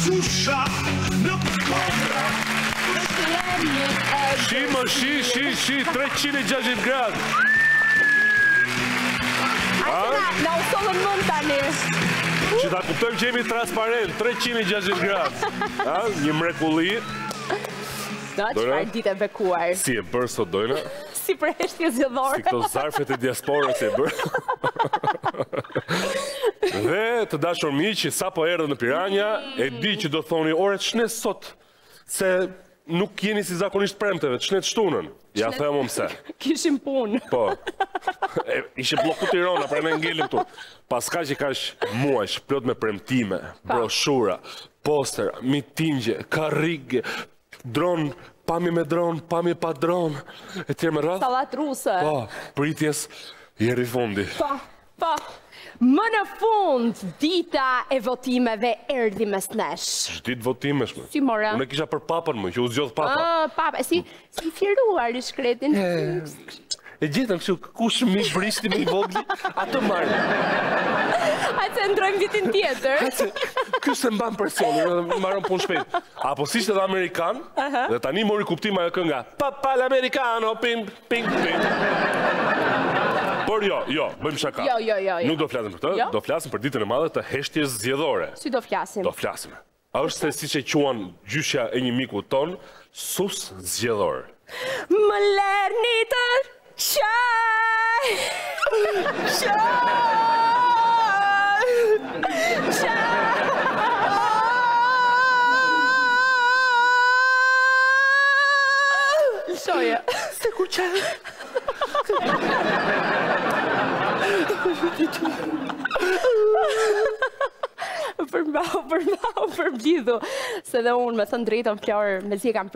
Shusha në kodra. Shi, 360 gradë. Na usollën mund tani. Që ta kuptojmë që jemi transparent, 360 gradë. Një mrekulli. Do çfarë ditë e bekuar. Si e bërë sot Dojna? Si për heshtje zgjedhore. Si këto zarfet e diasporës e bërë. Dhe të dashur miq që sapo erdhën në Piranja, e di që do thoni ore ç'ne sot se nuk jeni si zakonisht premteve, ç'ne shtunën. Ja them pse. Kishim punë. Po. Ishe bloku Tirana, pra ne ngelim këtu. Pas ka që kash muaj, plot me premtime, broshura, poster, mitingje, karrige, dron, pami me dron, pami pa dron, e tjerë me radhë. Sallat ruse. Po, pritjes, jeri fundi. Po. Më në fund, dita e votimeve erdhi mes nesh. Ditë votimesh më. Si mora? Unë kisha për papën më, që u zgjodh papa. Papa, si fjeruar i shkretin. E gjetëm kështu, kush mi brishti me i vogli, atë marrë. Hajtë se ndrojmë vitin tjetër. Ky se mban presionin, marrën punë shpejt. Apo si ishte dhe Amerikan, dhe tani mori kuptim ajo kënga. Papa l'americano, pim, pim, pim. Por jo, bëjmë shaka. Jo. Nuk do flasim për të, do flasim për ditën e madhe të heshtjes zgjedhore. Si do flasim? Do flasim. Është se siç e quan gjyshja e një miku ton, sus zgjedhor. Më lerni të qaj! Shoja. Se kur qaj? Përblidhu, se dhe unë me thënë drejtën Florë, me zi e kam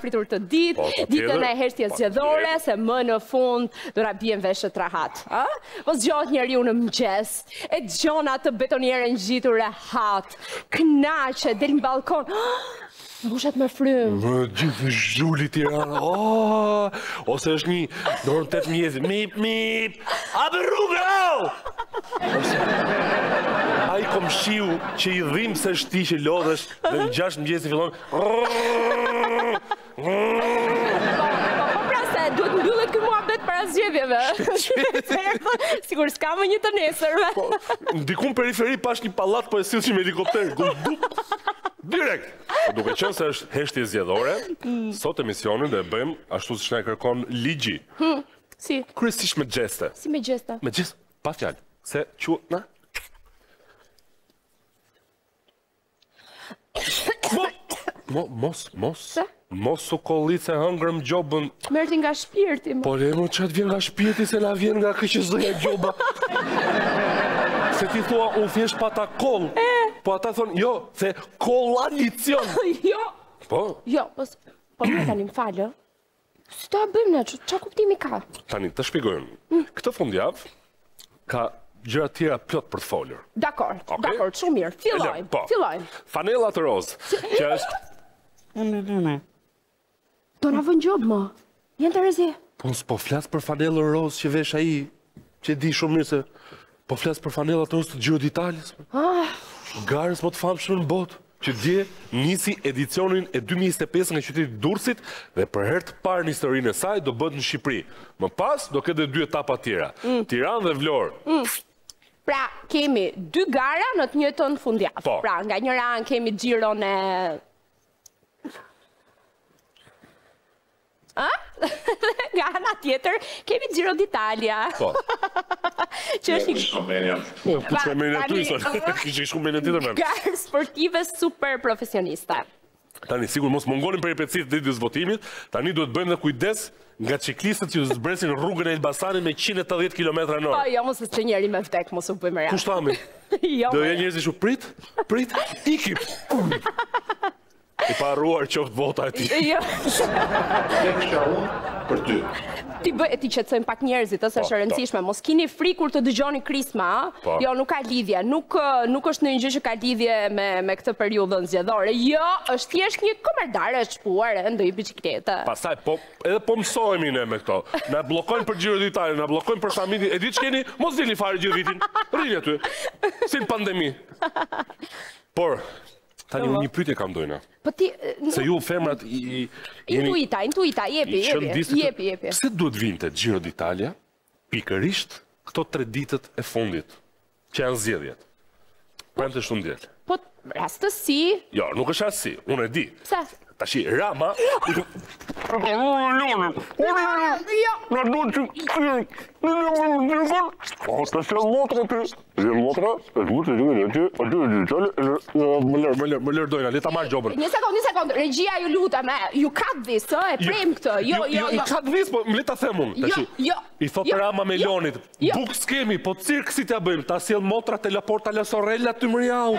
pritur të ditë, ditën e heshtjes zgjedhore, se më në fund do na bien veshët rahat. Po zgjohet njeriu në mëngjes, e dëgjon atë betonierën ngjitur e hat, kënaqe, del në balkon. Mbushet me frym. Gjithë zhulli Tirana. Ose është një dorë 8 mjezi. Mip. Abe rrugë! Ai komshiu që i dhim se shti që lodhesh dhe në 6 mjezi fillon. Duhet mbyllet ky muhabet para zgjedhjeve. Sigur s'ka më një të nesërme. Ndikun periferi pash një pallat po e sillshi me helikopter. Direkt. Duke qenë se është heshtje zgjedhore, sot emisionin dhe bëjmë ashtu siç na kërkon ligji. Si? Kryesisht me gjeste. Si me gjeste? Me gjeste, pa fjalë. Se na? Mos u kollice hëngrëm gjobën. Merti nga shpirti më. Po le më qatë vjen nga shpirti se na vjen nga këqëzëja gjoba. Se ti thua unë thjesht pata koll. Po ata thonë, jo, se koalicion. Jo. Po? Jo, po më tani më falë. Si ta bëjmë ne, qa kuptimi ka? Tani, të shpjegojmë. Këtë fundjavë ka gjëra tjera plot për të folur. Dakor, shumë mirë. Fillojmë. Fanella të rozë, që është... Do na vën gjobë, më. Jenë të rezi. Po flasë për fanellën rozë që vesh ai, që di shumë mirë se... Po flasë për fanellat të rozë të Gjiro d'Italis. Garës më të famshme në botë, që dje nisi edicionin e 2025 nga qyteti Durrësit dhe për herë të parë në historinë e saj do bëhet në Shqipëri. Më pas do ketë 2 etapa tjera, Tiranë dhe Vlorë. Pra, kemi 2 gara në të njëjtën fundjavë. Pra, nga njëra anë kemi Gjiron e... Nga ana tjetër, kemi Gjiro d'Italia. Po. Që është një... Garë sportive super profesionista. Tani, sigur mos mungonin peripecit të ditës votimit, tani duhet bëjmë dhe kujdes nga ciklistët që zbresin rrugën e Elbasanit me 180 km/h. Po, jo, mos është që njeri me vdek, mos u bëjmë reja. Kush thami? Do e njerëz ishu prit, ikip. I parruar qoftë vota e ti. Jo. Dhe kësha unë për ty. Ti qetësojmë pak njerëzit, ose është rëndësishme. Mos kini frikë kur të dëgjoni krisma. Jo, nuk ka lidhje. Nuk është në një gjë që ka lidhje me këtë periudhën zgjedhore. Jo, është thjesht një komandare e shpuar e ndoj bicikletë. Pastaj, edhe po mësojmë ne me këto. Na bllokojnë për Gjiro d'Italia, na bllokojnë për samitin. E di ç'keni? Mos dilni fare gjithë vitin. Rrini aty. Si në pandemi. Por Tani unë një pyetje kam dojna. Po ti Se ju femrat intuita, jepi. Pse duhet vinte Giro d'Italia pikërisht këto 3 ditët e fundit që janë zgjedhjet? Premte shumë diel. Po rastësi. Jo, nuk është rastësi, unë e di. Pse? Tashi Rama më lër dojna, le ta marr gjobën. Një sekond, regjia ju lutem, you cut this, e prem këtë. Jo. Cut this, po le ta them unë tash. I thot Rama Melonit, buk skemi, po cirk si t'ja bëjmë, ta sjell motra te la Porta la Sorrella ty mriau.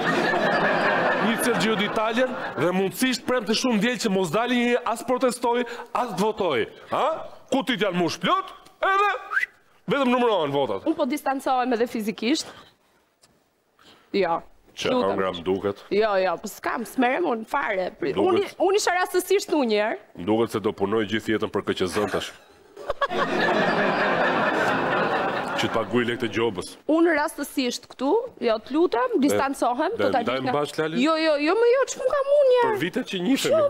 Një Giro d'Italian dhe mundësisht premte shumë djelë që mos dali një as protestoj, as të votoj. Kutit janë mush plot, edhe vetëm numërohen votat. Unë po distancohem edhe fizikisht. Jo. Që hangra më duket. Jo, po s'kam, s'merrem unë fare. Unë isha rastësisht unë njerë. Më duket se do punoj gjithë jetën për KQZ tash. Që të paguaj lekë të gjobës. Unë rastësisht këtu, jo të lutem, distancohem. Dajmë bashkë Lali? Jo, që më kam unë njerë. Për vite që njifemi.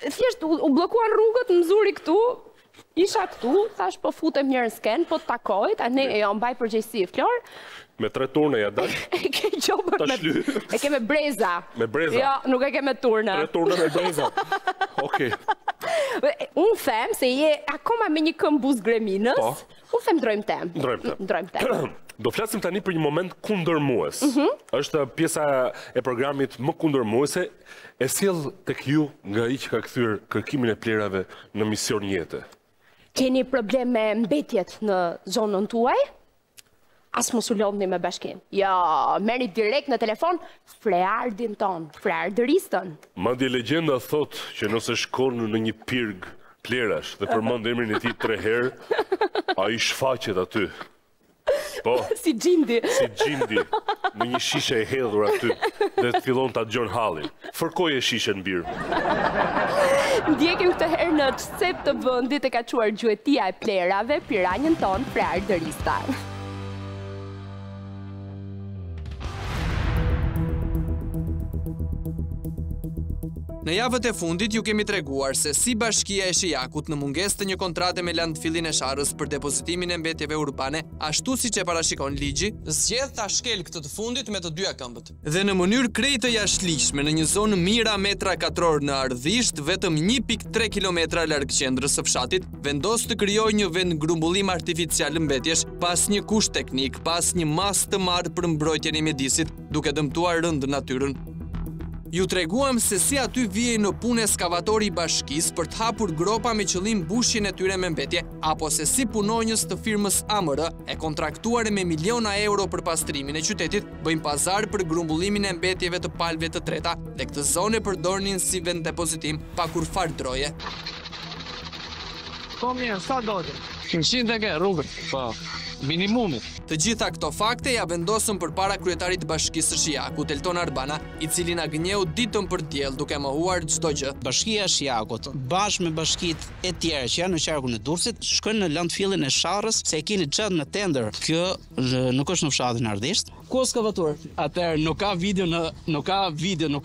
Thjesht u blokuan rrugët, më zuri këtu, isha këtu, thash po futem njërë në sken, po të takojt, a ne mbaj përgjegjësi, Flor. Me 3 turne ja dal. E ke gjobën e ke me breza. Me breza? Jo, nuk e ke me turne. 3 turne me breza. Okej. Unë them se je akoma me një këmbuz greminës, unë them ndrojmë tem. Do flasim tani për një moment kundërmues. Është pjesa e programit më kundërmuese, e sjell tek ju nga ai që ka kthyer kërkimin e plerave në mision jete. Keni problem me mbetjet në zonën tuaj? As mos u lodhni me bashkim. Jo, merrni direkt në telefon Freardin ton, Freardëristën. Madje legjenda thot që nëse shkon në një pirg plerash dhe përmend emrin e tij 3 herë, ai shfaqet aty. Po. Si Gjindi. Në një shishe e hedhur aty dhe të fillon ta dëgjon hallin. Fërkoje shishen birë. Ndjekim këtë herë në Cep të vendit e ka quar gjuetia e plerave piranjën ton Freardërista. Në javët e fundit ju kemi treguar se si Bashkia e Shijakut në mungesë të një kontrate me Landfillin e Sharrës për depozitimin e mbetjeve urbane, ashtu siç e parashikon ligji, zgjedh ta shkel këtë të fundit me të dyja këmbët. Dhe në mënyrë krejt të jashtëligjshme në një zonë mira metra katror në Ardhisht, vetëm 1.3 kilometra larg qendrës së fshatit, vendos të krijojë një vend grumbullim artificial mbetjesh pas një kusht teknik, pas një mas të madh për mbrojtjen e mjedisit, duke dëmtuar rënd natyrën. Ju treguam se si aty vijej në punë eskavatori i bashkisë për të hapur gropa me qëllim mbushjen e tyre me mbetje, apo se si punonjës të firmës AMR, e kontraktuar me miliona euro për pastrimin e qytetit, bëjnë pazar për grumbullimin e mbetjeve të palëve të treta, dhe këtë zonë e përdornin si vend depozitim pa kur far droje. Po mirë, sa dojtë? 100 e ke rrugët, po. Minimumit. Të gjitha këto fakte ja vendosën përpara kryetarit të Bashkisë së Shijakut, Elton Arbana, i cili na gënjeu ditën për diell duke mohuar çdo gjë. Bashkia e Shijakut, bashkë me bashkitë e tjera që janë në qarkun e Durrësit, shkojnë në Landfillin e Sharrës, se e keni çad në tender. Kjo nuk është në fshatin Ardhisht. Ku skavator? Atëherë nuk ka video, nuk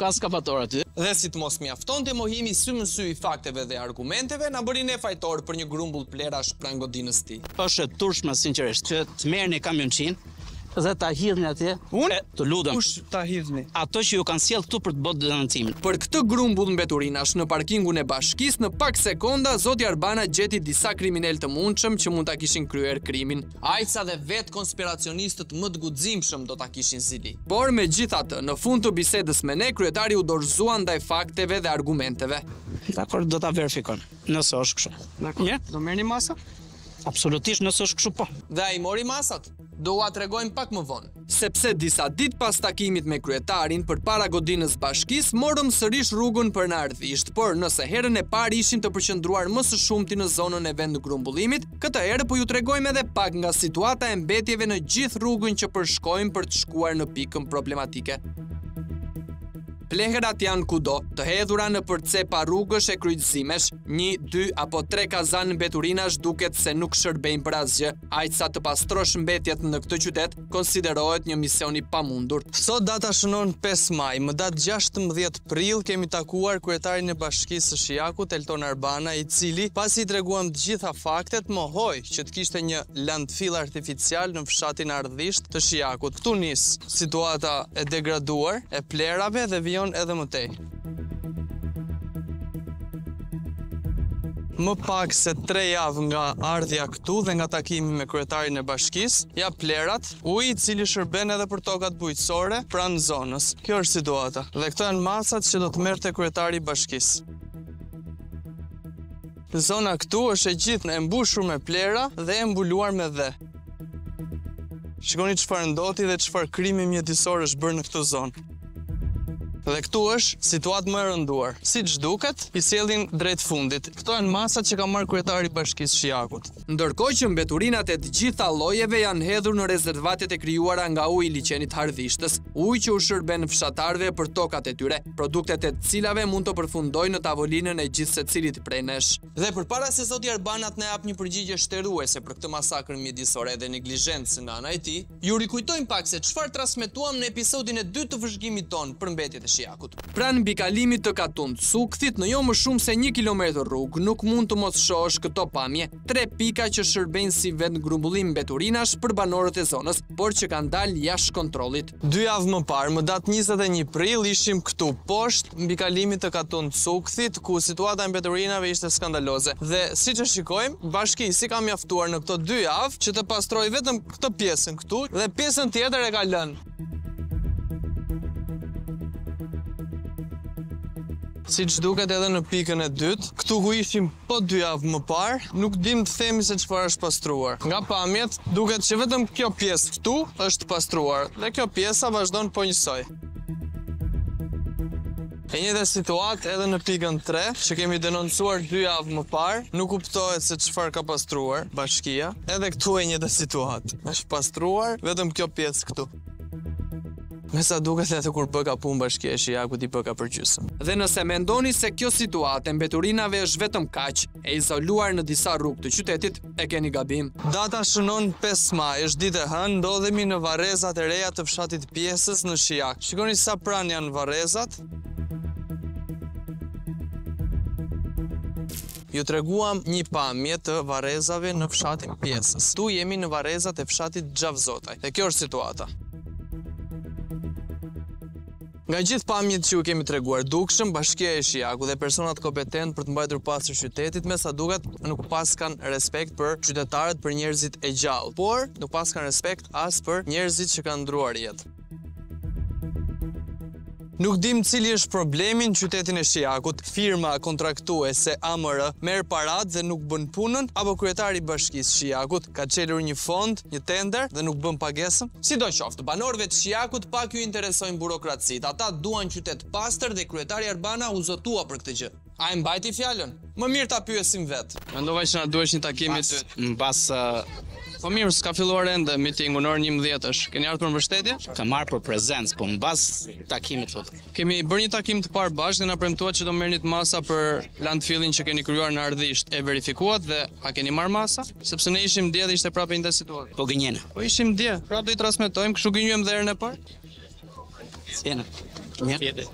ka skavator aty. Dhe si të mos mjaftonte mohimi sy në sy i fakteve dhe argumenteve, na bëri ne fajtor për një grumbull plerash pranë godinës tij. Është e turshme sinqerisht që të merrni kamionçin dhe ta hidhni atje. Unë? Të lutem. Kush ta hidhni? Ato që ju kanë sjell këtu për të bërë denoncimin. Për këtë grumbull mbeturinash në parkingun e bashkisë, në pak sekonda zoti Arbana gjeti disa kriminal të mundshëm që mund ta kishin kryer krimin. Ajsa dhe vetë konspiracionistët më të guximshëm do ta kishin zili. Por megjithatë, në fund të bisedës me ne, kryetari u dorëzua ndaj fakteve dhe argumenteve. Dakor, do ta verifikon. Nëse është kështu. Dakor. Do merrni masa? Absolutisht, nëse është kështu po. Dhe ai mori masat. Do ua tregojmë pak më vonë. Sepse disa ditë pas takimit me kryetarin përpara godinës bashkisë, morëm sërish rrugën për në Ardhisht, por nëse herën e parë ishim të përqendruar më së shumti në zonën e vend grumbullimit, këtë herë po ju tregojmë edhe pak nga situata e mbetjeve në gjithë rrugën që përshkojmë për të shkuar në pikën problematike. Pleherat janë kudo, të hedhura në përcepa rrugësh e kryqëzimesh, 1, 2 apo 3 kazan mbeturinash duket se nuk shërbejnë për asgjë. Aq sa të pastrosh mbetjet në këtë qytet konsiderohet një mision i pamundur. Sot data shënon 5 maj, më datë 16 prill kemi takuar kryetarin e Bashkisë së Shijakut, Elton Arbana, i cili pasi i treguam të gjitha faktet, mohoi që të kishte një landfill artificial në fshatin Ardhisht të Shijakut. Ktu nis situata e degraduar e plerave dhe vijon edhe më tej. Më pak se 3 javë nga ardhja këtu dhe nga takimi me kryetarin e bashkisë, ja plerat, uji i cili shërben edhe për tokat bujqësore pranë zonës. Kjo është situata. Dhe këto janë masat që do të merrte kryetari i bashkisë. Zona këtu është e gjithë e mbushur me plera dhe e mbuluar me dhe. Shikoni çfarë ndodhi dhe çfarë krimi mjedisor është bërë në këtë zonë. Dhe këtu është situatë më e rënduar. Siç duket, i sjellin drejt fundit. Këto janë masat që ka marrë kryetari i Bashkisë së Shijakut. Ndërkohë që mbeturinat e të gjitha llojeve janë hedhur në rezervatet e krijuara nga uji i liçenit Ardhishtës, ujë që u shërben fshatarëve për tokat e tyre, produktet e të cilave mund të përfundojnë në tavolinën e gjithë secilit prej nesh. Dhe përpara se zoti Arbana të na jap një përgjigje shtëruese për këtë masakër mjedisore dhe neglizhencë nga ana e tij, ju rikujtojmë pak se çfarë transmetuam në episodin e 2 të vëzhgimit ton për mbetjet e Shijakut. Pranë mbi kalimit të Katund Sukthit, në jo më shumë se 1 kilometër rrugë, nuk mund të mos shohësh këto pamje, 3 pika që shërbejnë si vend grumbullim mbeturinash për banorët e zonës, por që kanë dalë jashtë kontrollit. 2 javë më parë, më datë 21 prill, ishim këtu poshtë mbi kalimit të Katund Sukthit, ku situata e mbeturinave ishte skandaloze. Dhe siç e shikojmë, bashkisi ka mjaftuar në këto 2 javë që të pastrojë vetëm këtë pjesën këtu dhe pjesën tjetër e ka lënë. Siç duket edhe në pikën e dytë, këtu ku ishim po 2 javë më parë, nuk dim të themi se çfarë është pastruar. Nga pamjet, duket që vetëm kjo pjesë këtu është pastruar dhe kjo pjesa vazhdon po njësoj. E njëjta situatë edhe në pikën 3, që kemi denoncuar 2 javë më parë, nuk kuptohet se çfarë ka pastruar bashkia. Edhe këtu e njëjta situatë. Është pastruar vetëm kjo pjesë këtu. Me sa duket atë kur bë ka punë Bashkia e Shijakut i bë ka për gjysmë. Dhe nëse mendoni se kjo situatë e mbeturinave është vetëm kaq, e izoluar në disa rrugë të qytetit, e keni gabim. Data shënon 5 maj, është ditë e hënë, ndodhemi në varrezat e reja të fshatit Pjesës në Shijak. Shikoni sa pranë janë varrezat. Ju treguam një pamje të varrezave në fshatin Pjesës. Tu jemi në varrezat e fshatit Xhavzotaj. Dhe kjo është situata. Nga gjithë pamjet që ju kemi treguar dukshëm, Bashkia e Shijakut dhe personat kompetent për të mbajtur pastër qytetit, me sa duket nuk pas kanë respekt për qytetarët, për njerëzit e gjallë, por nuk pas kanë respekt as për njerëzit që kanë ndruar jetë. Nuk dim cili është problemi në qytetin e Shijakut, firma kontraktuese AMR merr parat dhe nuk bën punën, apo kryetari i Bashkisë Shijakut ka çelur një fond, një tender dhe nuk bën pagesën? Sidoqoftë, banorëve të Shijakut pak ju interesojnë burokracitë. Ata duan qytet pastër dhe kryetari Arbana u zotua për këtë gjë. A e mbajti fjalën? Më mirë ta pyesim vetë. Mendova që na duhesh një takim i dytë. Mbas Po mirë, s'ka filluar ende mitingu në orën 11:00. Keni ardhur për mbështetje? ka marrë për prezencë, po mbas takimit sot. Kemi bërë një takim të parë bashkë dhe na premtuat që do merrni masa për landfillin që keni krijuar në Ardhisht. E verifikuat dhe a keni marrë masa? Sepse ne ishim dje dhe ishte prapë një situatë. Po gënjena. Po ishim dje, prapë do i transmetojmë, kështu gënjyem dhe herën e parë. Sjena. Mirë.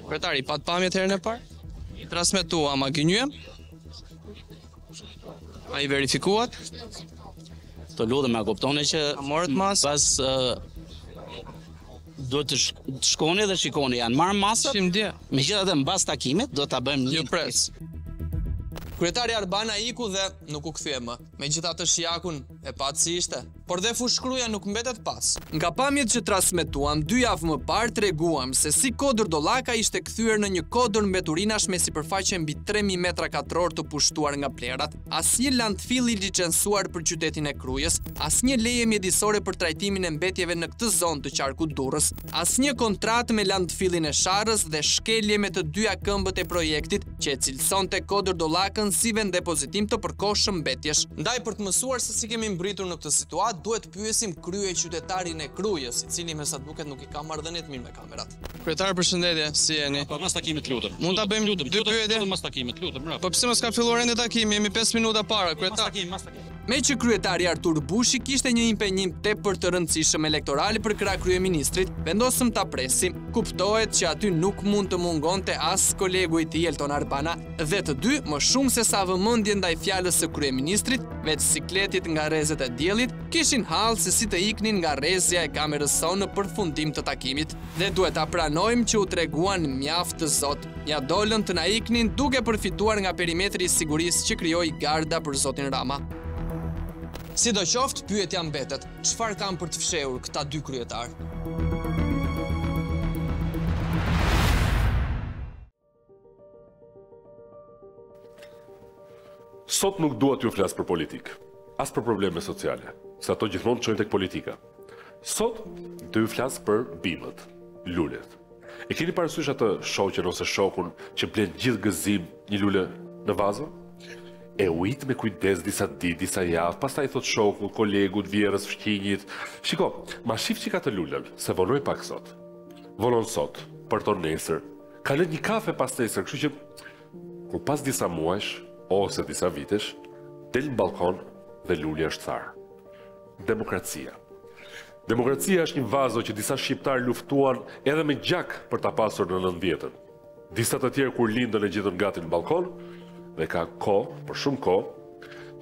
Kryetari, pat pamjet herën e parë? Transmetuam, a gënjyem? A i verifikuat? Të lutem a kuptoni që A morët masë? Pas duhet të shkoni dhe shikoni, janë marrë masat. Ishim dje. Megjithatë mbas takimit do ta bëjmë Jo pres. Kryetari Arbana iku dhe nuk u kthye më. Megjithatë Shijakun e patë si ishte, por dhe fushkruja nuk mbetet pas. Nga pamjet që transmetuam 2 javë më parë treguam se si kodër Dollaka ishte kthyer në një kodër mbeturinash me sipërfaqe mbi 3000 metra katror të pushtuar nga plerat, asnjë landfill i licencuar për qytetin e Krujës, asnjë leje mjedisore për trajtimin e mbetjeve në këtë zonë të qarkut Durrës, asnjë kontratë me landfillin e Sharrës dhe shkelje me të dyja këmbët e projektit që e cilësonte kodër Dollakën si vend depozitim të përkohshëm mbetjesh. Ndaj për të mësuar se si kemi mbritur në këtë situatë, duhet pyesim krye qytetarin e Krujës, i cili me sa duket nuk i ka marrëdhënie të mirë me kamerat. Kryetar, përshëndetje, si jeni? Po mas takimit lutem. Mund ta bëjmë dy pyetje? Mas takimit lutem, bravo. Po pse mos ka filluar ende takimi? Jemi 5 minuta para, kryetar. Mas takim. Me që kryetari Artur Bushi kishte një impenjim tepër të rëndësishëm elektoral për krah kryeministrit, vendosëm ta presim. Kuptohet që aty nuk mund të mungonte as kolegu i tij Elton Arbana dhe të dy, më shumë se sa vëmendje ndaj fjalës së kryeministrit, veç sikletit nga rrezet e diellit, kishin hall se si të iknin nga rrezja e kamerës sonë në përfundim të takimit. Dhe duhet ta pranojmë që u treguan mjaft të zot. Ja dolën të na iknin duke përfituar nga perimetri i sigurisë që krijoi garda për zotin Rama. Sidoqoftë, pyetja mbetet, çfarë kanë për të fshehur këta dy kryetarë? Sot nuk dua t'ju flas për politikë, as për probleme sociale, se ato gjithmonë çojnë tek politika. Sot do ju flas për bimët, lulet. E keni parasysh atë shoqen ose shokun që blen gjithë gëzim një lule në vazë? E ujt me kujdes disa ditë, disa javë, pastaj thot shoku, kolegut, vjerës, fqinjit. Shiko, ma shif që ka të lullën, se vonoj pak sot. Vonon sot, për ton nesër. Ka lën një kafe pas nesër, kështu që kur pas disa muajsh, ose disa vitesh, del në balkon dhe lulja është tharë. Demokracia. Demokracia është një vazo që disa shqiptar luftuan edhe me gjak për ta pasur në 90-ën. Disa të tjerë kur lindën e gjithën gati në balkon, dhe ka për shumë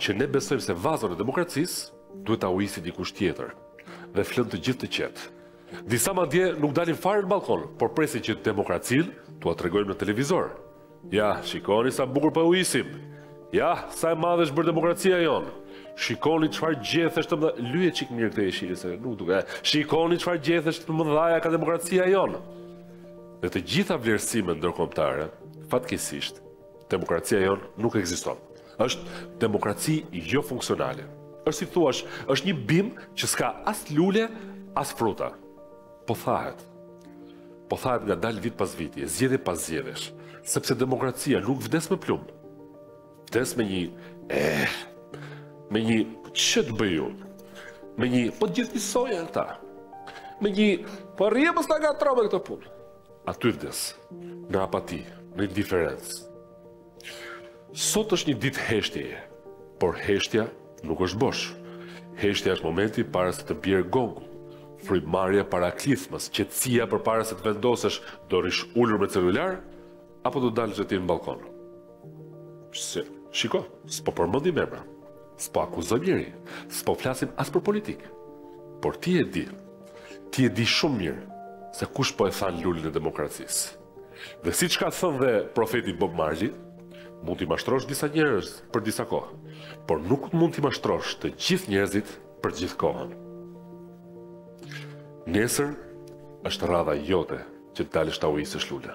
që ne besojmë se vazon e demokracisë duhet ta ujisi dikush tjetër dhe flën të gjithë të qetë. Disa madje nuk dalin fare në balkon, por presin që demokracinë t'ua tregojmë në televizor. Ja, shikoni sa bukur po ujisim. Ja, sa e madhe është bërë demokracia jonë. Shikoni çfarë gjethesh të mëdha, lyje çik mirë këtë jeshile se nuk duke. Shikoni çfarë gjethesh të mëdha ka demokracia jonë. Dhe të gjitha vlerësimet ndërkombëtare, fatkeqësisht, demokracia jonë nuk ekziston. Është demokraci jo funksionale. Është si thuash, është një bim që s'ka as lule, as fruta. Po thahet nga dalë vit pas viti, zgjedhje pas zgjedhjesh, sepse demokracia nuk vdes me plumb. Vdes me një që të bëju, me një po gjithë njësojë ata, me një po rrje mos ta gatro me këtë punë. Aty vdes, në apati, në indiferencë. Sot është një ditë heshtjeje, por heshtja nuk është bosh. Heshtja është momenti para se të bjerë gongu, frymëmarrja para klithmës, qetësia përpara se të vendosesh do rish ulur me celular apo do dalësh ti në balkon. Shiko, s'po përmendim emra, s'po akuzoj njeri, s'po flasim as për politikë, por ti e di shumë mirë se kush po e than lulën e demokracisë. Dhe siç ka thënë dhe profeti Bob Marley, mund t'i mashtrosh disa njerëz për disa kohë, por nuk mund t'i mashtrosh të gjithë njerëzit për gjithë kohën. Nesër është radha jote që të dalësh ta ujisësh lule.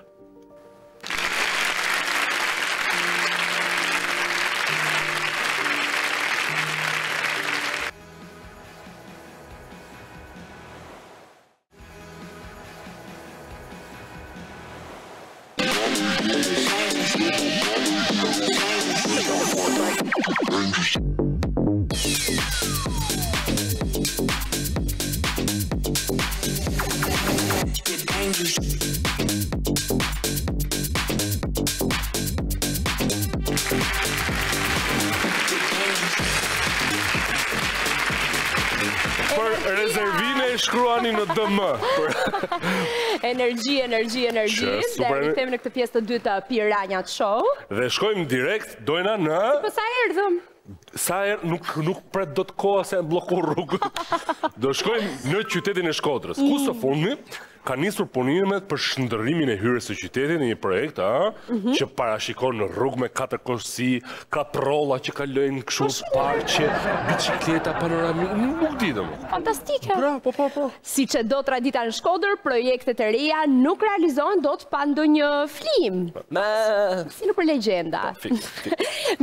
Për rezervine e shkruani në DM. Energji. Dhe rritem në këtë pjesë të dytë të Piranjat Show. Dhe shkojmë direkt, dojna në... Po sa erdhëm? Sa nuk pret do të koha se e mbloku rrugë. Do shkojmë në qytetin e Shkodrës. Ku së fundmi ka nisur punimet për shndërrimin e hyrjes së qytetit në një projekt që parashikon në rrugë me 4 kosi, katrolla që kalojnë kështu parqe, bicikleta panoramike, nuk di domoshta. Fantastike. Bravo, po. Siç e do tradita në Shkodër, projektet e reja nuk realizohen dot pa ndonjë flim. Si në për legjenda.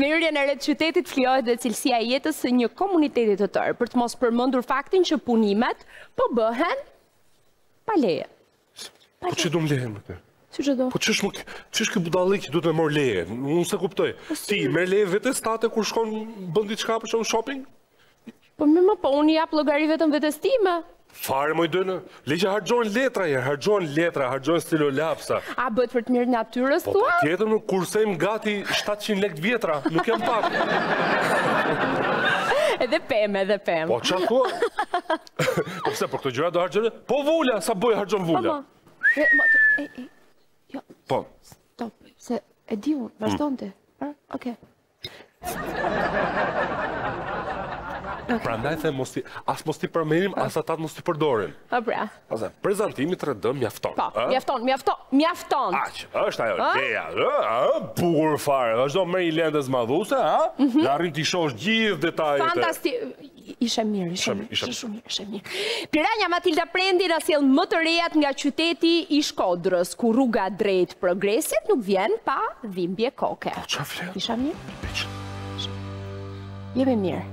Me hyrjen e re të qytetit flijohet dhe cilësia e jetës së një komuniteti të tërë, për të mos përmendur faktin që punimet po bëhen pa leje. Po që du më leje më të? Si që do? Po që është këtë budallik që du të me morë leje? Unë se kuptoj. Ti, merë leje vete state kur shkon bën diçka për shumë shopping? Po unë jap llogari vetëm vetes time. Fare moj dënë, ligje harxojnë letra, harxojnë stilolapsa. A bëhet për të mirë natyrës Po thua? tjetër nuk kursejmë gati 700 lekë vjetra, nuk jam pak. Edhe pem. Po qa thua? Po pse, për këto gjëra do harxojnë? Po vula, sa bëj harxon vula? Po. Stop, se e di unë, vazhdonte. Okej. Prandaj them as mos ti përmendim, as ata mos ti përdorin. Pra. Pastaj, prezantimi 3D mjafton. Po, mjafton. Aq, është ajo ideja. Bukur fare. Vazhdo merr një lentes madhuse, na arrin ti shohësh gjithë detajet. Fantastik. Ishe mirë. Piranja Matilda Prendi na sjell më të rejat nga qyteti i Shkodrës, ku rruga drejt progresit nuk vjen pa dhimbje koke. Qa flet? Isha mirë? Jemi mirë.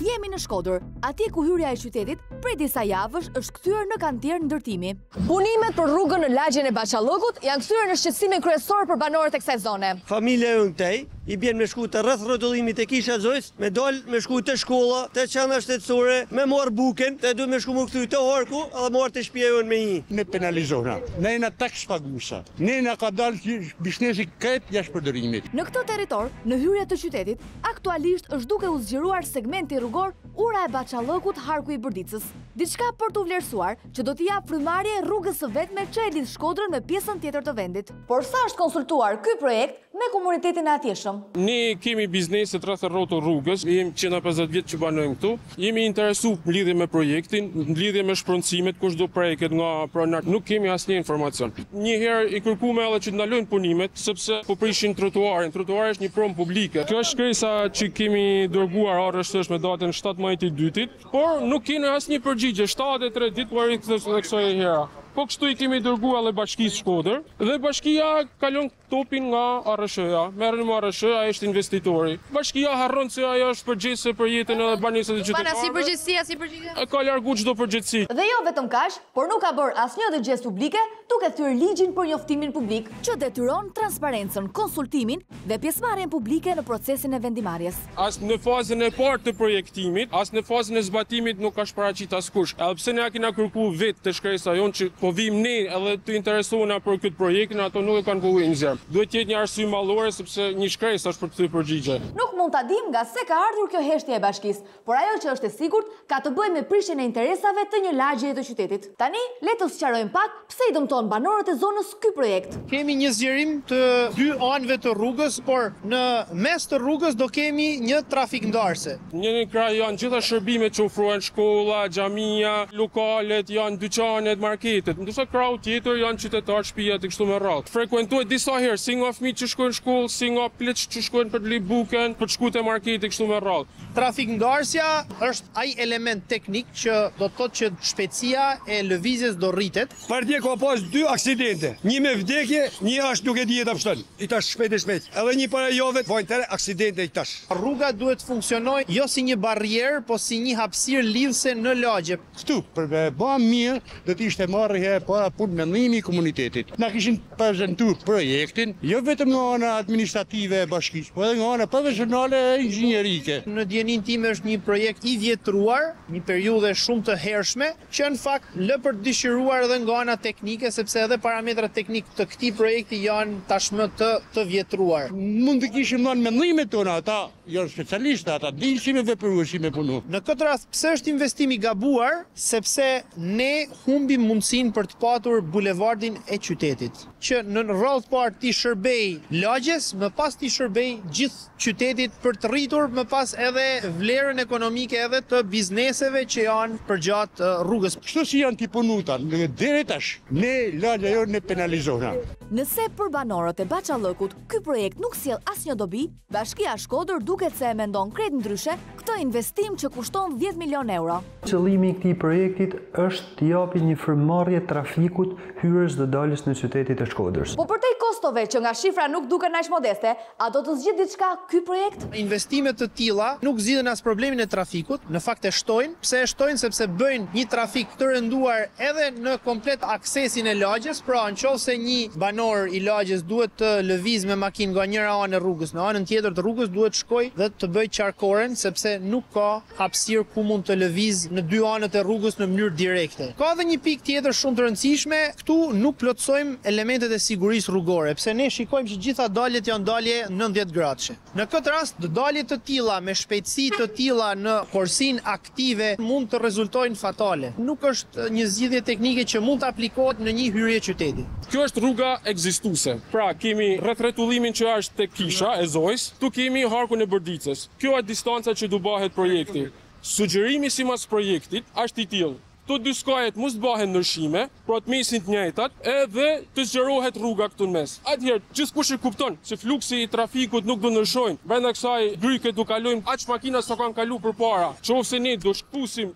Jemi në Shkodër, atje ku hyrja e qytetit prej disa javësh është kthyer në kantier ndërtimi. Punimet për rrugën në lagjen e Baqallëkut janë kthyer në shqetësimin kryesor për banorët e kësaj zone. Familja e këtej i bjen me shku të rreth rrotullimit e Kisha Xojs, me dal me shku të shkolla, të qendra shtetësore, me marr buken, të duhet me shku më kthy të Horku, edhe marr të shtëpia jonë me një. Ne penalizojna. Ne na taks paguesa. Ne na ka dalë biznesi krejt jashtë përdorimit. Në këtë territor, në hyrje të qytetit, aktualisht është duke u zgjeruar segmenti rrugor ura e Baqallëkut Harku i Bërdicës. Diçka për të vlerësuar që do t'i jap frymarrje rrugës së vetme që e lidh Shkodrën me pjesën tjetër të vendit. Por sa është konsultuar ky projekt me komunitetin e atjeshëm? Ne kemi bizneset rreth rrotë rrugës, jemi 150 vjet që banojmë këtu. Jemi interesuar në lidhje me projektin, në lidhje me shpronësimet, kush do preket nga pronar. Nuk kemi asnjë informacion. Një herë i kërkuam edhe që të ndalojnë punimet sepse po prishin trotuarin. Trotuari është një promë publike. Kjo është shkresa që kemi dërguar orështësh me datën 17 i 2-it, por nuk kemi asnjë përgjigje. 73 ditë po rikthesh edhe kësaj hera. Po kështu i kemi dërguar edhe bashkisë Shkodër dhe bashkia kalon topin nga ARSH-ja. Merren me ARSH, ai është investitori. Bashkia harron se ajo është përgjegjëse për jetën edhe banesat e qytetarëve. Pana si përgjegjësia. E ka largu çdo përgjegjësi. Dhe jo vetëm kaq, por nuk ka bërë asnjë dëgjes publike duke thyer ligjin për njoftimin publik, që detyron transparencën, konsultimin dhe pjesëmarrjen publike në procesin e vendimarrjes. As në fazën e parë të projektimit, as në fazën e zbatimit nuk ka shparaqit askush. Edhe pse ne ja kena kërkuar vetë të shkresa jonë që po vim ne edhe të interesohena për këtë projektin, ato nuk e kanë bëhuar një zërm. Duhet të jetë një arsye mallore sepse një shkresë është për të thyer përgjigje. Nuk mund ta dim nga se ka ardhur kjo heshtje e bashkisë, por ajo që është e sigurt ka të bëjë me prishjen e interesave të një lagjeje të qytetit. Tani le të sqarojmë pak pse i dëmton banorët e zonës ky projekt. Kemi një zgjerim të dy anëve të rrugës, por në mes të rrugës do kemi një trafik ndarse. Një krah janë gjitha shërbimet që ofrohen, shkolla, xhamia, lokalet, janë dyqanet, marketet. Ndërsa krahu tjetër janë qytetarë, shtëpia e kështu me radhë. Frekuentohet disa herë si nga fëmijët që shkojnë në shkollë, si nga pleqë që shkojnë për të li buken, për të shkuar te marketi kështu me radhë. Trafik ndarësja është ai element teknik që do të thotë që shpejtësia e lëvizjes do rritet. Partje ka pas 2 aksidente, një me vdekje, një është nuk e dihet apshtën. I tash shpejt. Edhe një para jove vojnë tërë aksidente i tash. Rruga duhet të funksionojë jo si një barrierë, po si një hapësirë lidhëse në lagje. Këtu për me ba mirë do të ishte marrë para punë mendimi i komunitetit. Na kishin prezantuar projektin jo vetëm nga ana administrative e bashkisë, por edhe nga ana profesionale e inxhinierike. Në djenin time është një projekt i vjetruar, një periudhë shumë të hershme, që në fakt lë për të dëshiruar edhe nga ana teknike, sepse edhe parametrat teknik të këtij projekti janë tashmë të vjetruar. Mund të kishim dhënë mendimet tona, ata janë specialistë, ata dinë si me vepru, si me punu. Në këtë rast pse është investim i gabuar? Sepse ne humbim mundësinë për të patur bulevardin e qytetit, që në rrallë parë ti shërbej lagjes, më pas ti shërbej gjithë qytetit për të rritur më pas edhe vlerën ekonomike edhe të bizneseve që janë përgjatë rrugës. Kështu si janë ti punuta, deri tash, ne lagja jo ne penalizojna. Nëse për banorët e Baçallëkut ky projekt nuk sjell asnjë dobi, Bashkia Shkodër duket se e mendon krejt ndryshe këtë investim që kushton 10 milion euro. Qëllimi i këtij projektit është të japi një frymëmarrje trafikut hyrës dhe daljes në qytetit e Shkodrës. Po përtej kostove që nga shifra nuk duken aq modeste, a do të zgjidhë diçka ky projekt? Investimet të tilla nuk zgjidhin as problemin e trafikut, në fakt e shtojnë. Pse e shtojnë? Sepse bëjnë një trafik të rënduar edhe në komplet aksesin e lagjes, pra nëse një banor i lagjes duhet të lëviz me makinë nga njëra anë e rrugës në anën tjetër të rrugës, duhet shkoj dhe të bëj qarkoren sepse nuk ka hapësirë ku mund të lëviz në dy anët e rrugës në mënyrë direkte. Ka edhe një pikë tjetër shumë të rëndësishme, këtu nuk plotësojmë elementet e sigurisë rrugore, pse ne shikojmë që gjitha daljet janë dalje 90 gradëshe. Në këtë rast, dalje të tilla me shpejtësi të tilla në korsinë aktive mund të rezultojnë fatale. Nuk është një zgjidhje teknike që mund të aplikohet në një hyrje qyteti. Kjo është rruga ekzistuese. Pra, kemi rretullimin që është tek kisha e Zojs, tu kemi harkun e Bërdicës. Kjo është distanca që do bëhet projekti. Sugjerimi sipas projektit është i tillë. Këto dy skajet mos bëhen ndryshime, pra të mesin të njëjtat, edhe të zgjerohet rruga këtu në mes. Atëherë, gjithkush e kupton se fluksi i trafikut nuk do ndryshojnë. Brenda kësaj gryke do kalojnë aq makina sa kanë kaluar përpara. Nëse ne do shkpusim,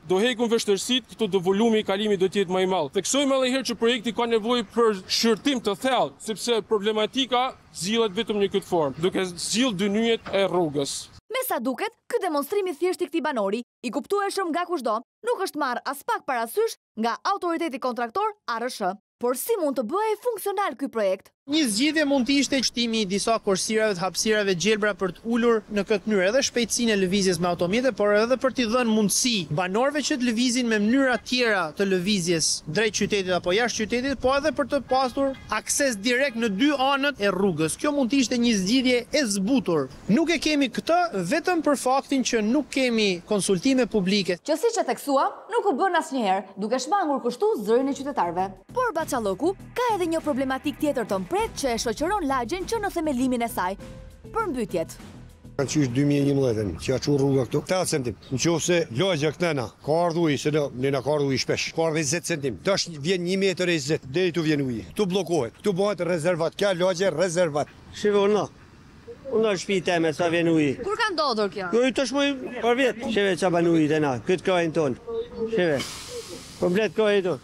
do hekum vështirësitë, këtu do volumi i kalimit do të jetë më i madh. Theksojmë edhe herë që projekti ka nevojë për shërtim të thellë, sepse problematika zgjidhet vetëm në këtë formë, duke zgjidhur dynyjet e rrugës. Me sa duket, ky demonstrim i thjesht i këtij banori, i kuptueshëm nga kushdo, nuk është marrë as pak parasysh nga autoriteti kontraktor ARSH. Por si mund të bëhej funksional ky projekt? Një zgjidhje mund të ishte shtimi i disa korsirave të hapësirave gjelbra për të ulur në këtë mënyrë edhe shpejtësinë e lëvizjes me automjete, por edhe për t'i dhënë mundësi banorëve që të lëvizin me mënyra tjera të lëvizjes drejt qytetit apo jashtë qytetit, po edhe për të pasur akses direkt në dy anët e rrugës. Kjo mund të ishte një zgjidhje e zbutur. Nuk e kemi këtë vetëm për faktin që nuk kemi konsultime publike. Që siç e theksuam, nuk u bën asnjëherë, duke shmangur kështu zërin e qytetarëve. Por Baçallëku ka edhe një problematik tjetër të mpret që e shoqëron lagjen që në themelimin e saj. Përmbytjet. Kanë qysh 2011 që a qu rruga këtu, 8 centim. Në qofse lagja këtena, ka ardhu i, se ne na ka ardhu i shpesh, ka ardhu 20 centim. Tash vjen 1,20 metër, deri tu vjen uji. Tu bllokohet, tu bëhet rezervat, kjo lagje rezervat. Shivona, unë shtëpi teme sa vjen uji. Kur ka ndodhur kjo? Jo, tashmë për vjet. Shive ça ban uji tena, këtë kohën ton. Shive. Komplet kohë do,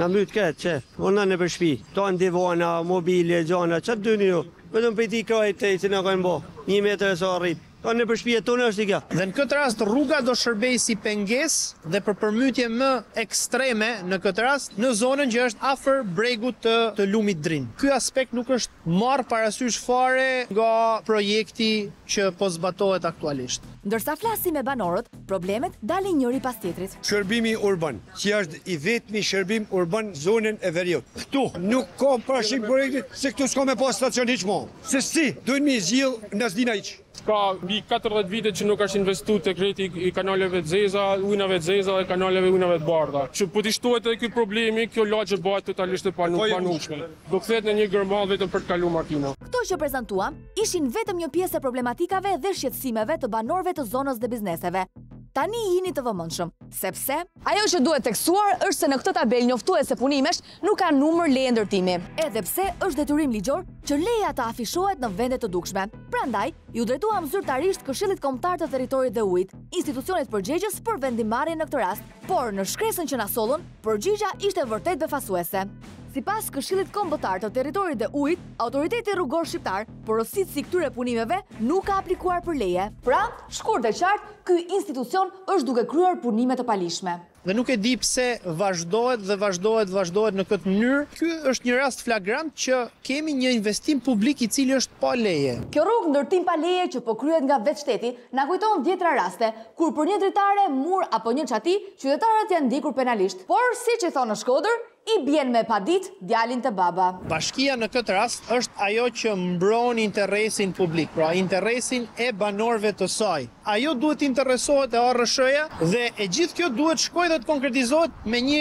na mbyt këtë, që. Unë në për shtëpi. Ton divana, mobile, gjana, ç'a dëni ju? Vetëm për ti kohë të që na kanë bë. 1 metër sa arrit. Ton në për shtëpi tonë është kjo. Dhe në këtë rast rruga do shërbej si pengesë dhe për përmytje më ekstreme në këtë rast në zonën që është afër bregut të lumit Drin. Ky aspekt nuk është marrë parasysh fare nga projekti që po zbatohet aktualisht. Ndërsa flasim me banorët, problemet dalin njëri pas tjetrit. Shërbimi urban, që është i vetmi shërbim urban zonën e Veriut. Këtu nuk ka parashikim projektit, se këtu s'ka me pas stacion hiç më. Se si, duhen mi zgjidh në Zdina hiç. Ka mbi 40 vite që nuk është investuar tek rrjeti i kanaleve të zeza, ujnave të zeza dhe kanaleve ujnave të bardha. Që po të shtohet edhe ky problemi, kjo lagje bëhet totalisht e panushme. Do kthehet në një gërmall vetëm për të kaluar makina. Këto që prezantuam ishin vetëm një pjesë e problematikave dhe shqetësimeve të banorëve të zonës dhe bizneseve. Tani jini të vëmendshëm, sepse ajo që duhet teksuar është se në këtë tabelë njoftuese punimesh nuk ka numër leje ndërtimi. Edhe pse është detyrim ligjor që leja të afishohet në vende të dukshme. Prandaj, ju drejtuam zyrtarisht Këshillit Kombëtar të Territorit dhe Ujit, institucionit përgjegjës për vendimarrjen në këtë rast, por në shkresën që na sollën, përgjigja ishte vërtet befasuese. Sipas Këshillit Kombëtar të Territorit dhe Ujit, autoriteti rrugor shqiptar, porositësi këtyre punimeve nuk ka aplikuar për leje. Pra, shkurt e qartë, ky institucion është duke kryer punime të palishme. Dhe nuk e di pse vazhdohet në këtë mënyrë. Ky është një rast flagrant që kemi një investim publik i cili është pa leje. Kjo rrugë ndërtim pa leje që po kryhet nga vetë shteti na kujton dhjetra raste kur për një dritare, mur apo një çati, qytetarët janë ndikur penalisht. Por siç e thonë në Shkodër, i bjen me padit djalin të baba. Bashkia në këtë rast është ajo që mbron interesin publik, pra interesin e banorëve të saj. Ajo duhet interesohet e ARSH-ja dhe e gjithë kjo duhet shkojë dhe të konkretizohet me një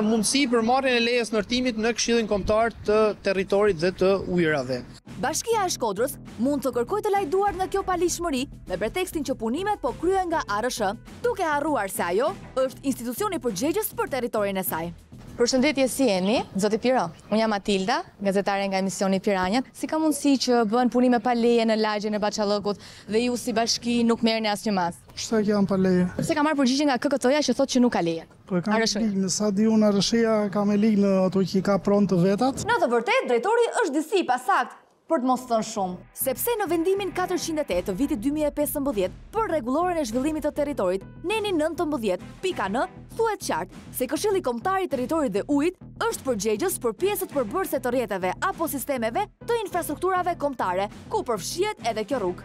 mundësi për marrjen e lejes ndërtimit në Këshillin Kombëtar të Territorit dhe të Ujrave. Bashkia e Shkodrës mund të kërkojë të lajduar në kjo palishmëri me pretekstin që punimet po kryhen nga ARSH, duke harruar se ajo është institucioni përgjegjës për territorin e saj. Përshëndetje, si jeni? Zoti Piro, unë jam Matilda, gazetare nga emisioni Piranjat. Si ka mundësi që bën punime pa leje në lagjen e Bachallëkut dhe ju si bashki nuk merrni asnjë mas? Shta jam pa leje. Pse ka marrë përgjigje nga KKT-ja që thotë që nuk ka leje? Po e kam ligë, në sa di unë Arësheja ka me ligë në ato që i ka pronë të vetat. Në të vërtet, drejtori është disi pasakt, për të mos thënë shumë. Sepse në vendimin 408 të vitit 2015 për rregulloren e zhvillimit të territorit, neni 19.n thuhet qartë se Këshilli Kombëtar i Territorit dhe Ujit është përgjegjës për pjesët përbërëse të rrjeteve apo sistemeve të infrastrukturave kombëtare, ku përfshihet edhe kjo rrugë.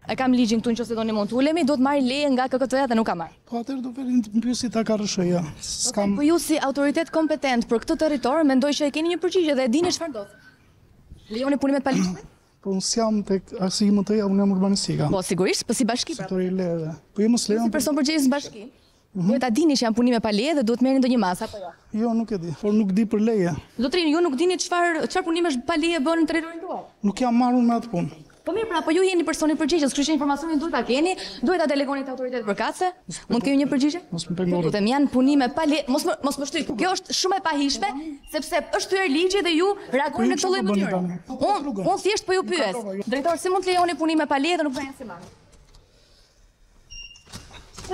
E kam ligjin këtu nëse doni mund të ulemi, do të marrë leje nga KKT-ja dhe nuk ka marrë. Po atëherë do vërin të pyesi ta Arësheja. Po ju si autoritet kompetent për këtë territor, mendoj që e keni një përgjigje dhe e dini çfarë ndodh. Lejoni punimet pa ligjshme? Po unë s'jam tek arsimit të unë jam urbanistika. Po sigurisht, po si bashki. Sektori i lejeve. Po ju mos lejon. Si person përgjegjës në bashki. Duhet ta dini që janë punime pa leje dhe duhet merrni ndonjë mas apo jo? Jo, nuk e di, por nuk di për leje. Zotrin, ju nuk dini çfarë punimesh pa leje bën në territorin tuaj? Nuk jam marrur me atë punë. Po mirë, pra, po ju jeni personi përgjegjës, kështu që informacionin duhet ta keni, duhet ta delegoni te autoritetet përkatëse. Mund të kemi një përgjigje? Mos më pengoni. Lutem, janë punime pa leje, mos më shtyp. Kjo është shumë e pahishme, sepse është thyer ligji dhe ju reagoni në këtë lloj mënyre. Unë thjesht po ju pyes. Drejtor, si mund të lejoni punime pa leje dhe nuk bëhen si marrë?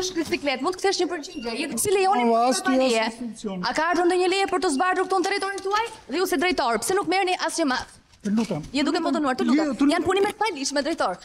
Është bicikletë, mund të kthesh një përgjigje. Si lejoni punime pa leje? A ka ardhur ndonjë leje për të zbardhur këtu në territorin tuaj? Dhe ju si drejtor, pse nuk merrni asnjë mas? Të lutem. Je duke më dënuar, të lutem. Janë punime të paligjshme, drejtor.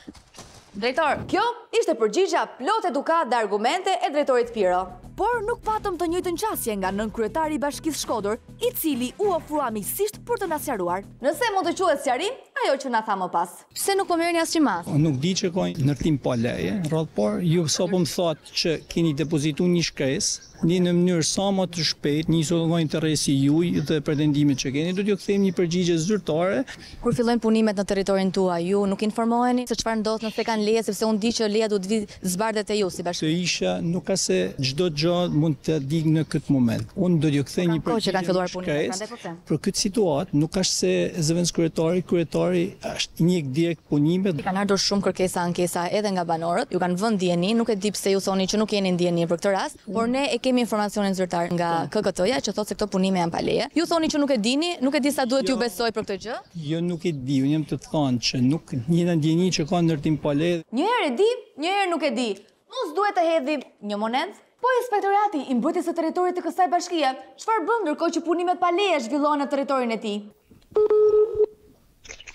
Drejtor, kjo ishte përgjigja plot edukat dhe argumente e drejtorit Piro. Por nuk patëm të njëjtën qasje nga nënkryetari i Bashkisë Shkodër, i cili u ofrua miqësisht për të na sqaruar. Nëse mund të quhet sqarim, ajo që na tha më pas. Pse nuk po merrni asnjë mas? Nuk di që ka ndërtim pa leje, por ju sa po më thotë që keni depozituar një shkresë, në mënyrë sa më të shpejt, nisur nga interesi juaj dhe pretendimit që keni, do t'ju kthejmë një përgjigje zyrtare. Kur fillojnë punimet në territorin tuaj, ju nuk informoheni se çfarë ndodh nëse kanë leje, sepse unë di që leja do të vi zbardhet te ju si bashkë. Të isha nuk ka se çdo gjë mund të dig në këtë moment. Unë do t'ju kthej një përgjigje për këtë situatë, nuk është se zëvendës kryetari është njek direkt punimet. Kanë ardhur shumë kërkesa ankesa edhe nga banorët, ju kanë vënë ndjeni, nuk e di pse ju thoni që nuk jeni ndjeni për këtë rast, por ne e kemi informacionin zyrtar nga KKT-ja që thotë se këto punime janë pa leje. Ju thoni që nuk e dini, nuk e di sa duhet ju besoj për këtë gjë? Jo, nuk e di, unë jam të thonë që nuk jena ndjeni që ka ndërtim pa leje. Një herë e di, një herë nuk e di. Mos duhet të hedhim një monedh. Po inspektorati i mbrojtjes së territorit të kësaj bashkie, çfarë bën ndërkohë që punimet pa leje zhvillohen në territorin e tij?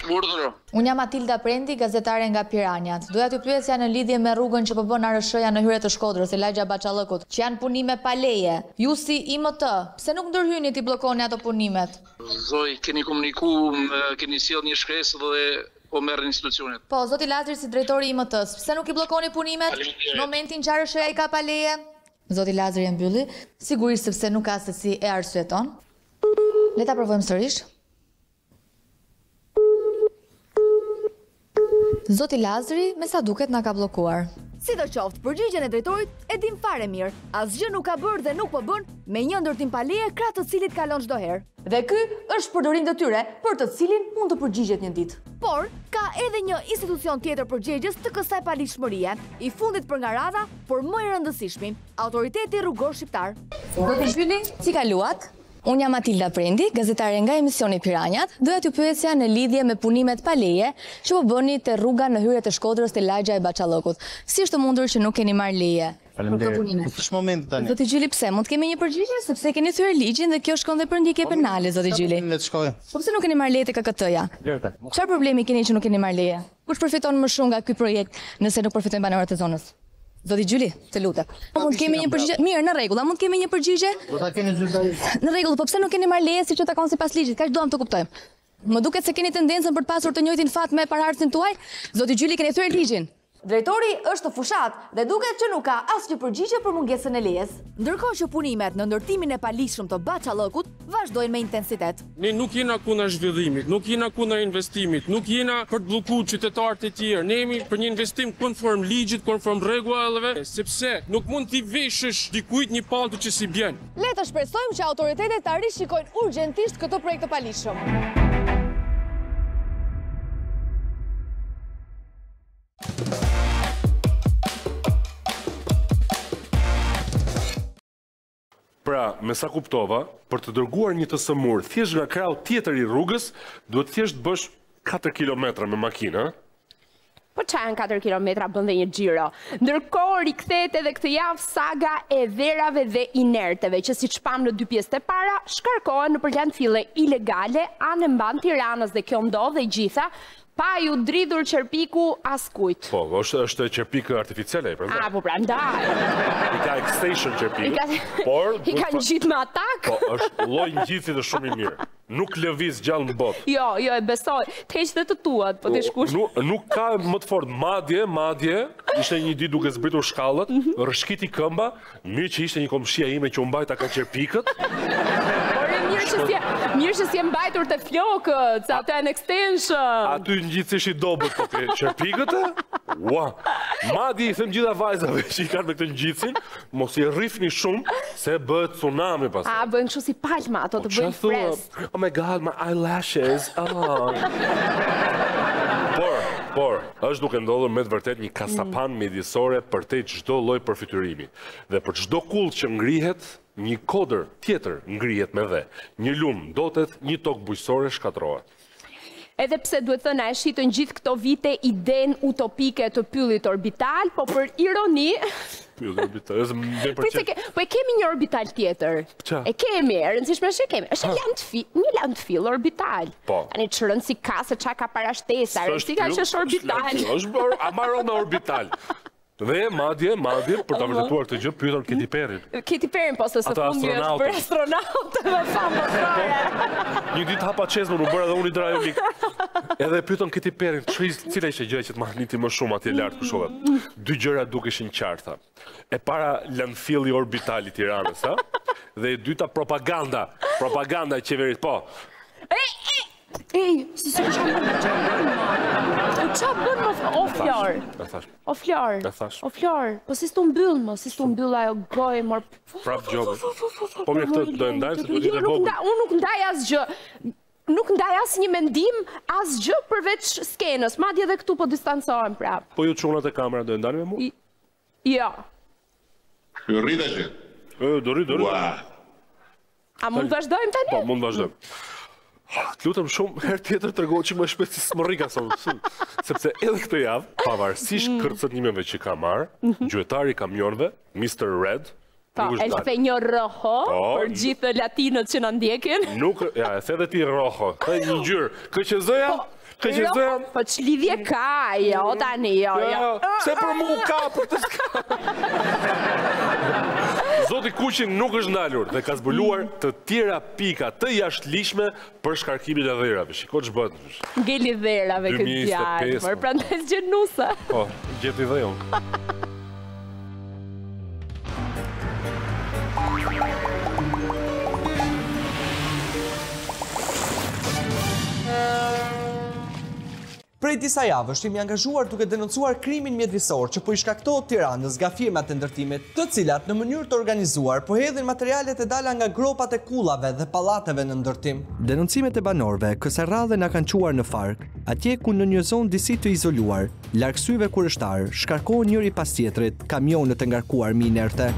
Unë jam Matilda Prendi, gazetare nga Piranjat. Doja t'ju pyesja në lidhje me rrugën që po bën Arësheja në hyrje të Shkodrës, e lagja Bachallëkut, që janë punime pa leje. Ju si IMT, pse nuk ndërhyni ti bllokoni ato punimet? Zoj, keni komunikuar, keni sjell një shkresë dhe po merren institucionet. Po, zoti Lazari si drejtori i IMT-s, pse nuk i bllokoni punimet në momentin që Arësheja i ka pa leje? Zoti Lazari e mbylli, sigurisht sepse nuk ka se si e arsyeton. Le ta provojmë sërish. Zoti Lazari, me sa duket na ka bllokuar. Sidoqoftë, përgjigjen e drejtorit e dim fare mirë. Asgjë nuk ka bërë dhe nuk po bën me një ndërtim pa leje krah të cilit kalon çdo herë. Dhe ky është përdorim detyre për të cilin mund të përgjigjet një ditë. Por ka edhe një institucion tjetër përgjegjës të kësaj paligjshmërie, i fundit për nga radha, por më i rëndësishmi, Autoriteti Rrugor Shqiptar. Zoti Zhyli, si kaluat? Unë jam Matilda Prendi, gazetare nga emisioni Piranjat, doja t'ju pyesja në lidhje me punimet pa leje që po bëni te rruga në hyrje të Shkodrës te lagja e Bachallëkut. Si është mundur që nuk keni marrë leje? Faleminderit. Në këtë moment tani. Zoti Gjyli, pse? Mund të kemi një përgjigje sepse keni thyer ligjin dhe kjo shkon dhe për ndjekje penale, zoti Gjyli. Le të shkojë. Po pse nuk keni marrë leje te KKT-ja? Çfarë problemi keni që nuk keni marrë leje? Kush përfiton më shumë nga ky projekt nëse nuk përfitojnë banorët e zonës? Zoti Gjyli, të lutem. Mund të kemi një përgjigje? Mirë, në rregull, a mund të kemi një përgjigje? Do ta keni zyrtarisht. Në rregull, po pse nuk keni marrë leje siç u takon sipas ligjit? Kaq duam të kuptojmë. Më duket se keni tendencën për të pasur të njëjtin fat me paraardhësin tuaj. Zoti Gjyli, keni thyer ligjin. Drejtori është fushat dhe duket që nuk ka asnjë përgjigje për mungesën e lejes. Ndërkohë që punimet në ndërtimin e paligjshëm të Bachallëkut vazhdojnë me intensitet. Ne nuk jena kundër zhvillimit, nuk jena kundër investimit, nuk jena për të bllokuar qytetarët e tjerë. Ne jemi për një investim konform ligjit, konform rregullave, sepse nuk mund t'i veshësh dikujt një pallë që si bjen. Le të shpresojmë që autoritetet ta rishikojnë urgjentisht këtë projekt të paligjshëm. Pra, me sa kuptova, për të dërguar një të sëmur thjesht nga krau tjetër i rrugës, duhet thjesht bësh 4 kilometra me makinë, Po çan 4 kilometra bën dhe një xhiro. Ndërkohë rikthehet edhe këtë javë saga e dherave dhe inerteve, që siç pam në dy pjesët e para, shkarkohen nëpër landfille ilegale anë mban Tiranës dhe kjo ndodh dhe gjitha pa ju dridhur qerpiku askujt. Po, është qerpik artificial ai, prandaj. Po prandaj. I ka extension qerpik. Por I kanë gjithë me atak. Po, është lloj ngjitsi dhe shumë i mirë. Nuk lëviz gjallë në botë. Jo, e besoj. Të heq dhe të tuat, po të shkush. Nuk ka më të fortë. Madje, ishte një ditë duke zbritur shkallët, rrshkiti këmba, mirë që ishte një komshia ime që u mbajta ka qerpikët. Mirë që si e mbajtur të flokët, sa të janë extension. Aty ngjitësh i dobët po ke qerpikët e? Ua! Madje i them gjitha vajzave që i kanë me këtë ngjitsin, mos i rrifni shumë se bëhet tsunami pastaj. Bëhen kështu si palma, ato të bëjnë fresh. Oh my god, my eyelashes. Por, është duke ndodhur me të vërtet një kasapan midisore për te çdo lloj përfytyrimi. Dhe për çdo kull që ngrihet, një kodër tjetër ngrihet me dhe. Një lum ndotet, një tokë bujqësore shkatrohet. Edhe pse duhet thënë e shitën gjithë këto vite idenë utopike të pyllit orbital, po për ironi... Pyllit orbital, po e kemi një orbital tjetër. E kemi, rëndësishme është e kemi. është një landfill orbital. Tani që rëndësi ka se qa ka parashtesa, rëndësi ka që është orbital. është amaron në orbital. Dhe madje, për ta vërtetuar këtë gjë, pyetën Katy Perry. Katy Perry, po se së fundi është për astronautë dhe famosore. Një ditë hapa çezmën, u bëra dhe unë i drajolik. Edhe pyetën Katy Perry, cila ishte gjëja që të mahniti më shumë atje lart kështu. Dy gjëra dukeshin qarta. E para landfilli orbital i Tiranës, ha? Dhe e dyta propaganda e qeverisë, po. Si qa bën më o Flor, po si s'tu mbyll ajo goj mor prap gjobe. Po mirë këtë do e ndajmë se duhet të vogël. Unë nuk ndaj asgjë. Nuk ndaj asnjë mendim, asgjë përveç skenës, madje edhe këtu po distancohem prap. Po ju çunat e kamera do e ndani me mua? Jo. Ju rrit atë. Do rrit. A mund të vazhdojmë tani? Po, mund të vazhdojmë. Të lutëm shumë, herë tjetër të rgohë që më shpet si smërrika, sepse edhe këtë javë, pavarësisht kërcënimeve që ka marrë, gjuetari kamionëve, Mr. Red, El Señor Rojo, për gjithë latinët që në ndjekin. Nuk, ja, e the dhe ti Rojo, një gjyrë, këqëzëja? Po që lidhje ka, jo, tani, jo. Se për mu ka, për të s'ka. Zoti Kuqin nuk është ndalur dhe ka zbuluar të tjera pika të jashtëligjshme për shkarkimin e dherave. Shiko që bëhet. Ngeli dherave këtë djarë, për prandaj s'gjenusa. Po, gjeti dhe jonë. Prej disa javësh jemi angazhuar duke denoncuar krimin mjedisor që po i shkaktohet Tiranës nga firmat e ndërtimit, të cilat në mënyrë të organizuar po hedhin materialet e dala nga gropat e kullave dhe pallateve në ndërtim. Denoncimet e banorëve kësaj radhe na kanë çuar në fark, atje ku në një zonë disi të izoluar, larg syve kurështar, shkarkohen njëri pas tjetrit kamionet e ngarkuar me inerte.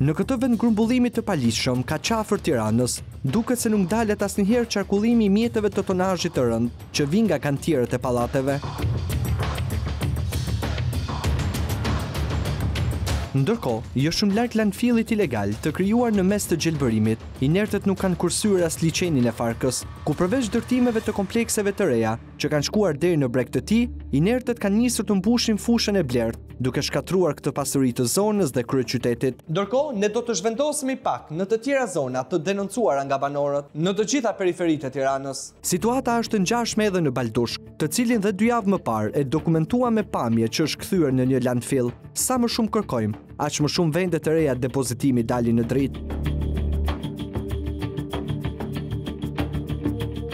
Në këtë vend grumbullimit të paligjshëm ka qafër Tiranës, duket se nuk dalet asnjëherë qarkullimi i mjeteve të tonazhit të rënd që vijnë nga kantierët e pallateve. Ndërkohë, jo shumë larg landfillit ilegal të krijuar në mes të gjelbërimit, inertet nuk kanë kursyer as liçenin e farkës, ku përveç ndërtimeve të komplekseve të reja që kanë shkuar deri në breg të tij, inertet kanë nisur të mbushin fushën e Blert, duke shkatruar këtë pasuri të zonës dhe kryeqytetit. Ndërkohë, ne do të zhvendosemi pak në të tjera zona të denoncuara nga banorët në të gjitha periferitë e Tiranës. Situata është ngjashme edhe në Baldushk, të cilin dhe 2 javë më parë e dokumentua me pamje që është kthyer në një landfill. Sa më shumë kërkojmë, aq më shumë vende të reja depozitimi dalin në dritë.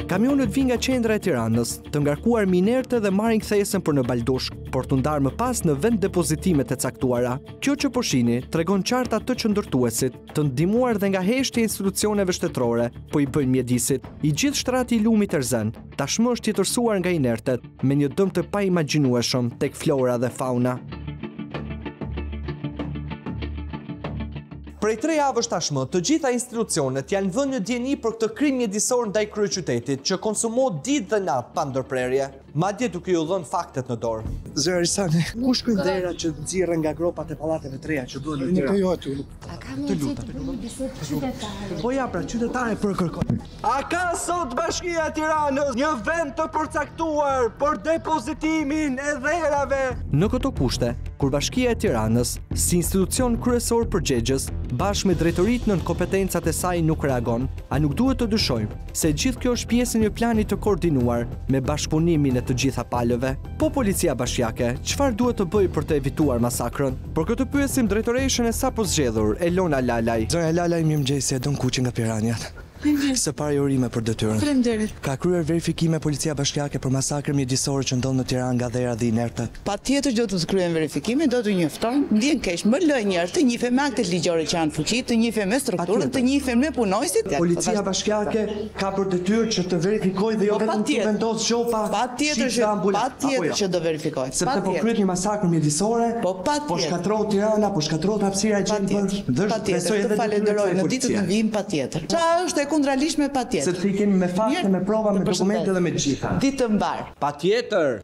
Kamionët vijnë nga qendra e Tiranës, të ngarkuar me inerte dhe marrin kthesën për në Baldushk, por të ndarë më pas në vend depozitimet e caktuara. Kjo që po shihni tregon qartë atë që ndërtuesit, të ndihmuar dhe nga heshtja e institucioneve shtetërore, po i bëjnë mjedisit. I gjithë shtrati i lumit Erzen tashmë është tjetërsuar nga inertet, me një dëm të paimagjinueshëm tek flora dhe fauna. Prej 3 javësh tashmë, të gjitha institucionet janë vënë në dieni për këtë krim mjedisor ndaj kryeqytetit që konsumohet ditë dhe natë pa ndërprerje, madje duke ju dhënë faktet në dorë. Zëri Sani, ku shkojnë dera që nxirren nga gropat e pallateve të reja që duhen në Tiranë? Jo aty. Të lutem. Po ja, pra qytetare për kërkon. A ka sot Bashkia e Tiranës një vend të përcaktuar për depozitimin e dherave? Në këto kushte, kur Bashkia e Tiranës, si institucion kryesor përgjegjës, bashkë me drejtoritë nën kompetencat e saj nuk reagon, a nuk duhet të dyshojmë se gjithë kjo është pjesë e një plani të koordinuar me bashkëpunimin e të gjitha palëve? Po policia bashkiake, çfarë duhet të bëjë për të evituar masakrën? Për këtë pyesim drejtoreshën e sapo zgjedhur, Elona Lalaj. Zonja Lalaj, mirëmëngjesi, e Don Kuçi nga Piranjat. Së pari urime për detyrën. Faleminderit. Ka kryer verifikime policia bashkiake për masakrën mjedisore që ndodh në Tiranë nga dhera dhe inertë. Patjetër do të kryen verifikime, do t'u njoftojmë. Ndjen keq, më lë njerëz të njihen me aktet ligjore që janë fuqi, të njihen me strukturën, të njihen me punojësit. Policia bashkiake ka për detyrë që të verifikojë dhe jo vetëm të vendosë gjopa. Patjetër që do verifikojë. Sepse po kryet një masakër mjedisore, po shkatërrohet Tirana, po shkatërrohet hapësira e gjendjes. Patjetër, të falenderoj në ditët në vijim patjetër. Çfarë është kontralisht me patjetër. Se të kemi me fakte, me prova, me dokumente dhe me gjitha. Ditë mbar. Patjetër.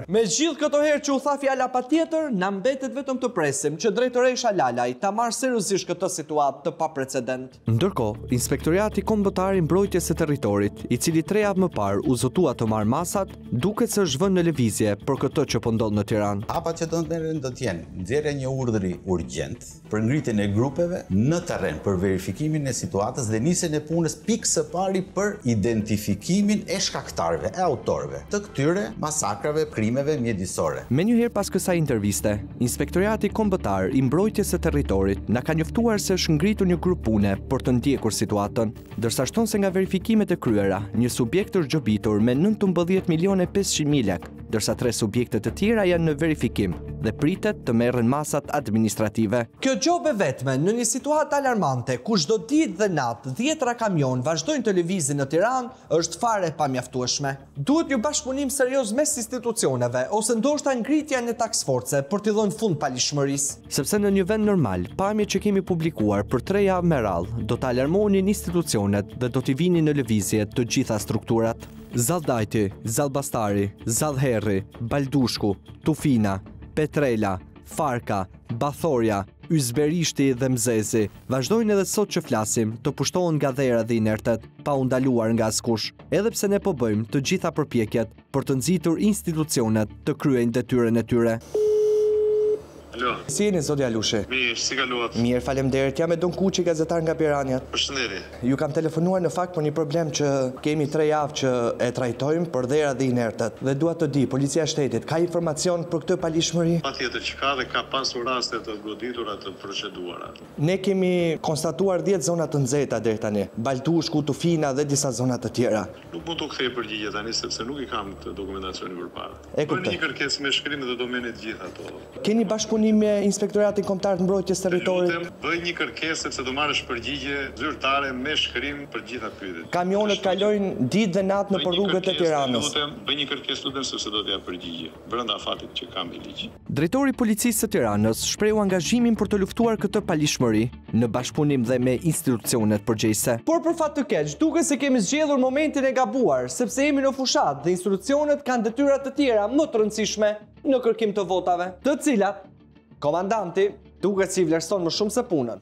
Me gjithë këto herë që u tha fjala patjetër, na mbetet vetëm të presim që drejtoresha Lalaj ta marrë seriozisht këtë situatë të paprecedent. Ndërkohë, Inspektoriati Kombëtar i Mbrojtjes së Territorit, i cili 3 javë më parë u zotua të marrë masat, duket se është vënë në lëvizje për këtë që po ndodh në Tiranë. Hapat që do të jenë nxjerrja një urdhri urgjent për ngritjen e grupeve në terren për verifikimin e situatës dhe nisjen e punës pikë së pari për identifikimin e shkaktarëve, e autorëve të këtyre masakrave, krimeve mjedisore. Me njëherë pas kësaj interviste, Inspektoriati Kombëtar i Mbrojtjes së Territorit na ka njoftuar se është ngritur një grup pune për të ndjekur situatën, ndërsa shton se nga verifikimet e kryera, një subjekt është gjobitur me 19.500.000 lekë, ndërsa 3 subjekte të tjera janë në verifikim dhe pritet të merren masat administrative. Kjo gjobë vetme në një situatë alarmante ku çdo ditë dhe natë 10 kamion vazhdojnë të lëvizin në Tiranë është fare pamjaftueshme. Duhet një bashkëpunim serioz mes institucioneve ose ndoshta ngritja në taksforce për t'i dhënë fund palishmërisë. Sepse në një vend normal, pamjet që kemi publikuar për 3 javë me radhë do të alarmonin institucionet dhe do t'i vinin në lëvizje të gjitha strukturat. Zaldajti, Zalbastari, Zalherri, Baldushku, Tufina, Petrela, Farka, Bathorja, Ysberishti dhe Mzezi vazhdojnë edhe sot që flasim të pushtohen nga dhera dhe inertet pa u ndaluar nga askush, edhe pse ne po bëjmë të gjitha përpjekjet për të nxitur institucionet të kryejnë detyrën e tyre. Alo. Si jeni zoti Alushi? Mirë, si kaluat? Mirë, faleminderit. Jam Don Kuçi, gazetar nga Piranjat. Përshëndetje. Ju kam telefonuar në fakt për një problem që kemi 3 javë që e trajtojmë për dhera dhe inertet. Dhe dua të di, policia e shtetit ka informacion për këtë palishmëri? Patjetër që ka dhe ka pasur raste të goditura të proceduara. Ne kemi konstatuar 10 zona të nxehta deri tani, Baldushku, Tufina dhe disa zona të tjera. Nuk mund të kthej përgjigje tani sepse nuk i kam të dokumentacionin përpara. E kuptoj. Një kërkesë me shkrim dhe do merrni të gjitha ato. Keni bashkëpunim me Inspektoratin Kombëtar të Mbrojtjes Territorit? Lutem, bëj një kërkesë sepse do marrësh përgjigje zyrtare me shkrim për gjitha pyetjet. Kamionet kalojnë ditë dhe natë në rrugët e Tiranës. Lutem, bëj një kërkesë lutem sepse do të jap përgjigje brenda afatit që kam i ligj. Drejtori i Policisë së Tiranës shprehu angazhimin për të luftuar këtë palishmëri në bashkëpunim dhe me institucionet përgjegjëse. Por për fat të keq, duket se kemi zgjedhur momentin e gabuar, sepse jemi në fushat dhe institucionet kanë detyra të tjera më të rëndësishme në kërkim të votave, të cilat komandanti duket si vlerëson më shumë se punën.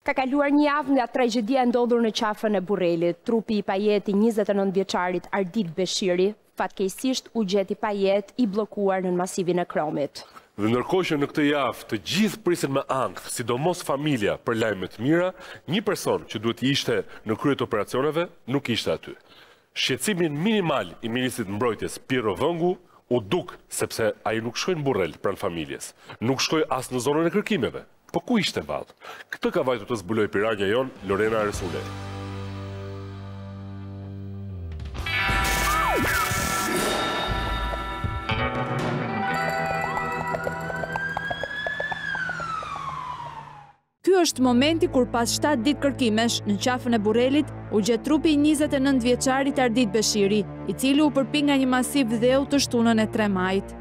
Ka kaluar një javë nga tragjedia ndodhur në qafën e Burrelit. Trupi i Pajeti 29 vjeçarit Ardit Beshiri fatkeqësisht u gjeti pa jetë i bllokuar në masivin e Kromit. Dhe ndërkohë që në këtë javë të gjithë prisin me ankth, sidomos familja për lajme të mira, një person që duhet ishte në krye të operacioneve nuk ishte aty. Shqetësimin minimal i ministrit mbrojtjes Piero Vëngu u duk sepse ai nuk shkoi në Burrel pranë familjes, nuk shkoi as në zonën e kërkimeve. Po ku ishte vallë? Këtë ka vajtur të zbuloj piranja jon Lorena Resule. Ky është momenti kur pas 7 ditë kërkimesh në qafën e Burrelit, u gjet trupi 29 vjeçarit Ardit Beshiri, i cili u përpik nga një masiv dheu të shtunën e 3 majit.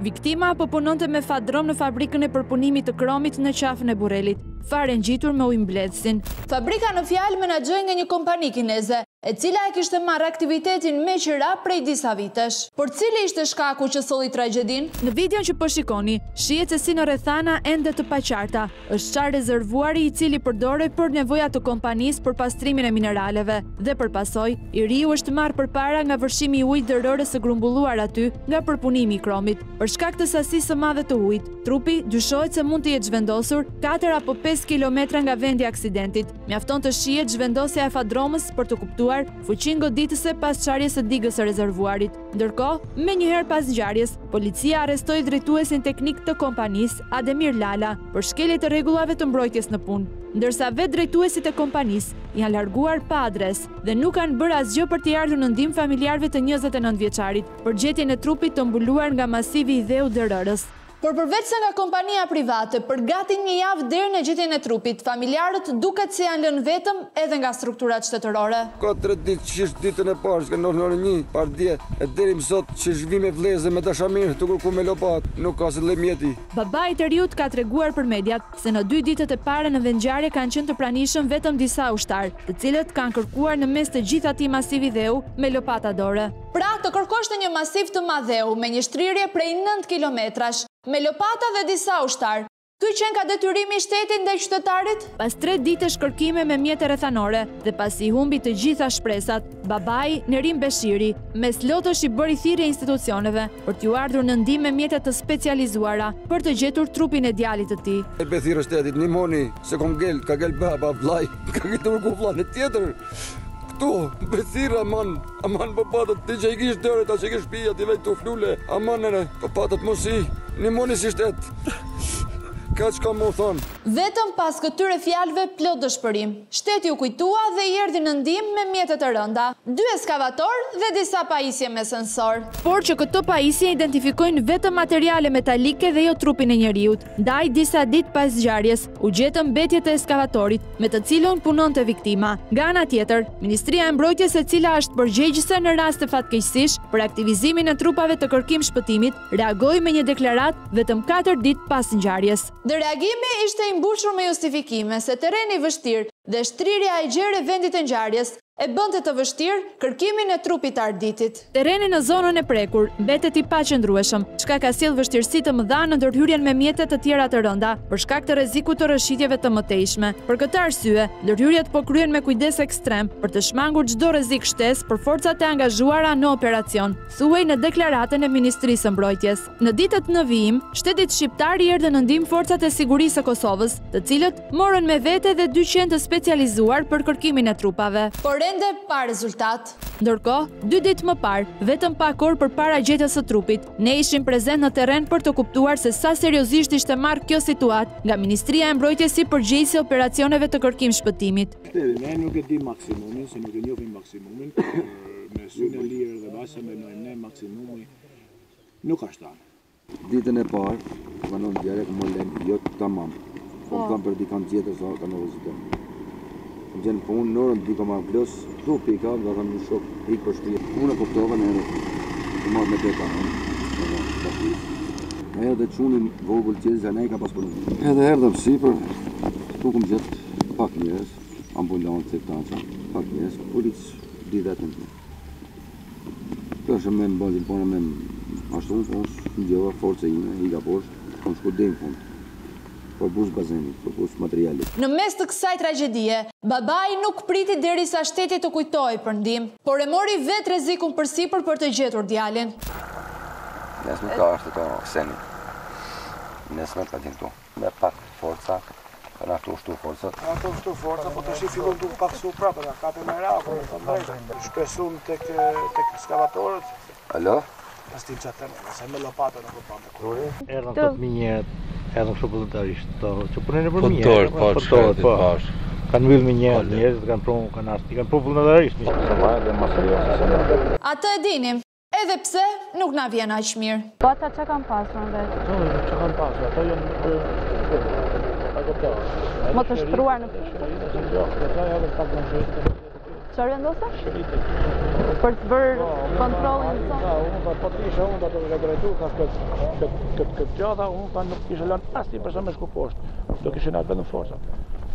Viktima po punonte me fadrom në fabrikën e përpunimit të kromit në qafën e Burrelit, fare ngjitur me ujë mbledhësin. Fabrika në fjalë menaxhoi nga një kompani kineze, e cila e kishte marrë aktivitetin me qira prej disa vitesh. Por cili ishte shkaku që solli tragjedin? Në videon që po shikoni, shihet se si në rrethana ende të paqarta është çar rezervuari i cili përdorej për nevojat të kompanisë për pastrimin e mineraleve dhe përpasoj, i riu është marrë përpara nga vërshimi i ujit dërorës së grumbulluar aty nga përpunimi i kromit. Për shkak të sasisë së madhe të ujit, trupi dyshohet se mund të jetë zhvendosur 4 apo 5 kilometra nga vendi i aksidentit. Mjafton të shihet zhvendosja e fadromës për të kuptuar fuqinë goditëse pas çarjes së digës së rezervuarit. Ndërkohë, me njëherë pas ngjarjes, policia arrestoi drejtuesin teknik të kompanisë, Ademir Lala, për shkelje të rregullave të mbrojtjes në punë, ndërsa vetë drejtuesit e kompanisë janë larguar pa adresë dhe nuk kanë bërë asgjë për t'i ardhur në ndihmë familjarëve të 29 vjeçarit për gjetjen e trupit të mbuluar nga masivi i dheu dërërës. Por përveç se nga kompania private, për gati një javë deri në gjetjen e trupit, familjarët duket se janë lënë vetëm edhe nga strukturat shtetërore. Ka 3 ditë që është ditën e parë, që në orën 1, par dje, e deri më sot që zhvi me vlezë me dashamir të kërku me lopat, nuk ka se mjeti. Babai i riut ka treguar për mediat se në 2 ditët e para në vendngjarje kanë qenë të pranishëm vetëm disa ushtar, të cilët kanë kërkuar në mes të gjithë atij masivi dheu me lopata dore. Pra, të kërkosh në një masiv të madheu me një shtrirje prej 9 kilometrash, me lopata dhe disa ushtar. Ky qenë ka detyrimi i shtetit ndaj qytetarit? Pas 3 ditësh kërkime me mjete rrethanore dhe pasi humbi të gjitha shpresat, babai Nerim Beshiri, mes lotësh i bëri thirrje institucioneve për t'u ardhur në ndihmë me mjete të specializuara për të gjetur trupin e djalit të tij. E bethirë shtetit, nimoni se ka gel baba vllai, ka gjetur ku vllai tjetër. Këtu, bethirë aman papatët, ti që i kish dërët, a që i kish pija, ti vejt të flule, aman nene, papatët mosi, nimoni si shtet. Ka që ka mu thonë. Vetëm pas këtyre fjalëve plot dëshpërim, shteti u kujtua dhe i erdhi në ndihmë me mjetet e rënda, 2 eskavator dhe disa pajisje me sensor. Por që këto pajisje identifikojnë vetëm materiale metalike dhe jo trupin e njeriut. Ndaj disa ditë pas ngjarjes, u gjetën mbetjet e eskavatorit, me të cilën punonte viktima. Nga ana tjetër, Ministria e Mbrojtjes, e cila është përgjegjëse në rast të fatkeqësish për aktivizimin e trupave të kërkim shpëtimit, reagoi me një deklarat vetëm 4 ditë pas ngjarjes. Dhe reagimi ishte i mbushur me justifikime se terreni i vështirë dhe shtrirja e gjerë e vendit të ngjarjes e bënte të vështirë kërkimin e trupit të Arditit. Terreni në zonën e prekur mbetet i paqëndrueshëm, çka ka sjellë vështirësi të mëdha në ndërhyrjen me mjete të tjera të rënda, për shkak të rrezikut të rrëshitjeve të mëtejshme. Për këtë arsye, ndërhyrjet po kryen me kujdes ekstrem për të shmangur çdo rrezik shtesë për forcat e angazhuara në operacion, thuhej në deklaratën e Ministrisë së Mbrojtjes. Në ditët në vijim, shtetit shqiptar i erdhën në ndihmë forcat e sigurisë së Kosovës, të cilët morën me vete dhe 2 qendë specializuar për kërkimin e trupave. Por ende pa rezultat. Ndërkohë, 2 ditë më parë, vetëm pak orë përpara gjetjes së trupit, ne ishim prezent në terren për të kuptuar se sa seriozisht ishte marrë kjo situatë nga Ministria e Mbrojtjes si përgjegjësi e operacioneve të kërkim shpëtimit. Ne nuk e di maksimumin, se nuk e njohim maksimumin, me synë e lirë dhe bashkë me ne maksimumi nuk është ta. Ditën e parë, banon djale ku më lënë jo tamam. Po kam për dikon tjetër sa kanë vizitë. Në gjenë punë, në orën 2,+ trupi i ka dhe kam një shok ik për shtëpi. Unë e kuptova në të marrë me teta. Ajo dhe qunin vogël qezë, ne i ka pas përnu. Edhe erdhëm sipër, tu kum gjetë pak njerëz, ambulancë, pak njerëz, policë di vetëm. Kjo është me më bëndin pona me ashtu unë në gjeva force ime, i ka poshtë, kom shku dhe në fund. Për bus bazenit, për bus materialit. Në mes të kësaj tragjedie, babai nuk priti derisa shteti të kujtoi për ndihmë, por e mori vetë rrezikun përsipër për të gjetur djalin. Nesme ka është të Kseni. Nesme ka gjintu. Me pak forca, kanë ashtu shtu forcat. Ato shtu forca, po të shi fillon duke paksu prapë, da kape me rafë, shpesum tek ekskavatorët. Alo? Pas tim qatë nëse me lopatën në këpante kurri. Erdhën të të minjerët. Edhe kështu vullnetarisht, që punojnë për mirë. Punëtorët, po. Kanë mbyllë me njerëzit, kanë pru vullnetarisht. Atë e dinim, edhe pse nuk na vjen aq mirë. Po ata çka kanë pasur vetë? Çka kanë pasur? Ata janë Më të shtruar në Çfarë vendosa? Për të bërë kontrollin tonë? Unë po të isha, unë do të regretu, këtë gjata, unë nuk kishe lënë asnjë person me shku poshtë. Do kishe natë vetëm forca.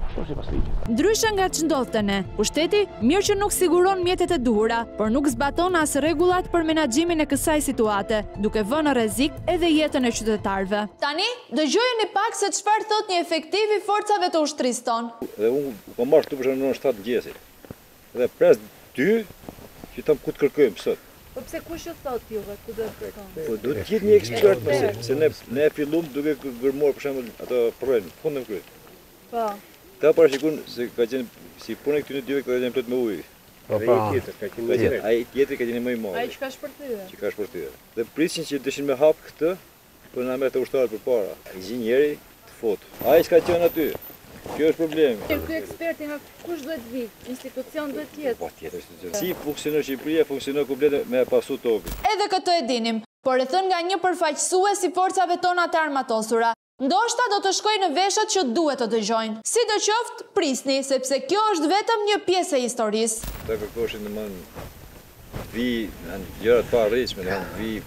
Ashtu si pas ligjit. Ndryshe nga ç'ndodh tani, pushteti mirë që nuk siguron mjetet e duhura, por nuk zbaton as rregullat për menaxhimin e kësaj situate, duke vënë në rrezik edhe jetën e qytetarëve. Tani, dëgjojeni pak se çfarë thot një efektiv i forcave të ushtrisë tonë. Dhe unë po marr këtu për shembull në 7 mëngjesit. Dhe pres 2 që tam ku të kërkojmë sot. Po pse kush ju thot juve ku do të kërkojmë? Po duhet të gjithë një ekspert pse se ne fillum duke gërmuar për shembull ato projekt fundën kryet. Po. Ta parashikun se ka qenë si punë këtyre dyve ka qenë plot me ujë. Po tjetër ka qenë. Ai tjetri ka qenë më i madh. Ai çka shpërthyer. Çka shpërthyer. Dhe prishin që deshin me hap këtë për na merr të ushtarët përpara. Inxhinieri të fut. Ai s'ka qenë aty. Kjo është problemi. Ky eksperti nga kush duhet vi? Institucion duhet jetë. Po tjetër institucion. Si funksionon Shqipëria, funksionon komplet me pasu tokën. Edhe këtë e dinim, por e thënë nga një përfaqësues i forcave tona të armatosura. Ndoshta do të shkojë në veshat që duhet të dëgjojnë. Sidoqoftë, prisni, sepse kjo është vetëm një pjesë e historisë. Ta kërkoshin domthon vi në gjëra të parritshme, domthon vi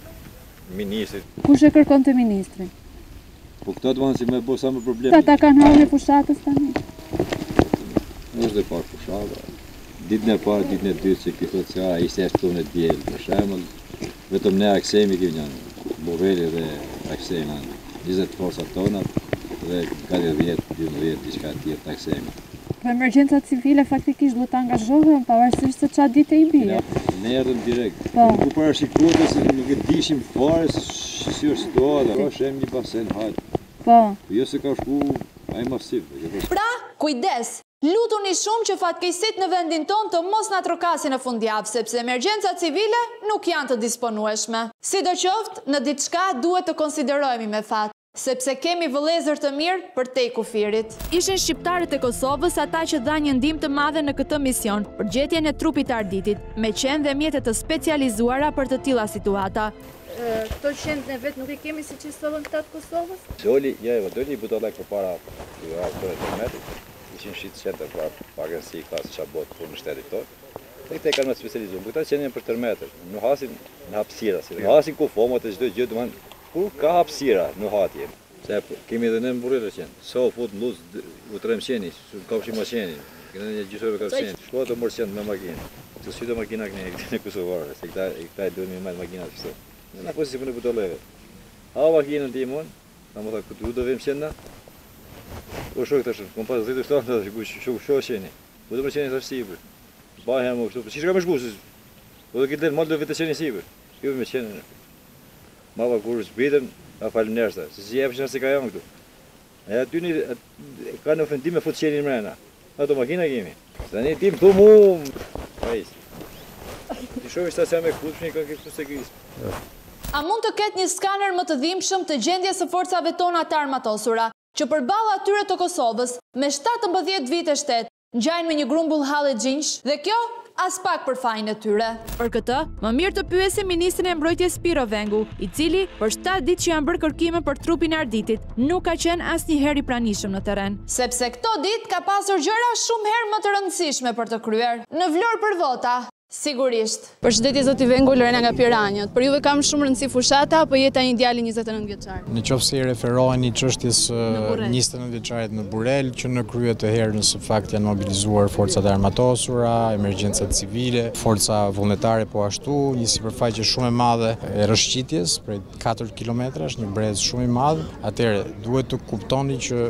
ministrit. Kush e kërkon te ministri? Po këto të si me bo sa më problemi. Ata kanë hallën e fushatës tani. Është e parë fushata. Ditën e parë, ditën e dytë që ky thotë se ishte ashtu në diell, për shembull, vetëm ne aksemi kemi janë. Borreli dhe aksemi 20 forcat tona dhe gati 10-12 diçka tjetër të aksemi. Po emergjenca civile faktikisht duhet të angazhohen pavarësisht se çfarë ditë i bie. Ne erdhëm direkt. Ku parashikohet se nuk e dishim fare si është situata, po shem një basen hajt. Po. Jo se ka shku ai masiv. Pra, kujdes. Lutuni shumë që fatkeqësitë në vendin tonë të mos na trokasin në fundjavë, sepse emergjencat civile nuk janë të disponueshme. Sidoqoftë, në diçka duhet të konsiderojmë me fat, sepse kemi vëllezër të mirë për te kufirit. Ishin shqiptarët e Kosovës ata që dha një ndihmë të madhe në këtë mision për gjetjen e trupit të arditit, me qenë dhe mjete të specializuara për të tilla situata. Këto qenë ne vetë nuk i kemi si që sëllën të tatë Kosovës? Doli një butolek për para metrit, ishin shqitë qenë të pakën si klasë qabot për në shtetit tonë. Dhe këte kanë me specializuar, këta qenë për tërmetër, në hasin në hapsira, në hasin ku fomat e çdo gjë, kur ka hapsira në hatje. Se kemi edhe në mburrë qenë, sa u fut në luzë, u trem qeni, kapshim ma qeni, këne një gjysove ka qeni, shkoa të mërë qenë me makinë. Të sytë makina këne në Kosovare, se këta e duhet me majtë makina të shtë. Në posi si për në butoleve. Ha makinën të imon, ta më tha, këtë do vim qenë na, o shok të shumë, kom pas 10 shtanë të shok qeni, po të për qeni të sipër. Bahe më kështu, që ka me shku, po do këtë malë do vete qeni sipër, shkjove me qeni. Ma pa kur zbitëm, a falë nërsta, se si jepë që nësi ka janë këtu. E aty ka në ofendim me fut qeni në mrena, ato makina kemi. Se një tim të mu, pajis. Ti shohi stacja me këtë, që një ka këtu se kërisë. A mund të ketë një skaner më të dhimbshëm të gjendjes së forcave tona të armatosura, që përballë atyre të Kosovës, me 17 vite shtet, ngjajnë me një grumbull halle gjinjsh, dhe kjo as pak për fajin e tyre. Për këtë, më mirë të pyesim ministrin e mbrojtjes Piro Vengu, i cili për 7 ditë që janë bërë kërkime për trupin e arditit, nuk ka qenë asnjëherë i pranishëm në terren. Sepse këto ditë ka pasur gjëra shumë herë më të rëndësishme për të kryer. Në Vlorë për vota, sigurisht. Përshëndetje zoti Vengu, Lorena nga Piranjët. Për juve kam shumë rëndësi fushata apo jeta një djali 29 vjeçar? Në qoftë se i referoheni çështjes 29 vjeçarit në Burel, që në krye të herës së fakt janë mobilizuar forcat e armatosura, emergjencat civile, forca vullnetare po ashtu, një sipërfaqe shumë e madhe e rrëshqitjes, prej 4 kilometrash, një brez shumë i madh. Atëherë duhet të kuptoni që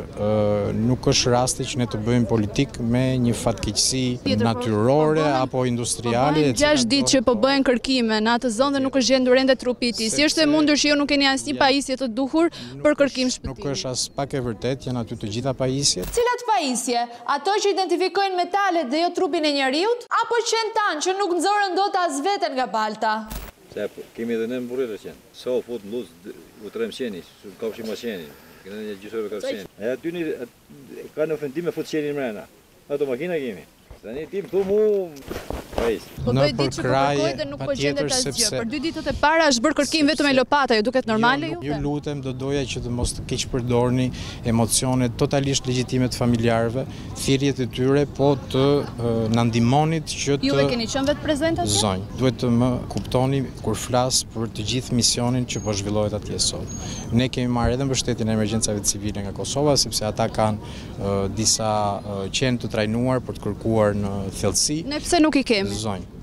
nuk është rasti që ne të bëjmë politik me një fatkeqësi natyrore apo industriale. 6 ditë që po bëhen kërkime në atë zonë dhe nuk është gjendur ende trupi i tij. Si është e mundur që ju nuk keni asnjë pajisje të duhur për kërkim shpëtimi? Nuk është as pak e vërtet, janë aty të gjitha pajisjet. Cilat pajisje? Ato që identifikojnë metalet dhe jo trupin e njeriut, apo qenë tanë që nuk nxorën dot as veten nga balta? Se kemi edhe ne mburrë qenë. Sa u fut në luzë, u trem qeni, kapshim ma qeni, këne një gjysove ka qeni. E aty ka në ofendim me fut qeni në mrena. Ato makina kemi. Se një tim të mu... krajisë. Po do e ditë që kërkoj dhe nuk po gjendet asgjë. Për 2 ditët e para është bërë kërkim vetëm me lopata, ju duket normale ju? Ju lutem, do doja që të mos të keq përdorni emocionet totalisht legjitime të familjarëve, thirrjet e tyre, po të na ndihmonit që të... Ju e keni qenë vetë prezente atje? Zonjë, duhet të më kuptoni kur flas për të gjithë misionin që po zhvillohet atje sot. Ne kemi marrë edhe mbështetjen e emergjencave civile nga Kosova, sepse ata kanë disa qenë të trajnuar për të kërkuar në thellësi. Ne pse nuk i kemi? Zonjë,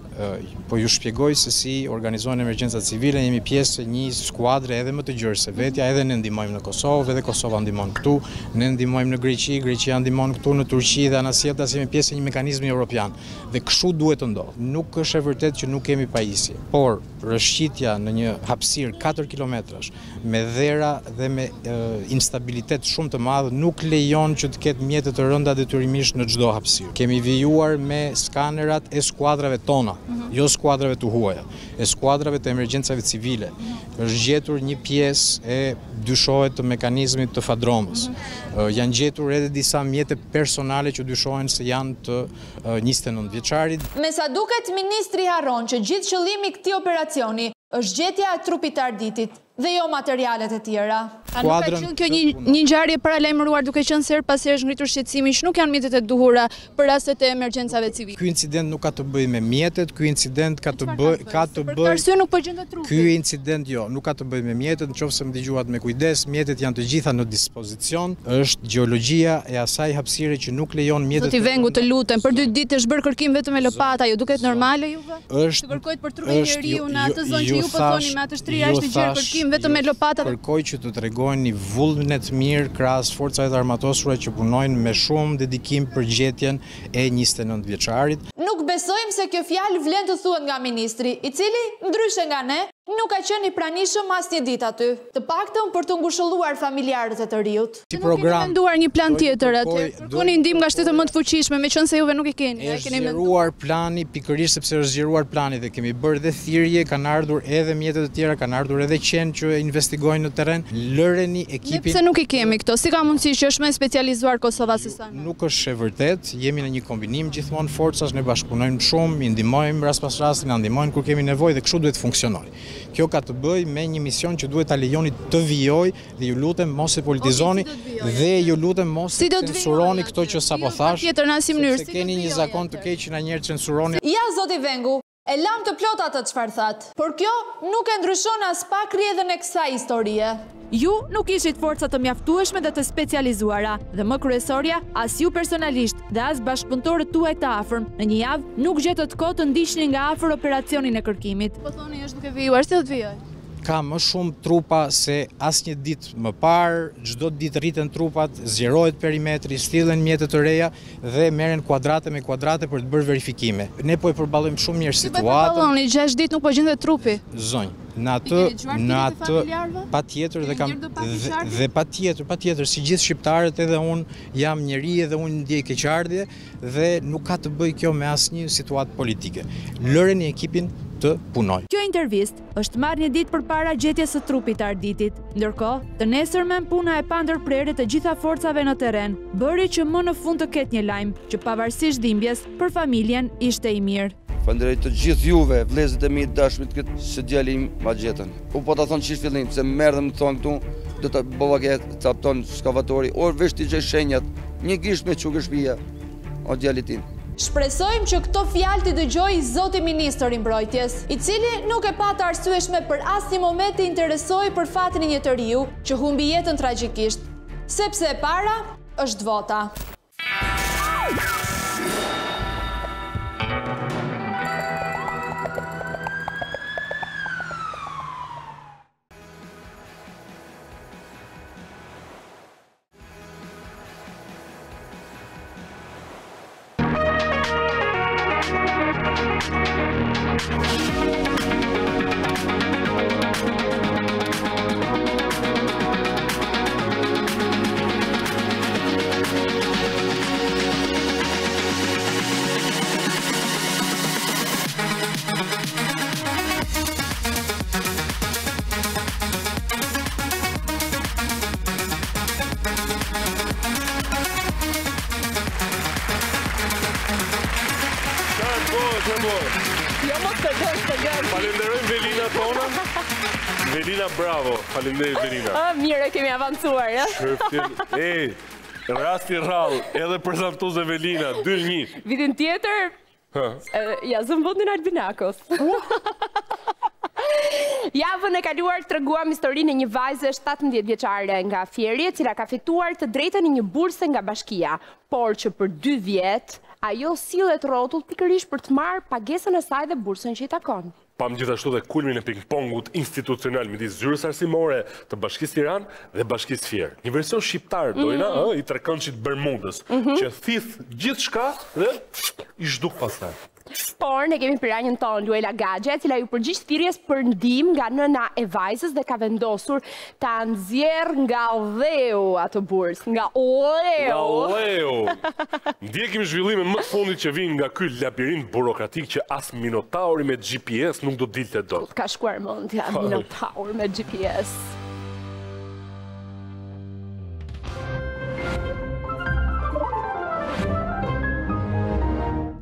po ju shpjegoj se si organizohen emergjencat civile, jemi pjesë e një skuadre edhe më të gjerë se vetja, edhe ne ndihmojmë në Kosovë, edhe Kosova ndihmon këtu, ne ndihmojmë në Greqi, Greqia ndihmon këtu, në Turqi dhe anasjetas jemi pjesë e një mekanizmi evropian. Dhe kështu duhet të ndodhë. Nuk është e vërtet që nuk kemi pajisje, por rëshqitja në një hapësirë 4 kilometrash me dhera dhe me instabilitet shumë të madh nuk lejon që të ketë mjete të rënda detyrimisht në çdo hapësirë. Kemi vijuar me skanerat e skuadrave tona, jo skuadrave të huaja, e skuadrave të emergjencave civile. Është gjetur një pjesë e dyshohet të mekanizmit të fadromës. Janë gjetur edhe disa mjete personale që dyshohen se janë të 29 vjeçarit. Me sa duket, ministri harron që gjithë qëllimi i këtij operacioni është gjetja e trupit të arditit dhe jo materialet e tjera. A nuk ka qenë kjo një ngjarje paralajmëruar duke qenë se pas herë është ngritur shqetësimi që nuk janë mjetet e duhura për rastet e emergjencave civile? Ky incident nuk ka të bëjë me mjetet, ky incident ka të bëjë Për arsye nuk po gjendet trupi. Ky incident nuk ka të bëjë me mjetet, nëse më dëgjuat me kujdes, mjetet janë të gjitha në dispozicion, është gjeologjia e asaj hapësire që nuk lejon mjetet. Zoti Vengu, të lutem, për 2 ditë është bërë kërkim vetëm me lopata, ju duket normale juve? Të kërkojt për trupin e njeriu në atë zonë që ju po thoni me atë shtrirja është gjerë kërkim vetëm me lopata. Kërkoj që të tregojnë një vullnet mirë krahas forcave të armatosura që punojnë me shumë dedikim për gjetjen e 29 vjeçarit. Nuk besojmë se kjo fjalë vlen të thuhet nga ministri, i cili ndryshe nga ne nuk ka qenë i pranishëm asnjë ditë aty, të paktën për të ngushëlluar familjarët e të riut. Si program, keni menduar një plan tjetër aty? Kërkoni ndihmë nga shtetet më të fuqishme, meqense juve nuk i keni. Është zgjeruar plani, pikërisht sepse është zgjeruar plani dhe kemi bërë dhe thirrje, kanë ardhur edhe mjetet e tjera, kanë ardhur edhe qenë që investigojnë në terren. Lëreni ekipin. Ne pse nuk i kemi këto? Si ka mundësi që është më specializuar Kosova se sa ne? Nuk është e vërtet, jemi në një kombinim gjithmonë forcash, ne bashkëpunojmë shumë, i ndihmojmë rast pas rasti, na ndihmojnë kur kemi nevojë dhe kështu duhet funksionojë. Kjo ka të bëjë me një mision që duhet ta lejoni të vijojë dhe ju lutem mos e politizoni dhe ju lutem mos e censuroni këto që sapo thash. Se keni një zakon të keq që na njerë censuroni. Ja, zoti Vengu, e lam të plot atë çfarë that. Por kjo nuk e ndryshon as pak rrjedhën e kësaj historie. Ju nuk ishit forca të mjaftueshme dhe të specializuara, dhe më kryesorja, as ju personalisht dhe as bashkëpunëtorët tuaj të afërm, në një javë nuk gjetët kohë të ndiqni nga afër operacionin e kërkimit. Po thoni është duke vijuar, si do të vijoj? Ka më shumë trupa se asnjë ditë më parë, çdo ditë rriten trupat, zgjerohet perimetri, stillen mjete të reja dhe merren kuadrate me kuadrate për të bërë verifikime. Ne po e përballojmë shumë mirë situatën. Si 6 ditë nuk po gjendet trupi. Zonjë, në atë patjetër dhe patjetër si gjithë shqiptarët edhe unë jam njeri edhe unë ndjej keqardhje dhe nuk ka të bëjë kjo me asnjë situatë politike. Lëreni ekipin të punoj. Kjo intervist është marrë një ditë përpara gjetjes së trupit të arditit. Ndërkohë, të nesërmen puna e pandërprerje të gjitha forcave në terren bëri që më në fund të ketë një lajm që pavarësisht dhimbjes për familjen ishte i mirë. Falënderoj të gjithë juve, vëllezërit e mi të dashmit këtë së djali im ma gjetën. Po ta thonë që fillim, se merë dhe më thonë këtu, do të bova ke capton skavatori, orë vesh t'i gjej shenjat, një gisht me çukë shtëpia, o djali tim. Shpresojmë që këto fjalë t'i dëgjojë zoti ministër i mbrojtjes, i cili nuk e pa të arsyeshme për asnjë moment të interesojë për fatin e një të riu që humbi jetën tragjikisht, sepse e para është vota. Boa. Jo, mos të gënë. Falenderojmë Velina tonën. Velina, bravo. Falenderit, Velina. Mire, kemi avancuar, ja? Shëftin. Rasti rrallë, edhe prezantues Velina, 2-1. Vitin tjetër, ja zëm vëndin Albinakos. Javën e kaluar treguam historinë e një vajze 17 vjeçare nga Fieri, e cila ka fituar të drejtën e një burse nga bashkia, por që për 2 vjet ajo sillet rrotull pikërisht për të marrë pagesën e saj dhe bursën që i takon. Pam gjithashtu dhe kulmin e ping-pongut institucional midis zyrës arsimore të Bashkisë Tiranë dhe Bashkisë Fier. Një version shqiptar, dojna, i trekëndshit Bermudës, që thith gjithçka dhe i zhduk pastaj. Por ne kemi piranjën tonë, Luela Gaxha, e cila ju përgjigj thirrjes për ndihmë nga nëna e vajzës dhe ka vendosur ta nxjerrë nga dheu atë bursë, nga dheu. Ndjekim zhvillime më të fundit që vijnë nga ky labirint burokratik që as Minotauri me GPS nuk do dilte dot. Ka shkuar mendja Minotaur me GPS.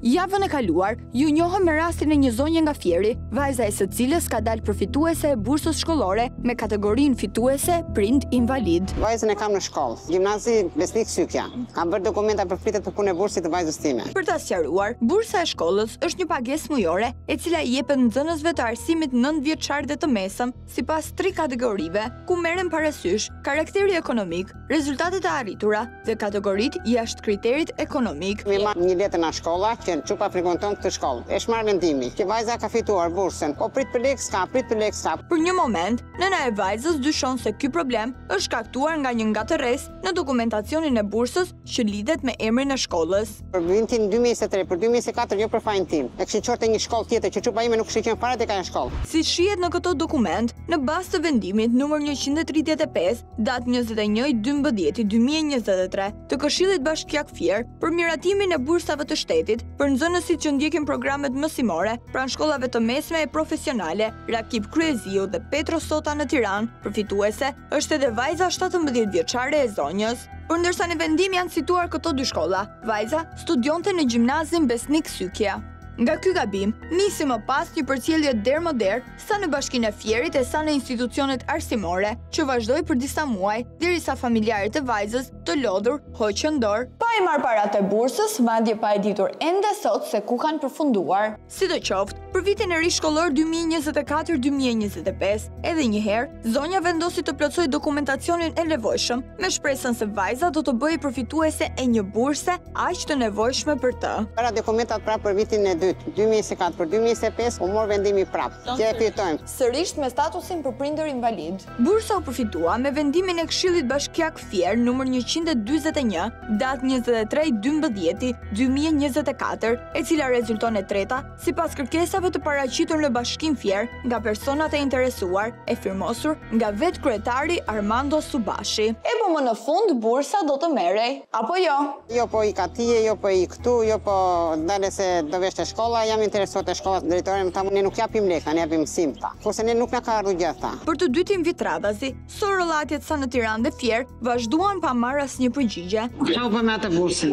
Javën e kaluar, ju njohëm me rastin e një zonje nga Fieri, vajza e së cilës ka dalë përfituese e bursës shkollore me kategorinë fituese prind invalid. Vajzën e kam në shkollë, gjimnazi Besnik Sykja. Kam bërë dokumenta për pritet për punë e bursit të vajzës time. Për ta sqaruar, bursa e shkollës është një pagesë mujore e cila i jepet nxënësve të arsimit 9 vjeçar dhe të mesëm, sipas 3 kategorive, ku merren parasysh karakteri ekonomik, rezultatet e arritura dhe kategoritë jashtë kriterit ekonomik. Mi marr një letër nga shkolla që çupa frekuenton këtë shkollë. E shmarr vendimi që vajza ka fituar bursën. Po prit për lek s'ka, prit për lek s'ka. Për një moment, nëna e vajzës dyshon se ky problem është shkaktuar nga një ngatërres në dokumentacionin e bursës që lidhet me emrin e shkollës. Për vitin 2023, për 2024 jo për fajin tim. E kishin çortë një shkollë tjetër që çupa ime nuk kishte qenë fare tek ajo shkollë. Si shihet në këto dokument, në bazë të vendimit numër 135, datë 21/12/2023 të Këshillit Bashkiak Fier për miratimin e bursave të shtetit për nxënësit që ndjekin programet mësimore pranë shkollave të mesme e profesionale, Rakip Kryeziu dhe Petro Sota në Tiranë, përfituese është edhe vajza 17 vjeçare e zonjës. Por ndërsa në vendim janë situar këto 2 shkolla, vajza studionte në gjimnazin Besnik Sykja. Nga ky gabim, nisi më pas një përcjellje dermoder sa në Bashkinë e Fierit e sa në institucionet arsimore, që vazhdoi për disa muaj, derisa familjarët e vajzës të lodhur hoqën dorë. Pa i marrë paratë e bursës, madje pa e ditur ende sot se ku kanë përfunduar. Sidoqoftë, për vitin e ri shkollor 2024-2025, edhe një herë, zonja vendosi të plotësoj dokumentacionin e nevojshëm, me shpresën se vajza do të bëhej përfituese e një burse aq të nevojshme për të. Para dokumentat pra për vitin e 2024 për 2025 u mor vendimi prap. Që e fitojmë. Sërish me statusin për prindër invalid. Bursa u përfitua me vendimin e Këshillit Bashkiak Fier numër 141, datë 23/12/2024, e cila rezulton e treta sipas kërkesave të paraqitur në Bashkinë Fier nga personat e interesuar, e firmosur nga vetë kryetari Armando Subashi. E po më në fund bursa do të merrej, apo jo? Jo po i katije, jo po i këtu, jo po ndale se do veshte shkolla, jam interesuar te shkolla, drejtori më tha, ne nuk japim leka, ne japim sim ta. Kurse ne nuk na ka ardhur gjë tha. Për të dytin vit radhazi, sorollatjet sa në Tiranë dhe Fier vazhduan pa marrë asnjë përgjigje. Çfarë bëm me atë bursën?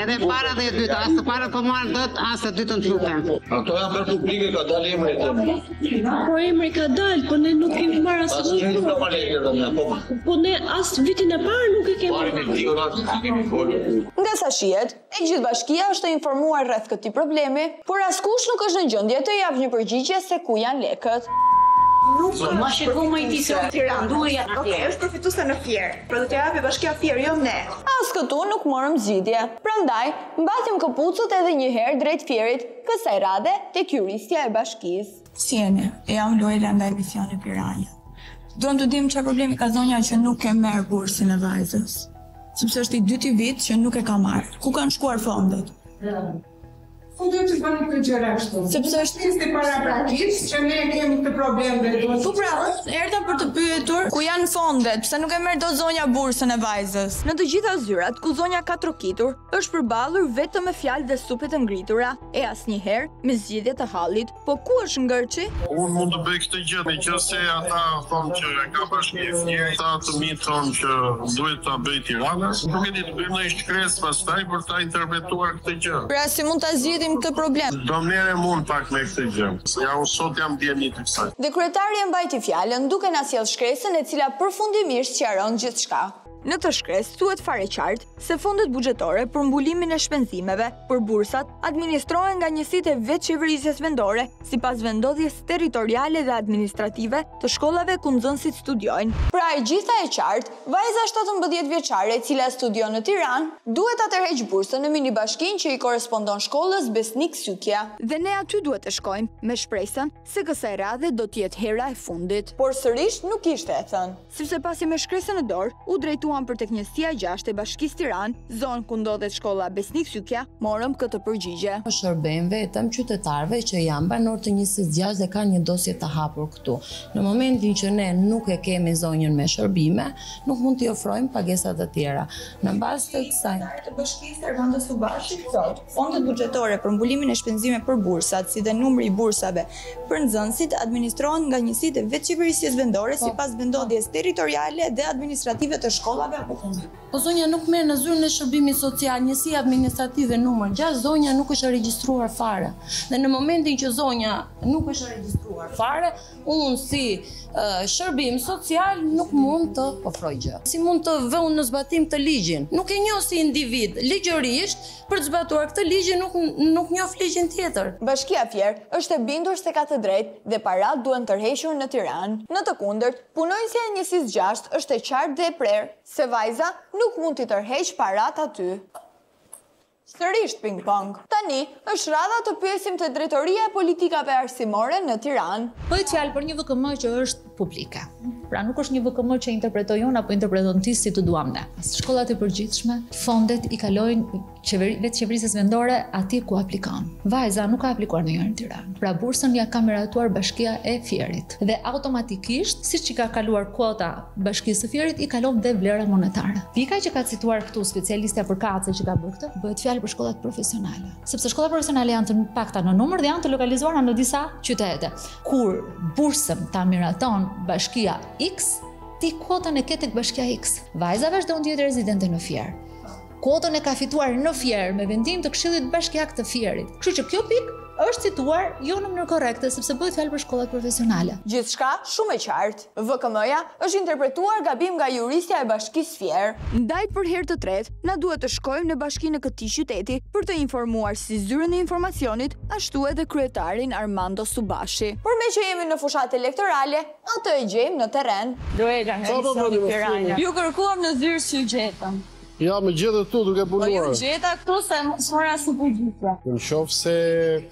Edhe para dhe e dyta, as të para po marr dot, as të dytën çuka. Ato janë për publike, ka dalë emri tëm. Po emri ka dalë, po ne nuk kemi marrë asnjë. Po ne as vitin e parë nuk e kemi marrë. Nga sa shihet, e gjithë bashkia është informuar rreth këtij problemi, por askush nuk është në gjendje të japë një përgjigje se ku janë lekët. Nuk ma shikoj më i di se Tiranë, duhet ja atje. Është përfituese në Fier, pra do të japë Bashkia Fier, jo ne. As këtu nuk morëm zgjidhje. Prandaj, mbatim këpucët edhe një herë drejt Fierit, kësaj radhe tek juristja e bashkisë. Si jeni? Jam Luela nga emisioni Piranja. Duam të dim çfarë problemi ka zonja që nuk e merr bursën e vajzës. Sepse është i dyti vit që nuk e ka marrë. Ku kanë shkuar fondet? Fundem që bëni këtë gjëra ashtu. Sepse është ishte para praktikisht që ne kemi këtë problem dhe do. Po pra, erdha për të pyetur ku janë fondet, pse nuk e merr dot zonja bursën e vajzës. Në të gjitha zyrat ku zonja ka trokitur, është përballur vetëm me fjalë dhe supe të ngritura, e asnjëherë me zgjidhje të hallit. Po ku është ngërçi? Unë mund të bëj këtë gjë, nëse ata thonë që ka bashkëpunëtor, ata të mi thonë që duhet ta bëj Tirana. Nuk e di, të bëjmë një shkresë pastaj për ta interpretuar këtë gjë. Pra si mund ta zgjidhim shkojmë këtë problem. Do merrem mund pak me këtë gjë. Ja unë sot jam djeni të kësaj. Dhe kryetari e mbajti fjalën duke na sjellë shkresën e cila përfundimisht sqaron gjithçka. Në të shkresë thuhet fare qartë se fondet buxhetore për mbulimin e shpenzimeve për bursat administrohen nga njësitë e vetëqeverisjes vendore sipas vendodhjes territoriale dhe administrative të shkollave ku nxënësit studiojnë. Pra e gjitha e qartë, vajza 17 vjeçare e cila studion në Tiranë duhet ta tërheqë bursën në minibashkinë që i korrespondon shkollës Besnik Sykja. Dhe ne aty duhet të shkojmë me shpresën se kësaj radhe do të jetë hera e fundit. Por sërish nuk ishte e thënë, sepse pasi me shkresën në dorë u drejtuan për tek njësia 6 e Bashkisë Tiranë, zonë ku ndodhet shkolla Besnik Sykja, morëm këtë përgjigje. Shërbejmë vetëm qytetarëve që janë banor të njësisë 6 dhe kanë një dosje të hapur këtu. Në momentin që ne nuk e kemi zonjën me shërbime, nuk mund t'i ofrojmë pagesat të tjera. Në bazë të kësaj. Të Bashkisë Ervanda Subashit thot, fondet buxhetore për mbulimin e shpenzimeve për bursat, si dhe numri i bursave për nxënësit administrohen nga njësitë e vetëqeverisjes vendore sipas vendodhjes territoriale dhe administrative të shkollave. Po zonja nuk merr në zyrën e shërbimit social, njësia administrative numër 6, zonja nuk është regjistruar fare. Dhe në momentin që zonja nuk është regjistruar fare, unë si shërbim social nuk mund të ofroj gjë. Si mund të vënë në zbatim të ligjin? Nuk e njoh si individ. Ligjërisht, për të zbatuar këtë ligj nuk njoh ligjin tjetër. Bashkia Fier është e bindur se ka të drejtë dhe parat duhen tërhequr në Tiranë. Në të kundërt, punojësja e njësisë 6 është e qartë dhe e prerë se vajza nuk mund t'i tërheq parat aty. Sërish ping-pong. Tani, është radha të pyesim të drejtoria e politikave arsimore në Tiranë. Bëhet fjalë për një VKM që është publike. Pra nuk është një VKM që interpretoj unë apo interpreton ti si të duam ne. Shkollat e përgjithshme, fondet i kalojnë vetëqeverisjes vendore atij ku aplikon. Vajza nuk ka aplikuar ndonjëherë në Tiranë. Pra bursën ja ka meratuar Bashkia e Fierit. Dhe automatikisht, siç i ka kaluar kuota Bashkisë së Fierit, i kalon dhe vlera monetare. Pika që ka cituar këtu specialistja për kace që ka bërë këtë, bëhet fjalë për shkollat profesionale. Sepse shkollat profesionale janë të pakta në numër dhe janë të lokalizuara në disa qytete. Kur bursën ta miraton Bashkia X, ti kuotën e ke tek Bashkia X. Vajza vazhdon të jetë rezidente në Fier. Kuotën e ka fituar në Fier me vendim të Këshillit Bashkiak të Fierit. Kështu që kjo pikë është cituar jo në mënyrë korrekte sepse bëhet fjalë për shkollat profesionale. Gjithçka shumë e qartë. VKM-ja është interpretuar gabim nga juristja e Bashkisë Fier. Ndaj për herë të tretë, na duhet të shkojmë në bashkinë e këtij qyteti për të informuar si zyrën e informacionit, ashtu edhe kryetarin Armando Subashi. Por me që jemi në fushat elektorale, atë e gjejmë në terren. Ju kërkuam në zyrë që gjetëm. Ja, me gjetë tu duke punuar. Po ju gjeta këtu se mora së përgjithja. Në qoftë se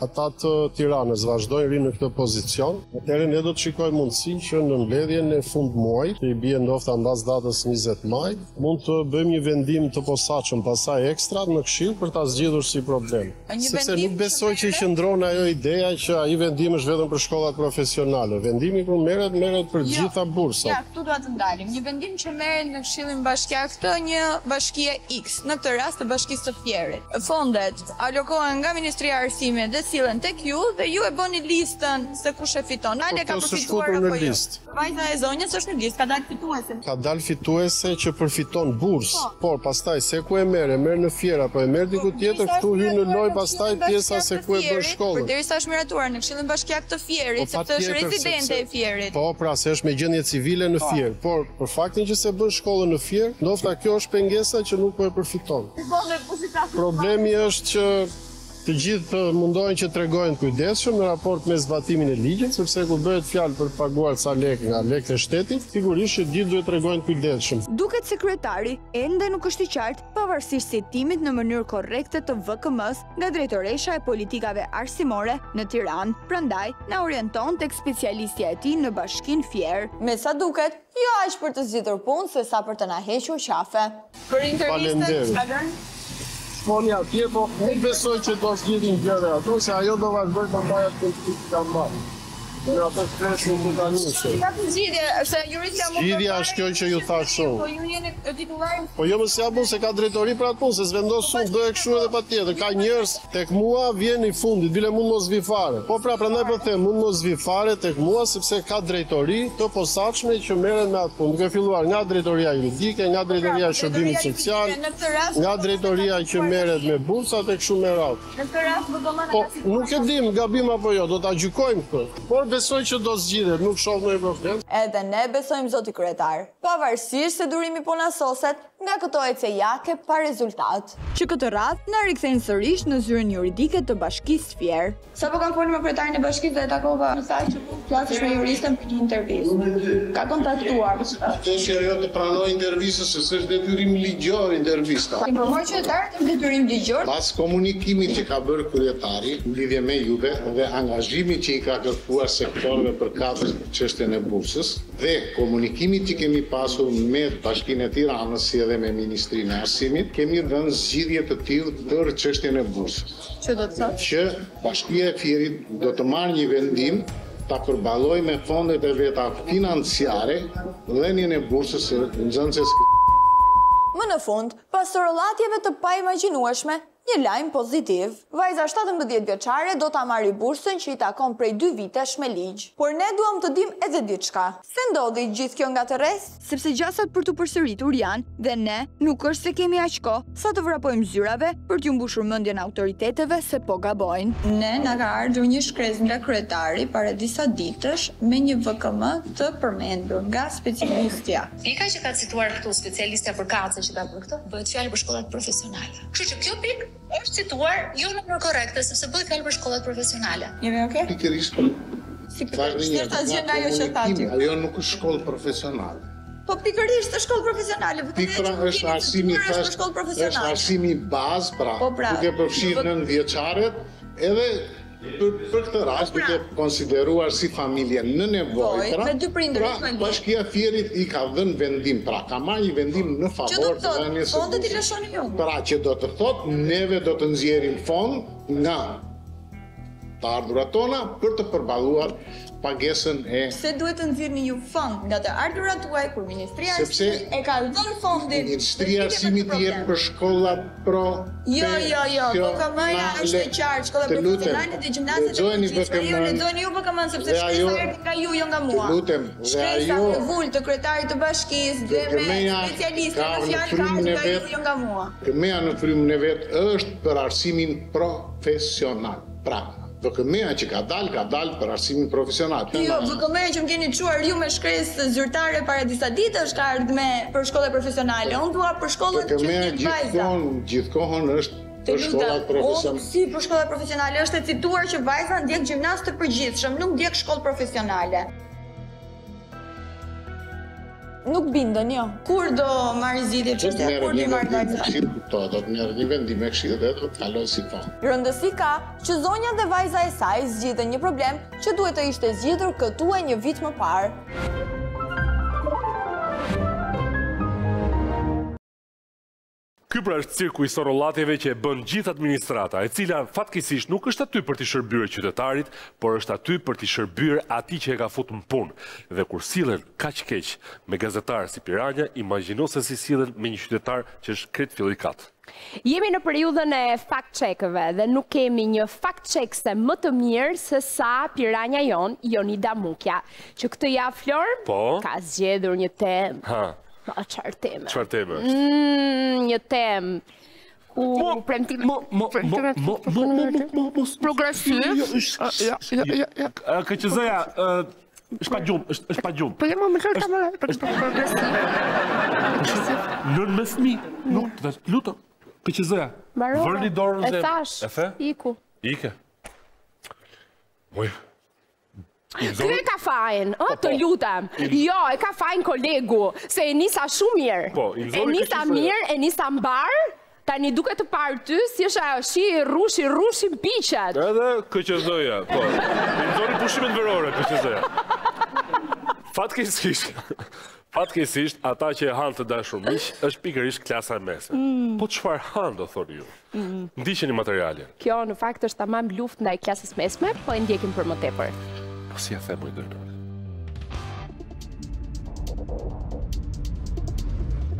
ata të Tiranës vazhdojnë rinë në këtë pozicion, atëherë ne do të shikojmë mundësinë që në mbledhjen e fund muajit, që i bie ndoshta mbas datës 20 maj, mund të bëjmë një vendim të posaçëm pasaj ekstra në Këshill për ta zgjidhur si problem. Sepse nuk besoj që qëndron ajo ideja që ai vendim është vetëm për shkollat profesionale. Vendimi kur merret për gjitha bursat. Ja, këtu dua të ndalim. Një vendim që merret në Këshillin Bashkiak të një bashkie X, në këtë rast të Bashkisë së Fierit. Fondet alokohen nga Ministria e Arsimit dhe sillen tek ju dhe ju e bëni listën se kush e fiton. Ale ka përfituar apo jo? Vajza e zonjës është në listë, ka dalë fituese. Ka dalë fituese që përfiton bursë, por pastaj se ku e merr në Fier apo e merr diku tjetër, këtu hyn në lojë pastaj pjesa se ku e bën shkollën. Përderisa është miratuar në Këshillin Bashkiak të Fierit, sepse është rezidente e Fierit. Po, pra se është me gjendje civile në Fier, por për faktin që se bën shkollën në Fier, ndoshta kjo është pengesa që nuk po e përfiton. Problemi është që të gjithë mundohen që tregojnë të kujdesshëm në raport me zbatimin e ligjit, sepse kur bëhet fjalë për të paguar ca lekë nga lekët e shtetit, sigurisht që gjithë duhet tregojnë të kujdesshëm. Duket sekretari ende nuk është i qartë pavarësisht se hetimit në mënyrë korrekte të VKM-s nga drejtoresha e politikave arsimore në Tiranë. Prandaj na orienton tek specialistja e tij në Bashkinë Fier. Me sa duket, jo aq për të zgjitur punë se sa për të na hequr qafe. Për intervistën, Shponi atje, po unë besoj që do zgjidhin gjëra ato, se ajo do vazhdoj të mbajë të kampanje. Zgjidhja është kjo që ju thash shumë. Po ju jeni titullar. Po jo mos ja bën se ka drejtori për atë punë, se s'vendos unë, do e kështu edhe patjetër. Ka njerëz tek mua vjen i fundit, bile mund mos vi fare. Po pra prandaj po them, mund mos vi fare tek mua sepse ka drejtori të posaçme që merren me atë punë. Duke filluar nga drejtoria juridike, nga drejtoria e shërbimit social, nga drejtoria që merret me bursat e kështu me radhë. Në këtë rast VKM-a Po nuk e dim gabim apo jo, do ta gjykojmë këtë. Por besoj që do zgjidhet, nuk shoh ndonjë problem. Edhe ne besojmë zoti kryetar, pavarësisht se durimi po na soset nga këto ECA-ke pa rezultat. Që këtë radhë na rikthejnë sërish në zyrën juridike të Bashkisë Fier. Sapo kam folur me kryetarin e bashkisë dhe takova në saj që flasësh me juristën për një intervistë. Ka kontaktuar. Që ajo të pranoj intervistën se s'është detyrim ligjor intervista. Informoj qytetarët është detyrim ligjor. Pas komunikimit që ka bërë kryetari në lidhje me juve dhe angazhimit që i ka kërkuar sektorëve përkatës për çështjen e bursës dhe komunikimit që kemi pasur me Bashkinë e Tiranës si edhe me Ministrinë e Arsimit, kemi dhënë zgjidhje të tillë për çështjen e bursës. Që do të thotë Që Bashkia e Fierit do të marrë një vendim ta përballojë me fondet e veta financiare dhënien e bursës së nxënëses. Më në fund, pas rollatjeve të paimagjinueshme, një lajm pozitiv. Vajza 17 vjeçare do ta marrë bursën që i takon prej 2 vitesh me ligj. Por ne duam të dim edhe diçka. Se ndodhi gjithë kjo nga të rreth? Sepse gjasat për të përsëritur janë dhe ne nuk është se kemi aq kohë sa të vrapojmë zyrave për t'ju mbushur mendjen autoriteteve se po gabojnë. Ne na ka ardhur një shkresë nga kryetari para disa ditësh me një VKM të përmendur nga specialistja. Pika që ka cituar këtu specialistja për kacën që ka bërë këtë, bëhet fjalë për shkollat profesionale. Kështu që kjo pikë është cituar jo në mënyrë korrekte sepse bëhet fjalë për shkollat profesionale. Jemi okay? Pikërisht. Ajo nuk është shkollë profesionale. Po pikërisht është shkollë profesionale. Pikra është arsimi është arsimi bazë, pra duke përfshirë 9 vjeçaret edhe për këtë rast duke konsideruar si familje në nevojë, pra Bashkia e Fierit i ka dhënë vendim, pra ka marrë një vendim në favor të dhënies së fondet i lëshoni ju. Pra që do të thotë neve do të nxjerrim fond nga të ardhurat tona për të përballuar pagesën e... Pse duhet të nxjerrni ju fond nga të ardhurat tuaj kur Ministria e Arsimit e ka dhënë fondin? Ministria e Arsimit jep për shkollat Jo, VKM-ja është e qartë, shkollat profesionale dhe gjimnazet e përgjithshme. Ju lexoni ju VKM-n sepse shkresa erdhi nga ju, jo nga mua. Shkresa e vulë të kryetarit të bashkisë dhe me specialistë në fjalë ka nga ju, jo nga mua. VKM-ja në frymën e vet është për arsimin profesional. Pra, VKM-ja që ka dalë për arsimin profesional. Jo, VKM-ja që më keni çuar ju me shkresë zyrtare para disa ditësh ka ardhur për shkollat profesionale. Unë dua për shkollat që ndjen vajza. Gjithkohon është për shkollat profesionale. Si për shkollat profesionale është e cituar që vajza ndjek gjimnaz të përgjithshëm, nuk ndjek shkollë profesionale. Nuk bindën, jo. Kur do marrë zgjidhje çështja, kur do marrë vajza? Do të merr një vendim me këshillin dhe do të kalojë si fond. Rëndësi ka që zonja dhe vajza e saj zgjidhen një problem që duhet të ishte zgjidhur këtuaj një vit më parë. Ky pra është cirku i sorollatjeve që e bën gjithë administrata, e cila fatkeqësisht nuk është aty për t'i shërbyer qytetarit, por është aty për t'i shërbyer atij që e ka futur në punë. Dhe kur sillen kaq keq me gazetarë si Piranja, imagjino se si sillen me një qytetar që është krejt fillikat. Jemi në periudhën e fact-checkëve dhe nuk kemi një fact-checkse më të mirë se sa Piranja Jonida Mukja, që këtë javë Flor ka zgjedhur një temë. Çfarë teme? Një temë ku premtime progresiv. KQZ-ja është pa gjumë. Nën me fëmijë. Nuk të lutem. KQZ-ja. Vërni dorën e thash. Iku. Ike. Oj. Ky e ka fajn, të lutem. Jo, e ka fajn kolegu, se e nisa shumë mirë. E nisa mirë, e nisa mbarë, tani duke të parë ty, si është ajo shi, rushi mpiqet. Edhe KQZ-ja, po. I nëzori pushimet verore, KQZ-ja. Fatkeqësisht, ata që e hanë të dashur miq, është pikërisht klasa e mesme. Po çfarë hanë, do thoni ju? Ndiqeni materialin. Kjo në fakt është tamam luftë ndaj klasës mesme, po e ndjekim për më tepër. si ja them drejtori.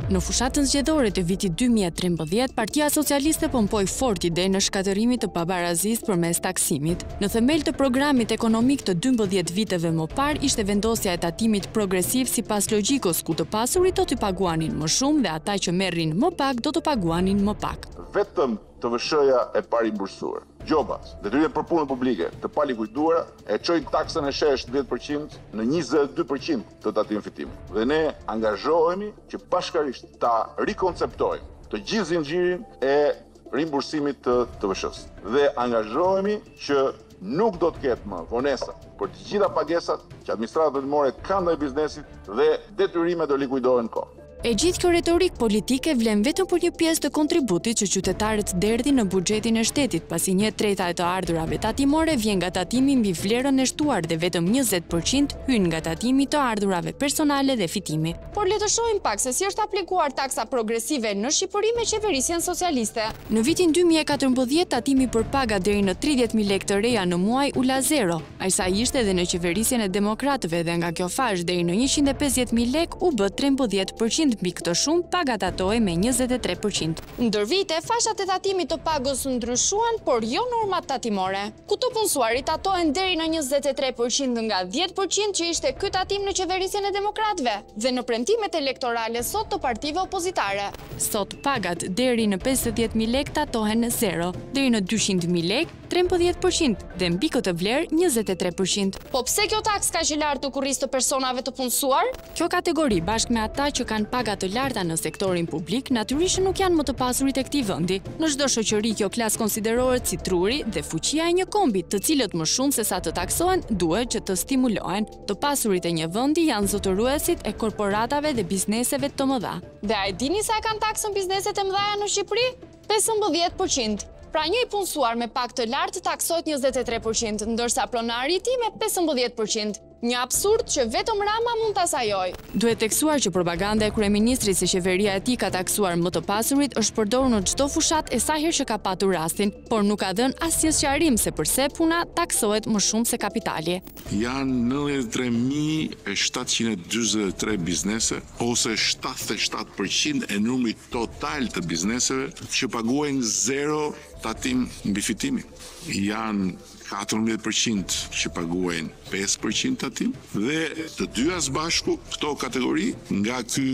Në fushatën zgjedhore të vitit 2013, Partia Socialiste pompoi fort idenë në shkatërimit të pabarazisë përmes taksimit. Në themel të programit ekonomik të 12 viteve më parë ishte vendosja e tatimit progresiv sipas logjikës ku të pasurit do të paguanin më shumë dhe ata që merrin më pak do të paguanin më pak. Vetëm TVSH-ja e parimbursuar, gjobat, detyrimet për punën publike të palikuiduara e çojnë taksën e shesh 10% në 22% të tatimit fitim. Dhe ne angazhohemi që bashkërisht ta rikonceptojmë të gjithë zinxhirin e rimbursimit të TVSH-s. Dhe angazhohemi që nuk do të ketë më vonesa për të gjitha pagesat që administratat vendimore kanë ndaj biznesit dhe detyrimet do likuidohen kohë. E gjithë kjo retorik politike vlen vetëm për një pjesë të kontributit që qytetarët derdhin në buxhetin e shtetit, pasi 1/3 e të ardhurave tatimore vjen nga tatimi mbi vlerën e shtuar dhe vetëm 20% hyn nga tatimi të ardhurave personale dhe fitimi. Por le të shohim pak se si është aplikuar taksa progresive në Shqipëri me qeverisjen socialiste. Në vitin 2014, tatimi për paga deri në 30.000 lekë të reja në muaj u la zero. Ajsa ishte edhe në qeverisjen e demokratëve dhe nga kjo fash deri në 150.000 lekë u bë 13%. Mbi këtë shumë, paga tatohej me 23%. Ndër vite, fashat e tatimit të pagës ndryshuan, por jo normat tatimore. Ku të punësuarit tatohen deri në 23% nga 10% që ishte ky tatim në qeverisjen e demokratëve dhe në premtimet elektorale sot të partive opozitare. Sot pagat deri në 50.000 lekë tatohen në zero, deri në 200.000 lekë 13% dhe mbi këtë vlerë 23%. Po pse kjo taks ka që lartë të kurrisë të personave të punësuar? Kjo kategori bashkë me ata që kanë paga të larta në sektorin publik, natyrisht nuk janë më të pasurit e këtij vendi. Në çdo shoqëri kjo klasë konsiderohet si truri dhe fuqia e një kombi, të cilët më shumë se sa të taksohen, duhet që të stimulohen. Të pasurit e një vendi janë zotëruesit e korporatave dhe bizneseve të mëdha. Dhe a e dini sa kanë taksën bizneset e mëdha në Shqipëri? 15%. Pra një i punësuar me pak të lartë taksohet 23%, ndërsa pronari i tij me 15%. Një absurd që vetëm Rama mund ta sajojë. Duhet teksuar që propaganda e kryeministrit se qeveria e tij ka taksuar më të pasurit është përdorur në çdo fushat e sa herë që ka patur rastin, por nuk ka dhënë asnjë sqarim se pse puna taksohet më shumë se kapitali. Janë 93.743 biznese ose 77% e numrit total të bizneseve që paguajnë zero tatim mbi fitimin. Janë 14% që paguajnë 5% tatim dhe të dyja së bashku këto kategori nga ky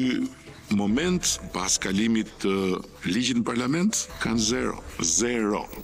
moment pas kalimit të ligjit në parlament kanë zero.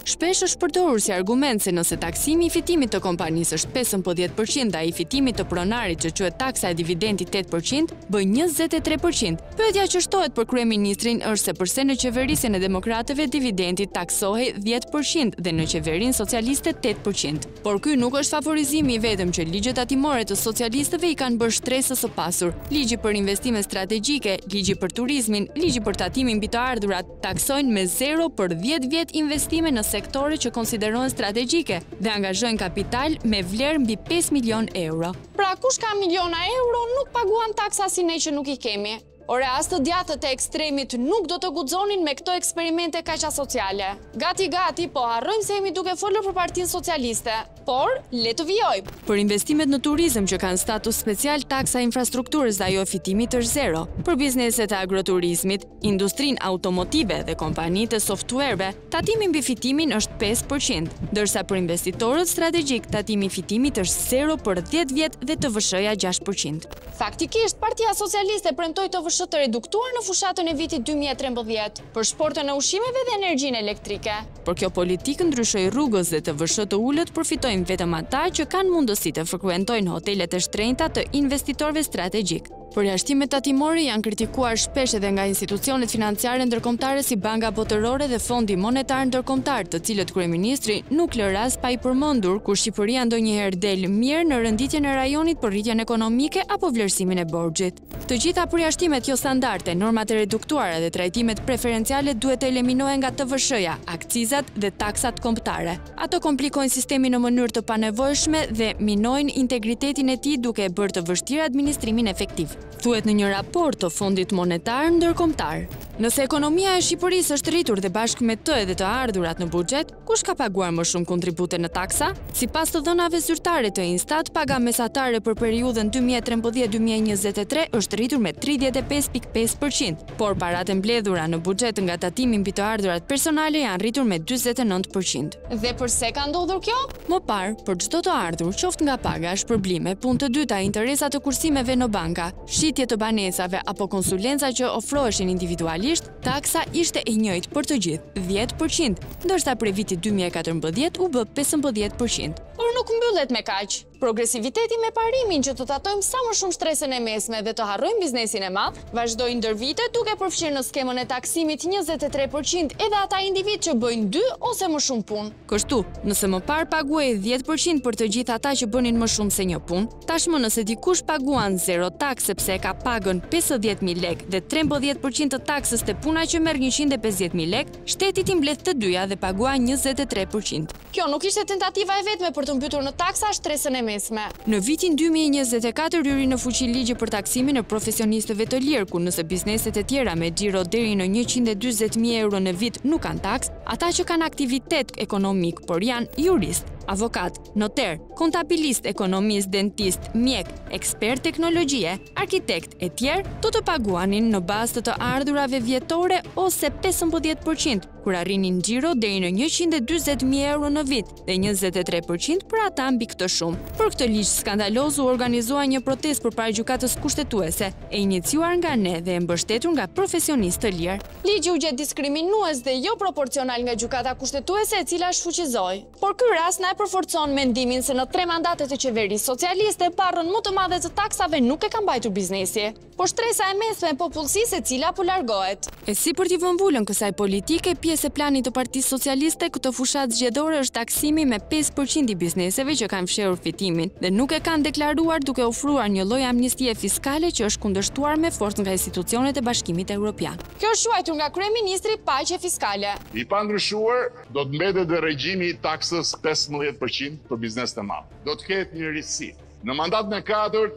Shpesh është përdorur si argument se nëse taksimi i fitimit të kompanisë është 15% dhe i fitimit të pronarit që quhet taksa e dividendit 8%, bën 23%. Pyetja që shtohet për kryeministrin është se pse në qeverisjen e demokratëve dividendi taksohej 10% dhe në qeverinë socialiste 8%. Por ky nuk është favorizimi i vetëm që ligjet tatimore të socialistëve i kanë bërë shtresës së pasur. Ligji për investime strategjike, ligji për turizmin, ligji për tatimin mbi të ardhurat taksojnë me zero për 10 vjet investime në sektore që konsiderohen strategjike dhe angazhojnë kapital me vlerë mbi 5 milion euro. Pra kush ka miliona euro nuk paguan taksa si ne që nuk i kemi. Ore, as të djatët e ekstremit nuk do të guxonin me këto eksperimente kaq asociale. Gati, po harrojmë se jemi duke folur për Partinë Socialiste. Por, le të vijojmë. Për investimet në turizëm që kanë status special, taksa infrastrukturës dhe ajo fitimit është zero. Për bizneset e agroturizmit, industrinë automotive dhe kompanitë e softwareve, tatimi mbi fitimin është 5%, ndërsa për investitorët strategjik, tatimi i fitimit është zero për 10 vjet dhe TVSH-ja 6%. Faktikisht, Partia Socialiste premtoi TVSH të reduktuar në fushatën e vitit 2013 për shportën e ushqimeve dhe energjinë elektrike. Por kjo politikë ndryshoi rrugës dhe TVSH të ulët përfitojnë vetëm ata që kanë mundësi të frekuentojnë hotelet e shtrenjta të investitorëve strategjik. Përjashtimet tatimore janë kritikuar shpesh edhe nga institucionet financiare ndërkombëtare si Banka Botërore dhe Fondi Monetar Ndërkombëtar, të cilët kryeministri nuk lë rast pa i përmendur kur Shqipëria ndonjëherë del mirë në rënditjen e rajonit për rritjen ekonomike apo vlerësimin e borxhit. Të gjitha përjashtimet jo standarde, normat e reduktuara dhe trajtimet preferenciale duhet të eliminohen nga TVSH-ja, akcizat dhe taksat kombëtare. Ato komplikojnë sistemin në mënyrë të panevojshme dhe minojnë integritetin e tij duke e bërë të vështirë administrimin efektiv. Thuhet në një raport të Fondit Monetar Ndërkombëtar. Nëse ekonomia e Shqipërisë është rritur dhe bashkë me të edhe të ardhurat në buxhet, kush ka paguar më shumë kontribute në taksa? Sipas të dhënave zyrtare të Instat, paga mesatare për periudhën 2013-2023 është rritur me 35.5%, por paratë mbledhura në buxhet nga tatimi mbi të ardhurat personale janë rritur me 49%. Dhe pse ka ndodhur kjo? Më parë, për çdo të ardhur, qoftë nga paga, shpërblime, punë të dyta, interesa të kursimeve në banka, shitje të banesave apo konsulenca që ofroheshin individualisht, taksa ishte e njëjtë për të gjithë, 10%, ndërsa prej vitit 2014 u bë 15%. Por nuk mbyllet me kaq. Progresiviteti me parimin që të tatojmë sa më shumë stresën e mesme dhe të harrojmë biznesin e madh, vazhdoi ndër vite duke përfshirë në skemën e taksimit 23% edhe ata individ që bëjnë 2 ose më shumë punë. Kështu, nëse më parë paguaj 10% për të gjithë ata që bënin më shumë se një punë, tashmë nëse dikush paguan 0 taksë sepse ka pagën 50.000 lek dhe 13% të taksës te puna që merr 150.000 lek, shteti i mbledh të dyja dhe pagua 23%. Kjo nuk ishte tentativa e vetme për të mbytur në taksa stresën e mesme. Në vitin 2024 hyri në fuqi ligji për taksimin e profesionistëve të lirë, ku nëse bizneset e tjera me xhiro deri në 140.000 euro në vit nuk kanë taks, ata që kanë aktivitet ekonomik, por janë jurist, avokat, noter, kontabilist, ekonomist, dentist, mjek, ekspert teknologjie, arkitekt e tjerë, do të paguanin në bazë të ardhurave vjetore ose 15%, kur arrinin xhiro deri në 140.000 euro në vit dhe 23% për ata mbi këtë shumë. Për këtë ligj skandaloz u organizua një protestë përpara gjykatës kushtetuese, e iniciuar nga ne dhe e mbështetur nga profesionistë të lirë. Ligji u gjet diskriminues dhe jo proporcional nga gjykata kushtetuese e cila shfuqizoi. Por ky rast na e përforcon mendimin se në 3 mandate të qeverisë socialiste barrën më të madhe të taksave nuk e ka mbajtur biznesi, por shtresa e mesme e popullsisë e cila po largohet. E si për t'i vëmbullën kësaj politike, pjesë e planit të Partisë Socialiste, këtë fushat zgjedhore është taksimi me 5% i bizneseve që kanë fshehur fitimin dhe nuk e kanë deklaruar duke ofruar një lloj amnistie fiskale që është kundërshtuar me forcë nga institucionet e Bashkimit Evropian. Kjo është quajtur nga kryeministri paqe fiskale. I pandryshuar do të mbetet dhe regjimi i taksës 15% për bizneset e mëdha. Do të ketë një risi. Në mandatën e 4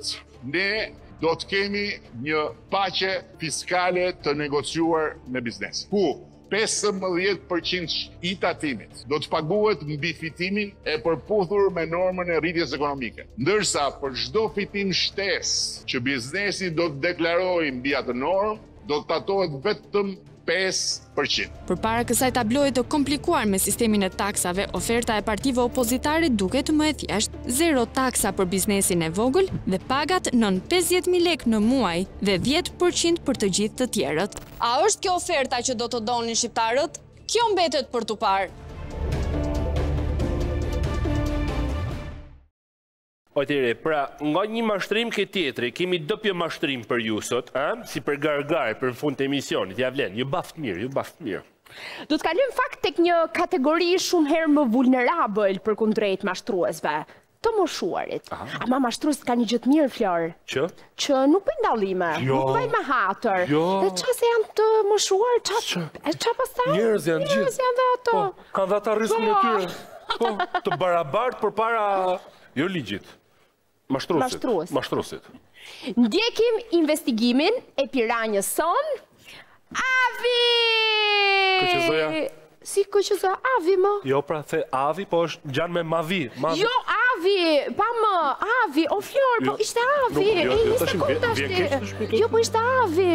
ne do të kemi një paqe fiskale të negociuar me biznes, ku 15% i tatimit do të paguhet mbi fitimin e përputhur me normën e rritjes ekonomike. Ndërsa për çdo fitim shtesë që biznesi do të deklarojë mbi atë normë, do të tatohet vetëm 5%. Përpara kësaj tabloje të komplikuar me sistemin e taksave, oferta e partive opozitare duket më e thjeshtë: 0 taksa për biznesin e vogël dhe pagat nën 50.000 lek në muaj dhe 10% për të gjithë të tjerët. A është kjo oferta që do të donin shqiptarët? Kjo mbetet për tu parë. Ojtire, pra, nga një mashtrim ke tjetri, kemi doppio mashtrim për ju sot, si për gargar, për në fund të emisionit, ja vlen, ju baft mirë. Do të kalim fakt tek një kategori shumë herë më vulnerabël për kundrejt mashtruesve, të moshuarit. Ama mashtruesit ka një gjë të mirë, Flor. Që nuk bëjnë dallime, nuk bëjnë me hatër. Dhe qa se janë të moshuar, qa pastaj? Njerëz janë dhe ato. Kanë dhe ata rrisën e tyre. Të barabart për para, jo ligjit. Mashtruesit. Ndjekim investigimin e Piranjës son. Avi! Këqëzoja? Si këqëzoja? Avi më? Jo, pra, the Avi, po është gjanë me Mavi. Jo, Avi, pa më, Avi, o Flor, po ishte Avi. E një sekund ashti. Jo, po ishte Avi.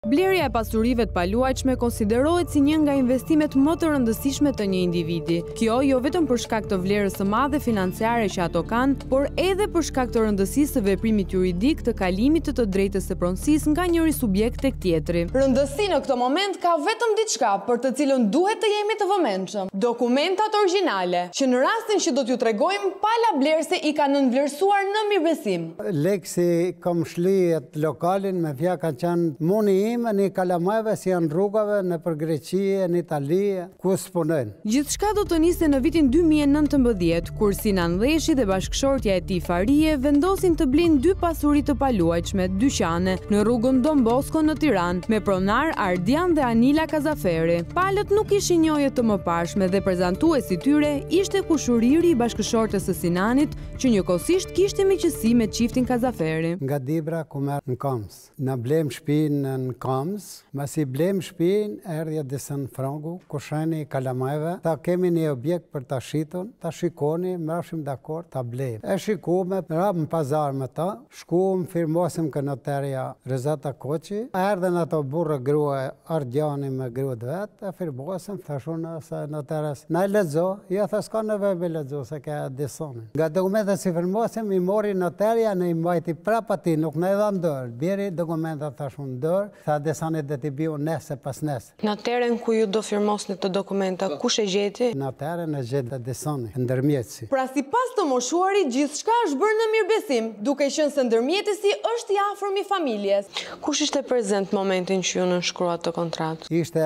Blerja e pasurive të paluajtshme konsiderohet si një nga investimet më të rëndësishme të një individi. Kjo jo vetëm për shkak të vlerës së madhe financiare që ato kanë, por edhe për shkak të rëndësisë së veprimit juridik të kalimit të drejtës së pronësisë nga njëri subjekt tek tjetri. Rëndësi në këtë moment ka vetëm diçka për të cilën duhet të jemi të vëmendshëm: dokumentat origjinale, që në rastin që do t'ju tregojmë pala blerëse i kanë nënvlerësuar në mirëbesim. Leksi kom shlyet lokalin me fja ka qenë muni im, një i kalamajve si janë rrugave në për Greqi, në Itali, ku s'punojnë. Gjithçka do të niste në vitin 2019, kur Sinan Dheshi dhe bashkëshortja e tij Farie vendosin të blinë 2 pasuri të paluajtshme, dyqane, në rrugën Don Bosco në Tiranë, me pronar Ardian dhe Anila Kazaferi. Palët nuk ishin njohje të mëparshme dhe prezantuesi tyre ishte kushuriri i bashkëshortës së Sinanit, që njëkohësisht kishte miqësi me çiftin Kazaferi. Nga Dibra ku merr në Kams. Na blem shtëpinë në Kams, masi blem shtëpinë, erdhi Edison Frangu, kushani kalamajve, ta kemi një objekt për ta shitur, ta shikoni, mrafshim dakord, ta blem. E shikume, rap në pazar me ta, shkuam, firmosim kë notarja Rezata Koçi, erdhen ato burrë grua, Ardiani me gruat vet, e firmosim, thashun se notares, na lexo, ja tha s'ka nevojë me lexo se ka Edison. Nga dokumentet si firmosim, i mori notarja, në i mbajti prap ati, nuk në edha në dërë. Bjeri dokumentet thashun në dërë, tha Desanit dhe t'i bio nese pas nese. Notaren ku ju do firmosni të dokumenta, kush e gjeti? Notaren e gjeti Desani, ndërmjetësi. Pra si pas të moshuarit, gjithçka është bërë në mirëbesim, duke qenë se ndërmjetësi është i afërm i familjes. Kush ishte prezent momentin që ju nënshkruat të kontratë? Ishte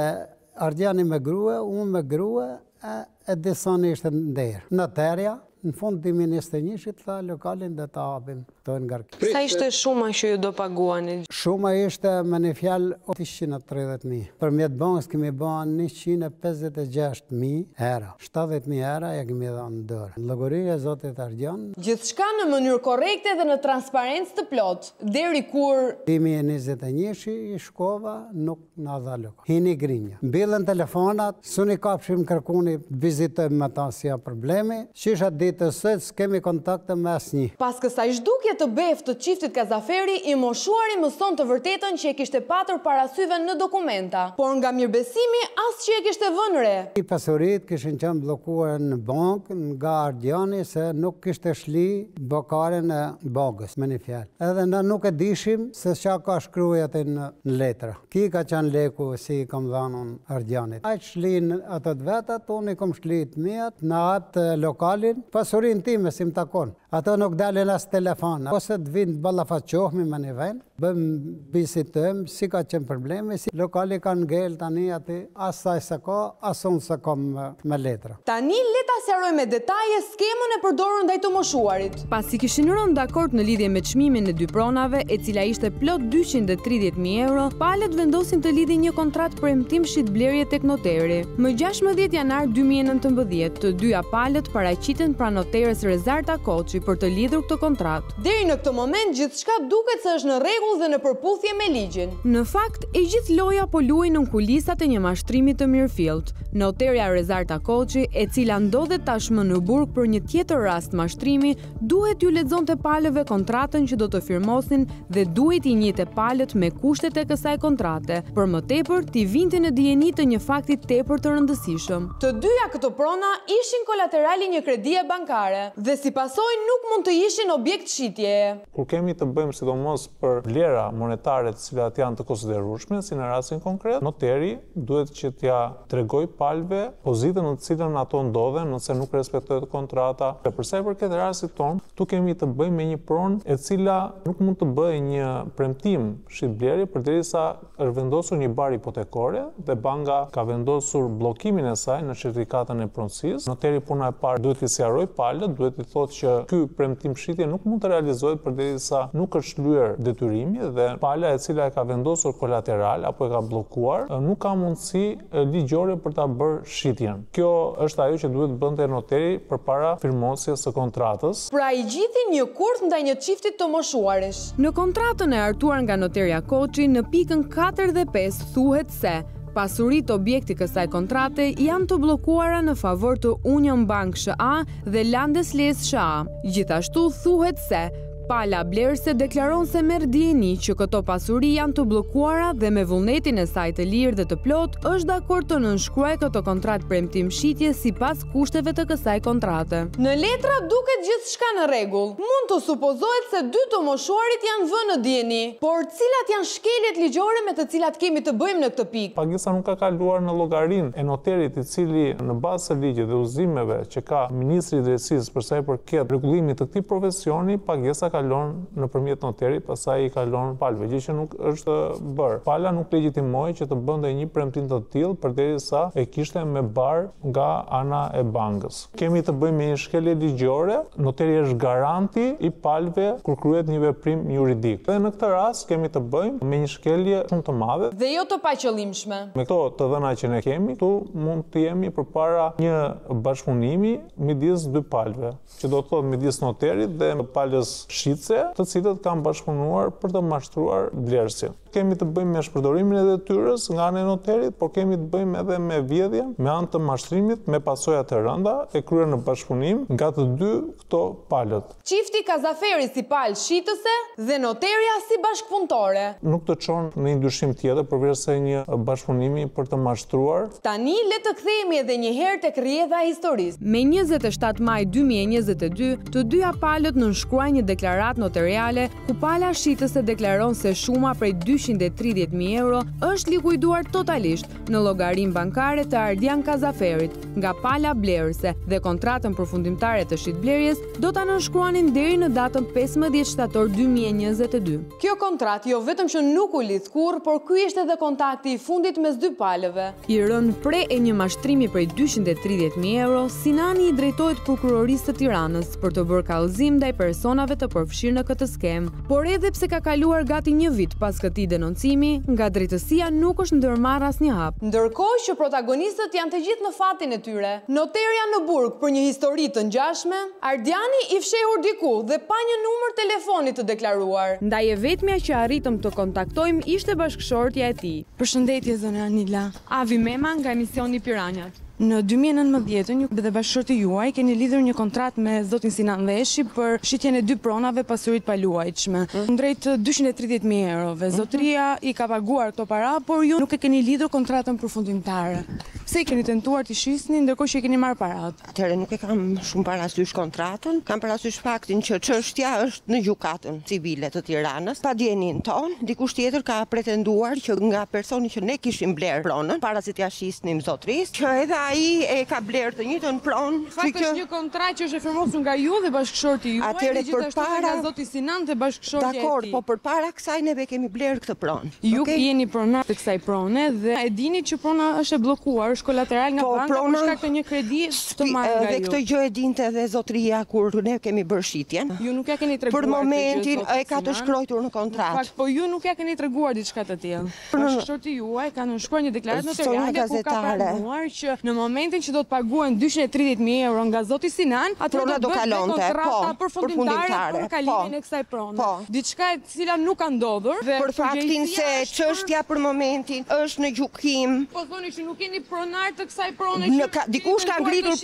Ardiani me grua, unë me grua, e Desani ishte ndërë. Notarja, në fund të ministënjishit, tha lokalin dhe ta hapim të ngarkë. Sa ishte shuma që ju do paguani? Shuma ishte me një fjalë 130.000. Për mjetë bankës kemi banë 156.000 era. 70.000 era e kemi dhe në dërë. Në llogaria e Zotit Ardian. Gjithçka në mënyrë korrekte dhe në transparencë të plot. Deri kur 2021 i shkova nuk na dha lok. Hini grinja. Mbillën telefonat, suni kapshim kërkuni, vizitojmë me ta si ja problemi. Shisha të sëtë s'kemi kontakte me asnjë. Pas kësaj zhdukje të beftë të çiftit Kazaferi, i moshuari mëson të vërtetën që e kishte patur parasyve në dokumenta, por nga mirëbesimi as që e kishte vënë re. I pasurit kishin qenë bllokuar në bankë nga Ardiani se nuk kishte shli bokaren e bankës, me një fjalë. Edhe na nuk e dishim se çka ka shkruar atë në letra. Ki ka qenë leku si i kam dhënë Ardianit. Ai shlin ato vetat, unë i kam shlit miat në atë lokalin. Pasurin time si më takon. Ato nuk dalin as telefon. Ose të vinë ballafaqohemi me një vend, bëjmë bizitojmë, si ka qenë problemi, si lokali kanë ngel tani aty, as saj se ka, as unë se kam me letra. Tani le ta sqaroj me detaje skemën e përdorur ndaj të moshuarit. Pasi kishin rënë dakord në lidhje me çmimin e 2 pronave, e cila ishte plot 230.000 euro, palët vendosin të lidhin një kontratë premtim shitblerje tek noteri. Më 16 janar 2019, të dyja palët paraqiten pra noteres Rezarta Koçi për të lidhur këtë kontratë. Deri në këtë moment gjithçka duket se është në rregull dhe në përputhje me ligjin. Në fakt, e gjithë loja po luaj në kulisat e një mashtrimi të mirëfillt. Noterja Rezarta Koçi, e cila ndodhet tashmë në burg për një tjetër rast mashtrimi, duhet ju lexonte palëve kontratën që do të firmosin dhe duhet i njihte palët me kushtet e kësaj kontrate. Për më tepër, t'i vinte në dijeni të një fakti tepër të rëndësishëm. Të dyja këto prona ishin kolaterali një kredie bankare dhe si pasojë nuk mund të ishin objekt shitjeje. Kur kemi të bëjmë sidomos për vlera monetare të cilat janë të konsiderueshme, si në rastin konkret, noteri duhet që t'ja tregoj palëve pozitën në të cilën ato ndodhen nëse nuk respektohet kontrata. Për sa i përket rastit ton, tu kemi të bëjmë me një pronë e cila nuk mund të bëjë një premtim shitblerje përderisa është vendosur një bar hipotekore dhe banka ka vendosur bllokimin e saj në certifikatën e pronësisë. Noteri puna e parë duhet t'i sqarojë palët, duhet t'i thotë që ky premtim shitje nuk mund të realizohet përderisa nuk është lyer detyrimi dhe pala e cila e ka vendosur kolateral apo e ka bllokuar nuk ka mundësi ligjore për ta bërë shitjen. Kjo është ajo që duhet bënte noteri përpara firmosjes së kontratës. Pra i gjithi një kurt ndaj një çiftit të moshuarish. Në kontratën e hartuar nga noterja Koçi në pikën 4 dhe 5 thuhet se pasurit objekti kësaj kontrate janë të bllokuara në favor të Union Bank SHA dhe Landesles SHA. Gjithashtu thuhet se pala blerëse deklaron se merr dijeni që këto pasuri janë të bllokuara dhe me vullnetin e saj të lirë dhe të plot është dakord të nënshkruajë këto kontratë premtim shitje sipas kushteve të kësaj kontrate. Në letra duket gjithçka në rregull. Mund të supozohet se dy të moshuarit janë vënë në dijeni, por cilat janë shkeljet ligjore me të cilat kemi të bëjmë në këtë pikë? Pagesa nuk ka kaluar në llogarinë e noterit i cili në bazë të ligjit dhe udhëzimeve që ka Ministri i Drejtësisë për sa i përket rregullimit të këtij profesioni, pagesa ka kalon nëpërmjet noterit, pastaj i kalon palëve, gjë që nuk është bërë. Pala nuk legjitimoi që të bënte një premtim të tillë përderisa e kishte me bar nga ana e bankës. Kemi të bëjmë me një shkelje ligjore, noteri është garanti i palëve kur kryhet një veprim juridik. Dhe në këtë rast kemi të bëjmë me një shkelje shumë të madhe dhe jo të paqëllimshme. Me këto të dhëna që ne kemi, tu mund të jemi përpara një bashkëpunimi midis dy palëve, që do të thotë midis noterit dhe palës shitse, të cilët kanë bashkëpunuar për të mashtruar blerësin. Kemi të bëjmë me shpërdorimin e detyrës nga ana e noterit, por kemi të bëjmë edhe me vjedhjen me anë të mashtrimit me pasoja të rënda e kryer në bashkëpunim nga të dy këto palët. Çifti Kazaferi si palë shitëse dhe noteria si bashkëpunëtore. Nuk të çon në një dyshim tjetër përveç se një bashkëpunimi për të mashtruar. Tani le të kthehemi edhe një herë tek rrjedha e historisë. Me 27 maj 2022, të dyja palët nënshkruajnë një deklaratë notariale ku pala shitëse deklaron se shuma prej 230.000 euro është likuiduar totalisht në llogarinë bankare të Ardian Kazaferit nga pala blerëse dhe kontratën përfundimtare të shitblerjes do ta nënshkruanin deri në datën 15 shtator 2022. Kjo kontratë jo vetëm që nuk u lidh kurrë, por ky ishte edhe kontakti i fundit mes dy palëve. I rënë pre e një mashtrimi prej 230.000 euro, Sinani i drejtohet prokurorisë të Tiranës për të bërë kallëzim ndaj personave të përfshirë në këtë skemë, por edhe pse ka kaluar gati një vit pas këtij denoncimi, nga drejtësia nuk është ndërmarrë asnjë hap. Ndërkohë që protagonistët janë të gjithë në fatin e tyre. Noterja në burg për një histori të ngjashme, Ardiani i fshehur diku dhe pa një numër telefoni të deklaruar. Ndaj e vetmja që arritëm të kontaktojmë ishte bashkëshortja e tij. Përshëndetje zona Anila. Avi Mema nga emisioni Piranjat. Në 2019 ju dhe bashkëshorti juaj keni lidhur një kontratë me zotin Sinan Veshi për shitjen e dy pronave pasurit paluajtshme, drejt 230.000 eurove. Zotëria i ka paguar këto para, por ju nuk e keni lidhur kontratën përfundimtare. Pse i keni tentuar t'i shisni ndërkohë që i keni marrë parat? Atëherë nuk e kam shumë parasysh kontratën, kam parasysh faktin që çështja është në gjykatën civile të Tiranës. Pa djenin ton, dikush tjetër ka pretenduar që nga personi që ne kishim bler pronën para se t'ia shisnim zotërisë, që edhe ai e ka bler të njëjtën pronë. Fakt është një kontratë që është e firmosur nga ju dhe bashkëshorti juaj, atëherë përpara nga zoti Sinan dhe bashkëshortja e tij. Dakor, po përpara kësaj neve kemi bler këtë pronë. Ju jeni pronar të kësaj prone dhe e dini që prona është e bllokuar, është kolateral nga banka për shkak të një kredi të marrë nga ju. Dhe këtë gjë e dinte edhe zotëria kur ne kemi bërë shitjen. Ju nuk ja keni treguar. Për momentin e ka të shkruar në kontratë. Fakt, po ju nuk ja keni treguar diçka të tillë. Bashkëshorti juaj ka nënshkruar një deklaratë notariale ku ka pranuar që në momentin që do të paguhen 230.000 euro nga zoti Sinan, prona do kalonte, kontrata përfundimtare për kalimin e kësaj prone. Diçka e cila nuk ka ndodhur. Për faktin se çështja për momentin është në gjykim. Po thoni që nuk jeni pronar të kësaj prone. Dikush ka ngritur,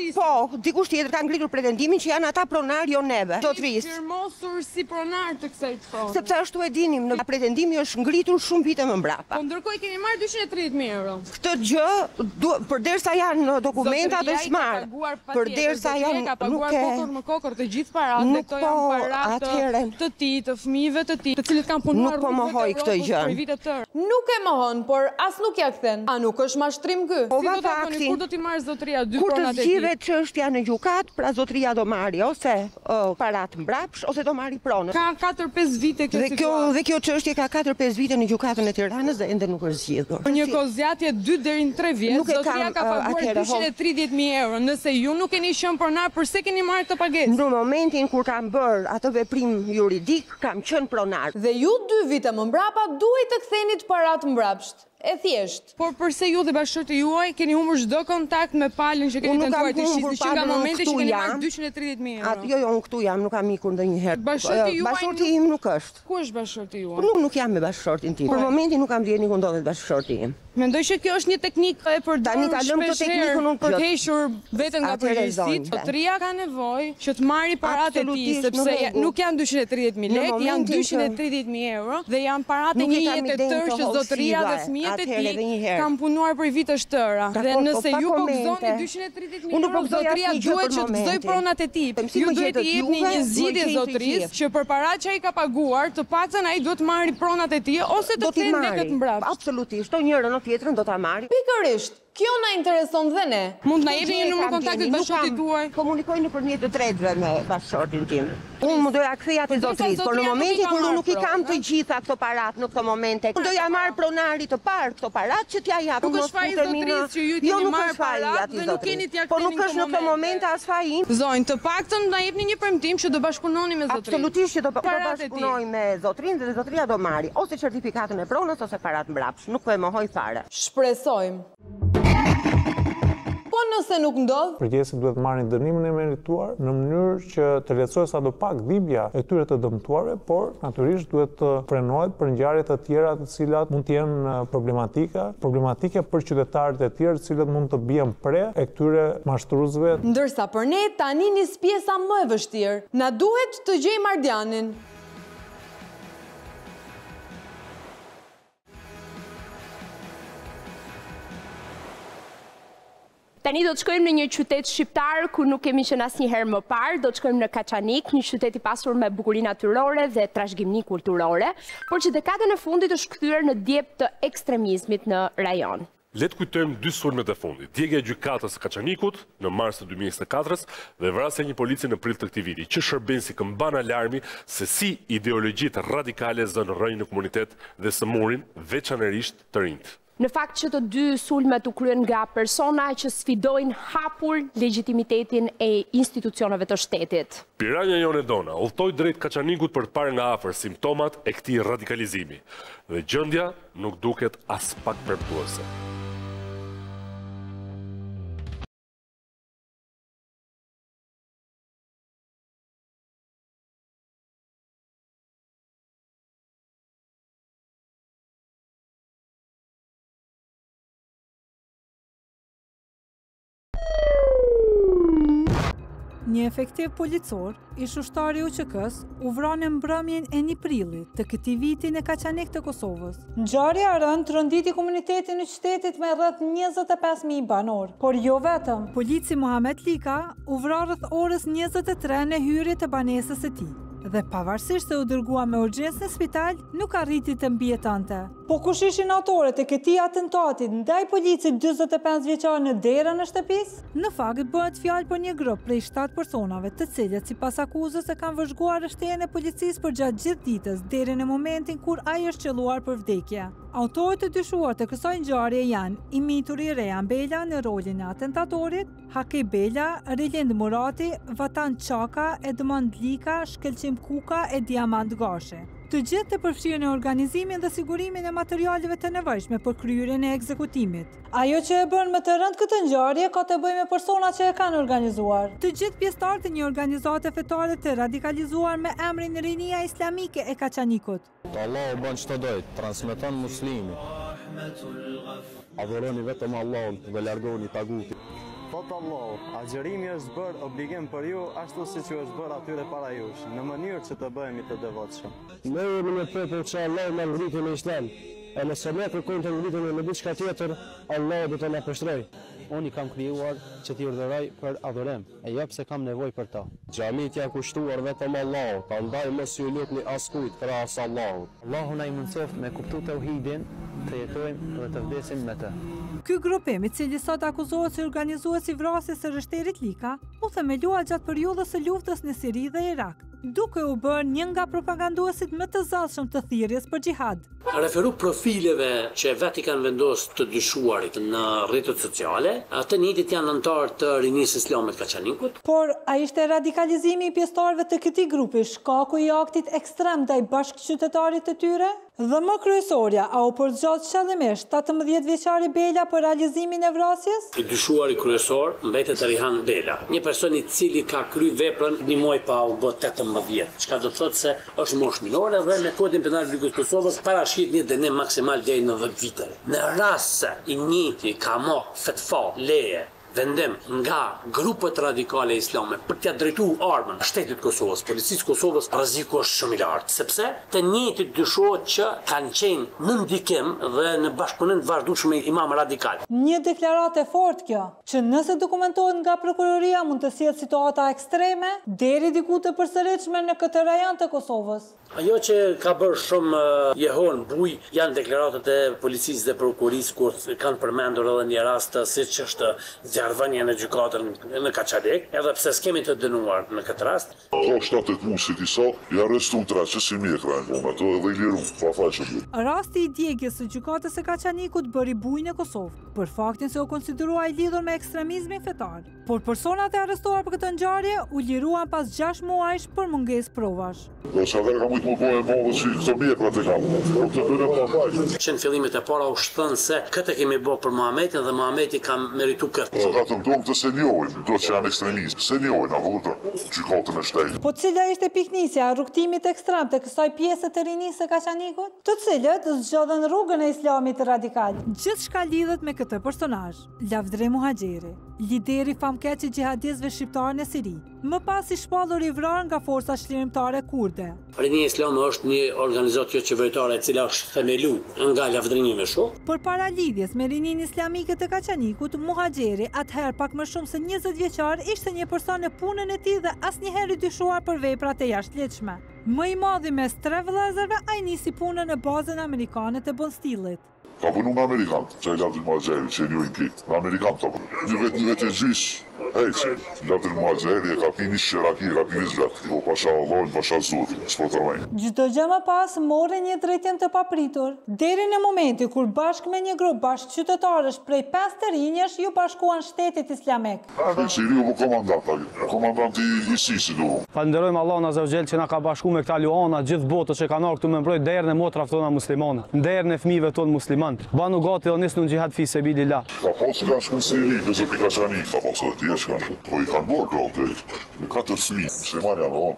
dikush tjetër ka ngritur pretendimin që janë ata pronar jo neve. Zotërisë. Firmosur si pronar të kësaj prone. Sepse ashtu e dinim, në pretendimi është ngritur shumë vite më mbrapa. Po ndërkohë keni marrë 230.000 euro. Këtë gjë përderisa janë dokumentat është marrë. Përderisa janë ka paguar kokër më kokër të gjithë paratë, dhe këto janë paratë të tij, të fëmijëve të tij, të cilët kanë punuar nuk po mohoj këtë gjë. Nuk e mohon, por as nuk ja kthen. A nuk është mashtrim ky? Po fakti. Kur do t'i marrë zotëria dy pronat e tij? pronat Kur të zgjidhet çështja në gjykat, pra zotëria do marrë ose paratë mbrapsht ose do marrë pronën. Ka 4-5 vite kjo situatë. Dhe kjo çështje ka 4-5 vite në gjykatën e Tiranës dhe ende nuk është zgjidhur. Për një kozjatje 2 deri në 3 vjet, zotëria ka paguar 230.000 euro. Nëse ju nuk keni qenë pronar, përse keni marrë këtë pagesë? Në momentin kur kam bërë atë veprim juridik, kam qenë pronar. Dhe ju 2 vite më mbrapa duhet të ktheni paratë mbrapsht. E thjesht. Por përse ju dhe bashkëshorti juaj keni humbur çdo kontakt me palën që keni tentuar të shisni që nga momenti që keni marrë 230.000 euro? Jo, unë këtu jam, nuk kam ikur ndonjëherë. Bashkëshorti im nuk është. Ku është bashkëshorti juaj? Nuk jam me bashkëshortin tim. Për momentin nuk kam ndjenjë ku ndodhet bashkëshorti im. Mendoj që kjo është një teknikë e përdorur shpeshherë për të hequr veten nga përgjegjësitë. Zotëria ka nevojë që të marrë paratë e tij, sepse nuk janë 230.000 lekë, janë 230.000 euro dhe janë paratë e një jete të tërë që zotëria dhe fëmijët e tij kanë punuar për vite tëra. Dhe nëse ju po gëzoni 230.000 euro, zotëria duhet që të gëzoj pronat e tij. Ju duhet të jepni një zgjidhje zotërisë që për paratë që ai ka paguar, të paktën ai duhet të marrë pronat e tij ose të kthejë lekët mbrapa. Absolutisht, njërin tjetrën do ta marrim. Pikërisht. Kjo na intereson dhe ne. Mund na jepni një numër kontaktit bashkëshortit tuaj? Komunikoj nëpërmjet të drejtëve me bashkëshortin tim. Unë më doja kthej atë zotërisë, por në momentin kur unë nuk i kam të gjitha këto parat në këto momente, unë doja marr pronari të parë këto parat që t'ja jap. Nuk është faji zotërisë që ju keni marrë parat dhe nuk keni t'ja ktheni. Po nuk është në këto momente as faji. Zonjë, të paktën na jepni një premtim që do bashkëpunoni me zotërinë. Absolutisht që do bashkëpunoj me zotërinë dhe zotëria do marri ose certifikatën e pronës ose parat mbrapsht. Nuk e mohoj fare. Shpresojmë. Po nëse nuk ndodh? Përgjegjësit duhet marrin dënimin e merituar në mënyrë që të lehtësohet sadopak dhimbja e tyre të dëmtuarve, por natyrisht duhet të frenohet për ngjarje të tjera të cilat mund të jenë problematike për qytetarët e tjerë, të cilët mund të bien pre e këtyre mashtruesve. Ndërsa për ne tani nis pjesa më e vështirë. Na duhet të gjejmë Ardianin. Tani do të shkojmë në një qytet shqiptar ku nuk kemi qenë asnjëherë më parë, do të shkojmë në Kaçanik, një qytet i pasur me bukurinë natyrore dhe trashëgimi kulturore, por që dekadën e fundit është kthyer në djep të ekstremizmit në rajon. Le të kujtojmë 2 sulmet e fundit. Djegja e gjykatës së Kaçanikut në mars të 2024 dhe vrasja e një polici në prill të këtij viti, që shërben si këmbën alarmi se si ideologjitë radikale zënë rrënjë në komunitet dhe sëmurin veçanërisht të rinjt. Në fakt që të 2 sulmet u kryen nga persona që sfidojnë hapur legitimitetin e institucioneve të shtetit. Piranja Jone Dona udhtoi drejt Kaçanikut për të parë nga afër simptomat e këtij radikalizimi dhe gjendja nuk duket as pak premtuese. Një efektiv policor, ish ushtari UÇK-s, u vranë në mbrëmjen e 1 prillit të këtij viti në Kaçanik të Kosovës. Ngjarja e rënd rënditi komunitetin e qytetit me rreth 25.000 banor, por jo vetëm. Polici Muhamet Lika u vra rreth orës 23 në hyrje të banesës së tij. Dhe pavarësisht se u dërgua me urgjencë në spital, nuk arriti të mbijetante. Po kush ishin autorët e këtij atentati ndaj policit 45 vjeçar në derën e shtëpisë? Në fakt bëhet fjalë për një grup prej 7 personave, të cilët sipas akuzës e kanë vëzhguar shtjen e policisë për gjatë gjithë ditës deri në momentin kur ai është qelluar për vdekje. Autorët e dyshuar të kësaj ngjarje janë imituri Rejan Bela në rolin e atentatorit, Haki Bela, Rilend Murati, Vatan Çaka, Edmond Lika, Shkelqim Kuka e Diamant Gashi. Të gjithë të përfshirë në organizimin dhe sigurimin e materialeve të nevojshme për kryerjen e ekzekutimit. Ajo që e bën më të rënd këtë ngjarje ka të bëjë me personat që e kanë organizuar. Të gjithë pjesëtarët e një organizate fetare të radikalizuar me emrin Rinia Islamike e Kaçanikut. Allahu bën çdo dojt, transmeton muslimi. Adhuroni vetëm Allahun dhe largoni tagutin. Thotë Allahu, agjërimi është bërë obligim për ju, ashtu si që është bërë atyre para jush, në mënyrë që të bëhemi të devotshëm. Ne jemi në popull që Allah na ngritë në Islam, e nëse ne kërkojmë të ngritemi në diçka tjetër, Allah do të na pështroj. Unë i kam krijuar që t'i urdhëroj për adhurim, e jo pse kam nevojë për ta. Xhamit janë kushtuar vetëm Allahut, prandaj mos ju lutni askujt krahas Allahut. Allahu na i mundsoft me kuptu tauhidin, të jetojmë dhe të vdesim me të. Ky grupim, i cili sot akuzohet si organizues i vrasjes së Rështerit Lika, u themelua gjatë periudhës së luftës në Siri dhe Irak, duke u bërë një nga propaganduesit më të zellshëm të thirrjes për xhihad. Referu profileve që vetë i kanë vendosur të dyshuarit në rrjetet sociale, atë njëjtit janë anëtar të Rinisë Islamet Kaçanikut. Por a ishte radikalizimi i pjesëtarëve të këtij grupi shkaku i aktit ekstrem ndaj bashkëqytetarit të tyre? Dhe më kryesorja, a u përzgjat qëllimisht 17 vjeçari Bela për realizimin e vrasjes? I dyshuari kryesor mbetet Rihan Bela, një person i cili ka kryer veprën një muaj pa u bë 18 vjet, çka do të thotë se është moshë minore dhe me kodin penal të Kosovës parashit një dënim maksimal deri në 10 vite. Në rast se i njëjti ka marrë fetva leje vendim nga grupet radikale islame për t'ia drejtuar armën shtetit Kosovës, policisë Kosovës, rreziku është shumë i lartë, sepse të njëjtit dyshohet që kanë qenë në ndikim dhe në bashkëpunim të vazhdueshëm me imam radikal. Një deklaratë e fortë kjo, që nëse dokumentohet nga prokuroria mund të sjellë situata ekstreme deri diku të përsëritshme në këtë rajon të Kosovës. Ajo që ka bërë shumë jehon buj janë deklaratët e policisë dhe prokurisë kur kanë përmendur edhe një rast siç është zjarrvënia në gjykatën në Kaçalek, edhe pse s'kemi të dënuar në këtë rast. Ka 7 musit i sa, i arrestu 3 që si mjekra në ato edhe i liru, pa faqëm. Rasti i djegjes së gjykatës së Kaçanikut bëri buj në Kosovë, për faktin se u konsiderua i lidhur me ekstremizmin fetar. Por personat e arrestuar për këtë ngjarje u liruan pas 6 muajsh për mungesë provash. Që në fillimet e para u shthën se këtë kemi bërë për Muhamedit dhe Muhamedi ka meritu këtë. Po vetëm duam të se njohin, do që janë ekstremistë, se njohin apo gjykatën e shtetit. Po cila ishte piknisja e rrugtimit ekstrem të kësaj pjese të rinisë së Kaçanikut, të cilët zgjodhen rrugën e Islamit radikal. Gjithçka lidhet me këtë personazh, Lavdre Muhaxheri, lideri famkeq i xihadistëve shqiptar në Siri, më pas i shpallur i vrarë nga forca çlirimtare kurde. Rinia Islame është një organizatë qeveritare e cila është themeluar nga Lavdrini me shok. Përpara lidhjes me Rininë Islamike të Kaçanikut, Muhaxheri, atëherë pak më shumë se 20 vjeçar, ishte një person në punën e tij dhe asnjëherë i dyshuar për veprat e jashtëligjshme. Më i madhi mes 3 vëllezërve, ai nisi punën në bazën amerikane të Bonstillit. Ka punu me Amerikanë, që e Lavdre Muhaxheri, që e njojnë ki. Me Amerikanë ka punu. Një vetë e gjysh, që Lavdre Muhaxheri e ka pini shqeraki, ka pini zvetë. Po pasha Allahun, pasha Zotin, s'po të rejnë. Gjdo gjë më pas mori një drejtim të papritur, deri në momenti kur bashkë me një grup bashkë qytetarësh prej 5 të rinjësh ju bashkuan shtetit islamek. Siri u komandanti i Sisi du. Falenderojmë Allahun Azza wa Jall që na ka bashku me këta luana gjithë botës që kanë ardhur këtu me mbrojt derën e motrave tona muslimane, derën e fëmijëve tonë musliman. Banu gati dhe nisnu në gjihad fi sebilillah. Ka posë kanë shkën Siri, nëse për Kaçanik, ka posë dhe tjerë shkanë. Po i kanë bërë gati, në 4 fëmijë, muslimani janë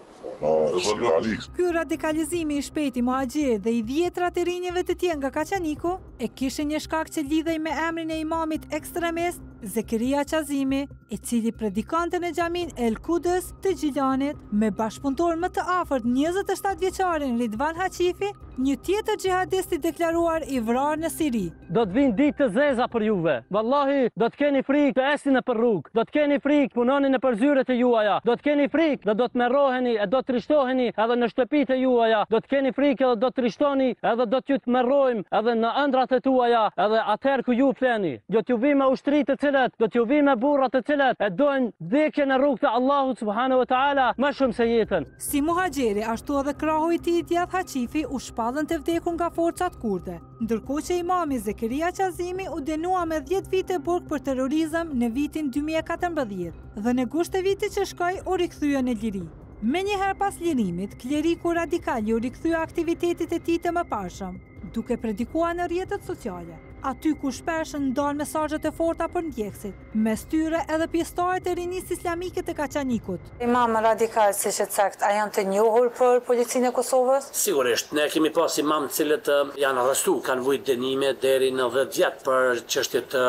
Ky radikalizimi i shpejt i Muhaxherit dhe i 10 të rinjëve të tjerë nga Kaçaniku e kishin një shkak që lidhej me emrin e imamit ekstremist Zekeria Qazimi, i cili predikante në xhamin El Kudës të Gjilanit, me bashkëpunëtor më të afërt 27 vjeçarin Ridvan Haqifi, një tjetër xhihadist i deklaruar i vrarë në Siri. Do të vinë ditë të zeza për juve. Vallahi, do të keni frikë të esni nëpër rrugë, do të keni frikë punoni nëpër zyret e juaja, do të keni frikë dhe do të merroheni e do të trishtoheni edhe në shtëpitë e juaja, do të keni frikë edhe do të trishtoni edhe do t'ju të merrojmë edhe në ëndrat e tuaja, edhe atëherë ku ju fleni. Do t'ju vi me ushtritë të cilat, do t'ju vi me burrat të cilat e dojnë vdekjen në rrugë të Allahut subhanahu wa taala më shumë se jetën. Si Muhaxheri, ashtu edhe krahu i tij Djadh Haqifi u shpallën të vdekur nga forcat kurde, ndërkohë që imami Zekeria Qazimi u dënua me 10 vite burg për terrorizëm në vitin 2014 dhe në gusht të vitit që shkoi u rikthye në liri. Me njëherë pas lirimit, kleriku radikal u rikthye aktivitetit e tij të mëparshëm, duke predikuar në rrjetet sociale, aty ku shpesh ndal mesazhet e forta për ndjekësit, mes tyre edhe pjesëtarët e rinisë islamike të Kaçanikut. Imam radikal, siç e sakt, a janë të njohur për policinë e Kosovës? Sigurisht, ne kemi pas imam të cilët janë arrestuar, kanë vujt dënime deri në 10 vjet për çështjet të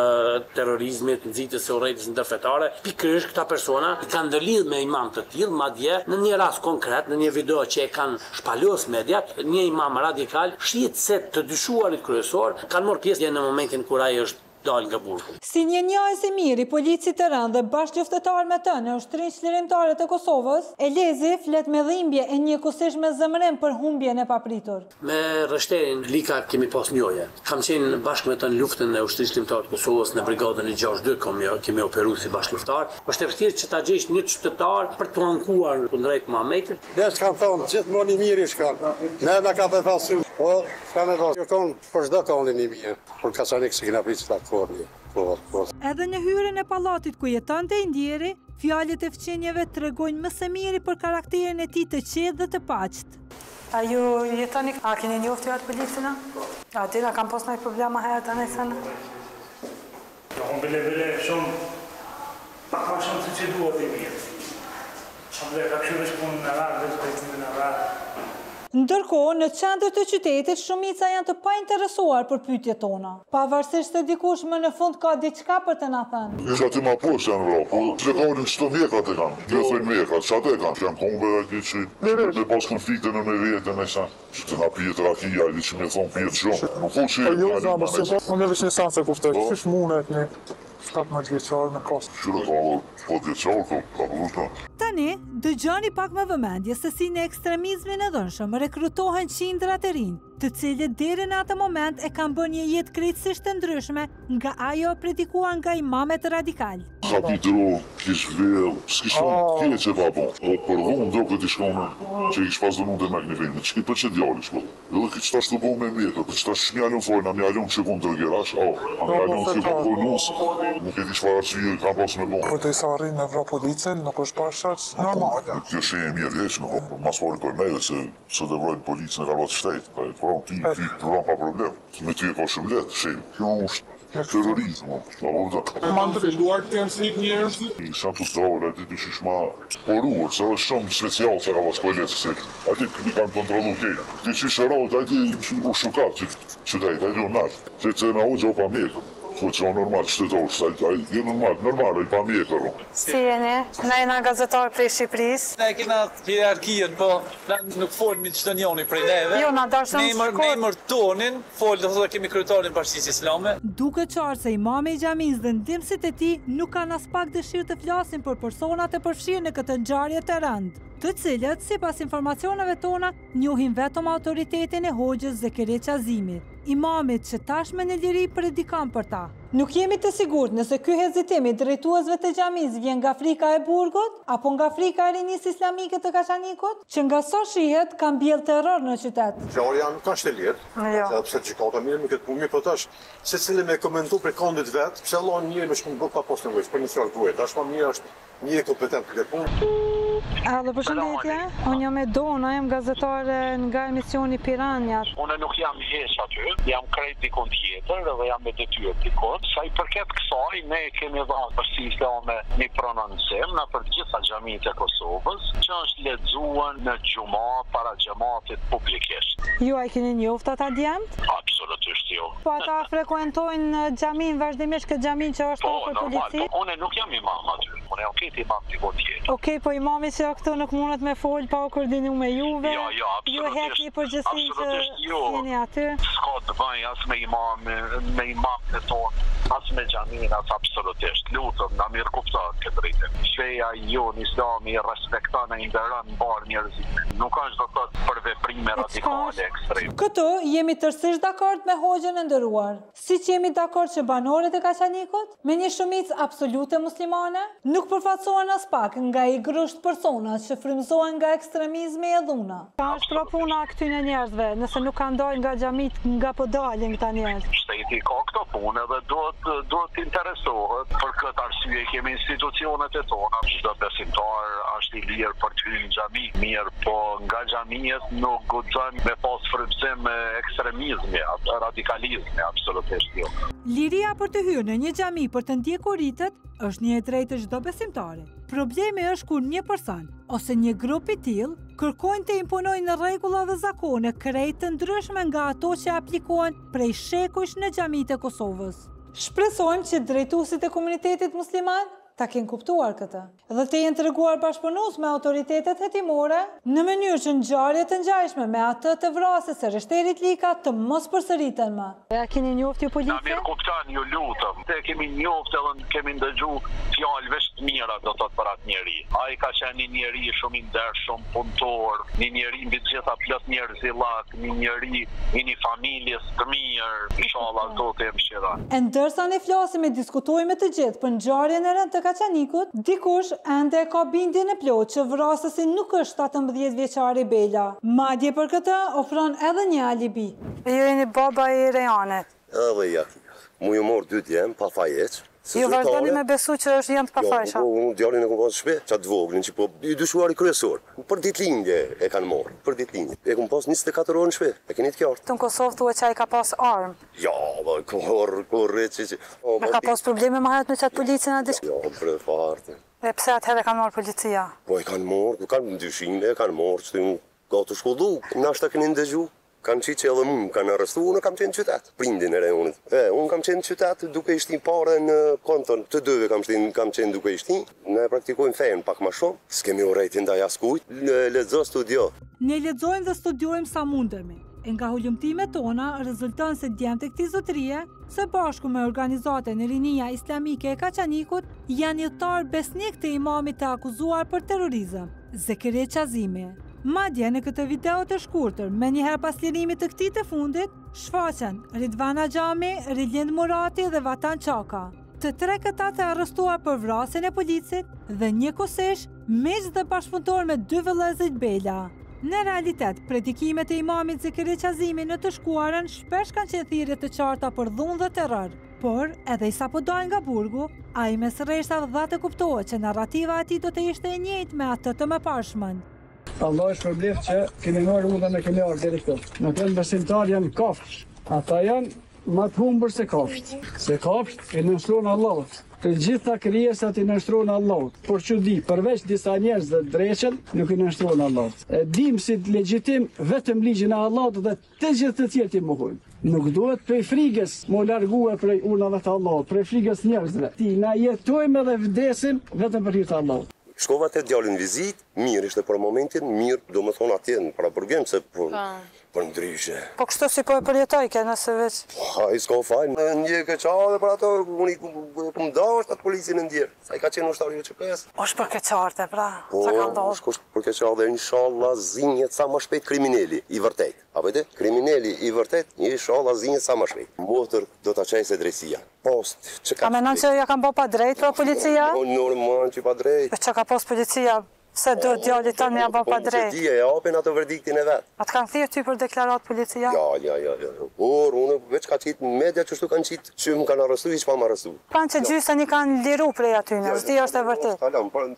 terrorizmit, nxitjes së urrejtjes ndërfetare. Pikërisht këta persona kanë ndërlidh me imam të tillë, madje në një rast konkret, në një video që e kanë shpalos mediat, një imam radikal shihet se të dyshuarit kryesor kanë marrë pjesë në momentin kur ai është dalë nga burgu. Si një njëjës i mirë i policit të rëndë dhe bashkëluftetar me të në ushtrisë çlirimtare të Kosovës, Elezi flet me dhimbje e njëkohësisht me zemrim për humbjen e papritur. Me rështerin Lika kemi pas njohje. Kam qenë bashkë me të në luftën e ushtrisë çlirimtare të Kosovës në brigadën e 62 kemi operuar si bashkëluftar. Është e vërtetë që ta gjesh një qytetar për të ankuar kundrejt Muhamedit. Ne s'kan thonë gjithmonë i mirë shkan. Ne na ka të pasur, po s'kan e pasur. Kon për çdo konin i mirë. Por Kaçanik s'kena pritur ta. Edhe në hyrjen e pallatit ku jetonte i ndjeri, fjalët e fqinjeve tregojnë më së miri për karakterin e tij të qetë dhe të paqët. A ju jetoni, a keni njoftë ju atë policina? A dira kam pas ndonjë problem herë tani thënë? Unë bile shumë, pak ma shumë se që duhet i mirë. Shumë dhe ka këshurës punë në radhë, dhe s'pejtime në radhë. Ndërkohë, në qendër të qytetit, shumica janë të painteresuar për pyetjet tona. Pavarësisht se dikush më në fund ka diçka për të na thënë. Që ati ma poshtë janë vra, po që kalin qëto mjekat e kanë, gjëthojnë mjekat, që ate kanë, që janë kombe dhe ti që dhe pas konflikte në me vetën e sa, që të na pjetë rakia, edhe që me thonë pjetë shumë, nuk po që Unë e veç një sanë se kuftoj, qysh mune një 17 vjeqarë në kasë. Qyre ka 17 vjeqarë, ka përrushta. Tani, dëgjoni pak me vëmendje se si në ekstremizmin e dhënshëm rekrutohen qindrat e rinj, të cilët deri në atë moment e kanë bërë një jetë krejtësisht të ndryshme nga ajo predikuar nga imamet radikal. Kapitro, kish vel, s'kish unë keqe pa po, për dhunë do këtë i shkone, që ish pas dënu dhe me këni vendit, që ki për që djallish, po. Edhe ki qëta shtë bo me mjetër, për qëta shmjallon fojnë, a mjallon që kun të rgerash, a mjallon që kun të nusë, nuk e ti shfarë që i kam pas me bo. Për të i sa rrinë me vra policën, nuk është pashaq normal. Kjo shenje mirë heq, nuk mas fori për me, se dhe vrojnë policën e karvat shtetë, pa e të vranë ti vranë pa problem, me ty e ka shumë letë, shenje. Kjo është terrorizm, Ma ndrelluar të janë si njerës? I Santu Strave, ati të shishma poruar, se është shumë special që ka pas kojletës se ati i kanë kontrolu kejnë. Ti që shërot, ati u shukat që dajt, ati u nalë, që në u gjo pa mjekë. Po që o normal qytetarë, je normal, e pa mjekër. Si jeni? Ne jena gazetarë prej Shqipërisë. Ne kena hierarkien, po nuk folmi çdo njoni prej neve. Jo, na dashëm shkurt. Ne mërtonin, folë dhe kemi kryetarin Bashkisë Islame. Duke qartë se imami i xhamisë dhe ndihmësit e tij nuk kanë as pak dëshirë të flasin për personat e përfshirë në këtë ngjarje të rëndë, të cilët, sipas informacioneve tona, njohin vetëm autoritetin e Hoxhës Zekeri Qazimit, imamit që tashme në liri predikan për ta. Nuk jemi të sigurt nëse ky hezitim i drejtuesve të xhamisë vjen nga frika e burgut apo nga frika e rinisë islamike të Kaçanikut, që nga sa shihet ka mbjell terror në qytet. Ngjarja nuk ka shteliet. Edhe pse gjykata mirë me këtë punë, po tash secili me komentu për kondit vet, pse Allah një më shkon bota pas nevojës, për një fjalë duhet. Tash më mirë është një kompetent për këtë punë. Alo, përshëndetje. Unë jam Edona, jam gazetare nga emisioni Piranjat. Unë nuk jam hesh aty, jam krejt dikon tjetër dhe jam me detyrë dikon. Sa i përket kësaj, ne kemi dhënë Bashkia Islame një prononcim në për të gjitha xhamitë e Kosovës, që është lexuar në xhuma para xhamatit publikisht. Ju a keni njoftë ata djemt? Absolutisht jo. Po ata frekuentojnë xhamin vazhdimisht këtë xhamin që është afër policisë? Po, unë nuk jam imam aty. Unë jam këtë imam dikon tjetër. Okej, po imami që këtu nuk mundet me fol pa u koordinuar me juve? Jo, absolutisht. Ju hekni përgjithësinë që jeni aty? S'ka të bëj as me imam e tonë, as me xhamin, as absolutisht. Lutëm, na mirë kuptohet këtë drejtim. Feja jonë islami respekton e nderon mbar njerëzit. Nuk është do të thotë për veprime radikale ekstreme. Këtu jemi tërësisht dakord me Hoxhën e nderuar. Siç jemi dakord që banorët e Kaçanikut, me një shumicë absolute muslimane, nuk përfaqësohen as pak nga i grusht personat që frymëzohen nga ekstremizmi e dhuna. Ka është pra puna këtyre njerëzve, nëse nuk kanë dalë nga xhamit, nga po dalin këta njerëz. Shteti ka këto punë dhe duhet të interesohet. Për këtë arsye kemi institucionet e tona. Çdo besimtar është i lirë për të hyrë në xhami. Mirë, po nga xhamiet nuk guxon me pas frymëzim ekstremizmi, radikalizmi, absolutisht jo. Liria për të hyrë në një xhami për të ndjekur ritet është një e drejtë çdo besimtari. Problemi është kur një person ose një grup i tillë kërkojnë të imponojnë rregulla dhe zakone krejt të ndryshme nga ato që aplikohen prej shekujsh në xhamitë e Kosovës. Shpresojmë që drejtuesit e komunitetit musliman ta kenë kuptuar këtë dhe të jenë treguar bashkëpunues me autoritetet hetimore në mënyrë që ngjarje të ngjashme me atë të vrasjes së Rishterit Lika të mos përsëriten më. Ja keni njoftë ju policë? Na mirë kupton, ju lutem. Ne kemi njoftë edhe kemi ndëgjuar fjalë veç të mira do të thotë për atë njerëz. Ai ka qenë një njerëz shumë i ndershëm, punëtor, një njerëz mbi të gjitha plot njerëzillat, një njerëz i një familjes të mirë, inshallah Zoti e mëshiron. E ndërsa ne flasim e diskutojmë të gjithë për ngjarjen e rëndë të Kaçanikut, dikush ende ka bindjen e plotë që vrasësi nuk është 17 vjeçari Bela. Madje për këtë ofron edhe një alibi. Ju jeni baba i Rejanit. Edhe ja. Mu ju mor 2 djem pa fajec. Ju vazhdoni me besu që është janë të pafajsha. Jo, unë djalin e kom pas shpe, qatë voglin që po i dyshuari kryesor. Për ditëlindje e kanë morë, për ditëlindje. E kom pas 24 orë në shpe, e keni të kjartë. Të në Kosovë thuhet që ai ka pas armë. Ja, korre që... Me ka pas probleme më herët me qatë policin a dish? Jo, për farte. Dhe pse atëherë kanë morë policia? Po e kanë morë, kanë dyshime, e kanë morë që ka të shkollu, nashta keni ndëgju. Kanë qitë që edhe mu kanë arrestu, unë kam qenë qytet, prindin e rejonit. Unë kam qenë qytet duke ishtin pare në konton, të dëve kam qenë duke ishtin. Ne praktikojmë fejnë pak ma shumë, s'kemi urejtin da jaskujt, ledzo studio. Ne ledzojmë dhe studiojmë sa mundemi. E nga hullumtimet tona, rezulton se djemt e këtij zotërie, së bashku me organizatën e Rinia Islamike e Kaçanikut, janë jetar besnik të imamit të akuzuar për terrorizëm, Zekeri Qazimi. Madje në këtë video të shkurtër, me njëherë pas lirimit të këtij të fundit, shfaqen Ridvana Xhami, Rilind Murati dhe Vatan Çaka. Të tre këta të arrestuar për vrasjen e policit dhe njëkohësisht miq dhe bashkëpunëtor me dy vëllezërit Bela. Në realitet, predikimet e imamit Zekeri Qazimi në të shkuarën shpesh kanë qenë thirrje të qarta për dhunë dhe terror. Por, edhe i sapo dojnë nga burgu, ai mes rreshtave dha të kuptohet që narrativa e tij do të ishte e njëjtë me atë të mëparshmën. Allah është përblef që keni marrë unë dhe me keni arë deri këtu. Në kënë besimtar janë kafsh. Ata janë më të humbër se kafsht. Se kafsht e nështronë Allahut. Të gjitha krijesat i nështronë Allahut. Por që di, përveç disa njerëz dhe dreqen, nuk i nështronë Allahut. E dim si të legjitim vetëm ligjin e Allahut dhe të gjithë të tjerë ti mohojnë. Nuk duhet prej frigës më largue prej urnave të Allahut, prej frigës njerëzve. Ti na jetojmë dhe vdesim vetëm për hir të Allahut. Shkova të djalin vizit, mirë ishte për momentin, mirë do më thonë atje në paraburgim, se për ndryshe. Po kështu si po e përjetoj ke nëse veç? I s'ka fajnë, ndje ke qa dhe për ato, unë i këm dasht atë policin e ndjerë, sa i ka qenë ushtari e QKS. Osh për ke qarte, pra, sa ka ndosh? Po, për ke qa dhe inshallah zinjet sa më shpejt krimineli, i vërtet. A vete? Krimineli i vërtet, inshallah zinjet sa më shpejt. Motër do t'a qenë se drejtësia. Post, që ka... A menon që ja kanë bo pa drejt për policia? Normal që pa drejt. Që ka pos policia? Se do djallit tonë ja bo pa drejt. Që ti e apin ato verdiktin e vetë. A të kanë thirë ty për deklarat policia? Ja. Por, unë veç ka qitë në media që shtu kanë qitë që më kanë arrestu, i që pa më arrestu. Pranë që gjysën i kanë liru prej atyne, zdi është e vërtet.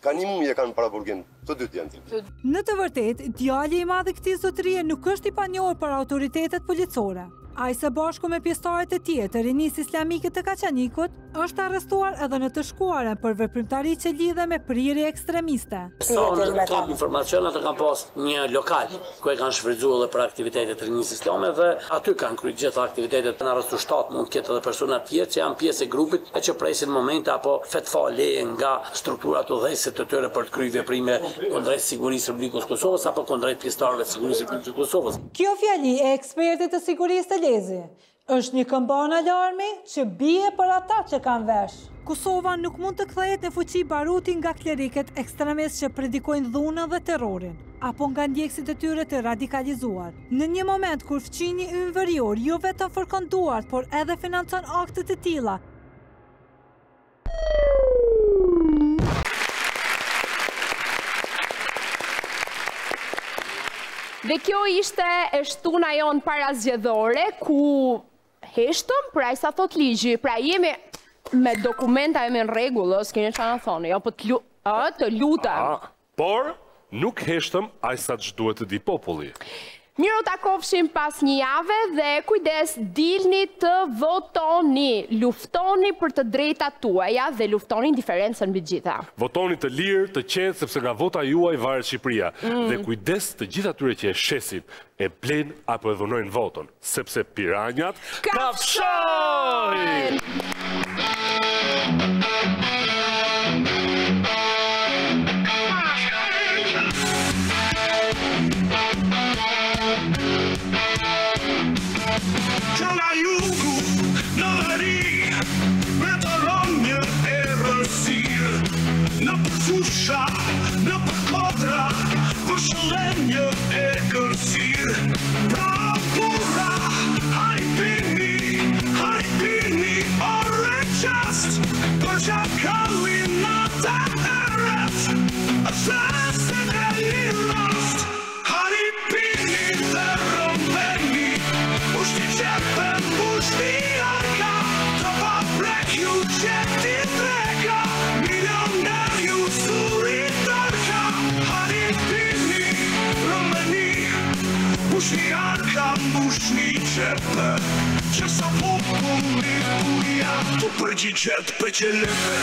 Ka një muje kanë para burgin, të dytë janë ti. Në të vërtet, djalli i madh i këtij zotërie nuk është i panjohur për autoritetet policore. Ai së bashku me pjesëtarët e tjerë të Rinisë Islamike të Kaçanikut është arrestuar edhe në të shkuarën për veprimtari që lidhe me prirje ekstremiste. Sonë kam informacionat të kanë pas një lokal ku e kanë shfrytzuar edhe për aktivitetet të Rinisë Islame dhe aty kanë kryer gjitha aktivitetet. Në arrestu 7 mund të ketë edhe persona të tjerë që janë pjesë e grupit e që presin momente apo fetfa leje nga strukturat udhëheqëse të tyre për të kryer veprime kundrejt sigurisë së Republikës Kosovës apo kundrejt pjesëtarëve të sigurisë së Republikës Kosovës. Kjo fjali e ekspertit të sigurisë Lezi është një këmbon alarmi që bie për ata që kanë vesh. Kosova nuk mund të kthehet në fuqi baruti nga kleriket ekstremistë që predikojnë dhunën dhe terrorin, apo nga ndjekësit e tyre të radikalizuar. Në një moment kur fqini ynë verior jo vetëm fërkon duart, por edhe financon akte të tilla, dhe kjo ishte e shtuna jonë para zgjedhore, ku heshtëm, pra i sa thot ligji, pra jemi me dokumenta jemi në regullë, s'keni që në thonë, jo, po të lutem. Por, nuk heshtëm, a i sa që duhet të di populli. Miro ta kofshim pas një jave dhe kujdes dilni të votoni, luftoni për të drejtat tuaja dhe luftoni indiferencën mbi gjitha. Votoni të lirë, të qetë, sepse nga vota juaj varet Shqipëria. Dhe kujdes të gjitha tyre që e shesin, e blen apo e dhunojnë voton, sepse piranjat kafshojnë! Që nga jugu në veri me të rëmjë e rësirë, në përfusha, në përkodra, për shëllenjë e kërsirë. Pra pura, hajpini, ore qast, për që kallin në të eret, asesën e një rast. Hajpini dhe rëmbeni, pushti qepën, pushti arka, të paprek ju qeti treka, milioner ju suri tërka. Hajpini, rëmbeni, pushti arka, pushti qepën, që sa populli uja, të përgjigjet për qelepe.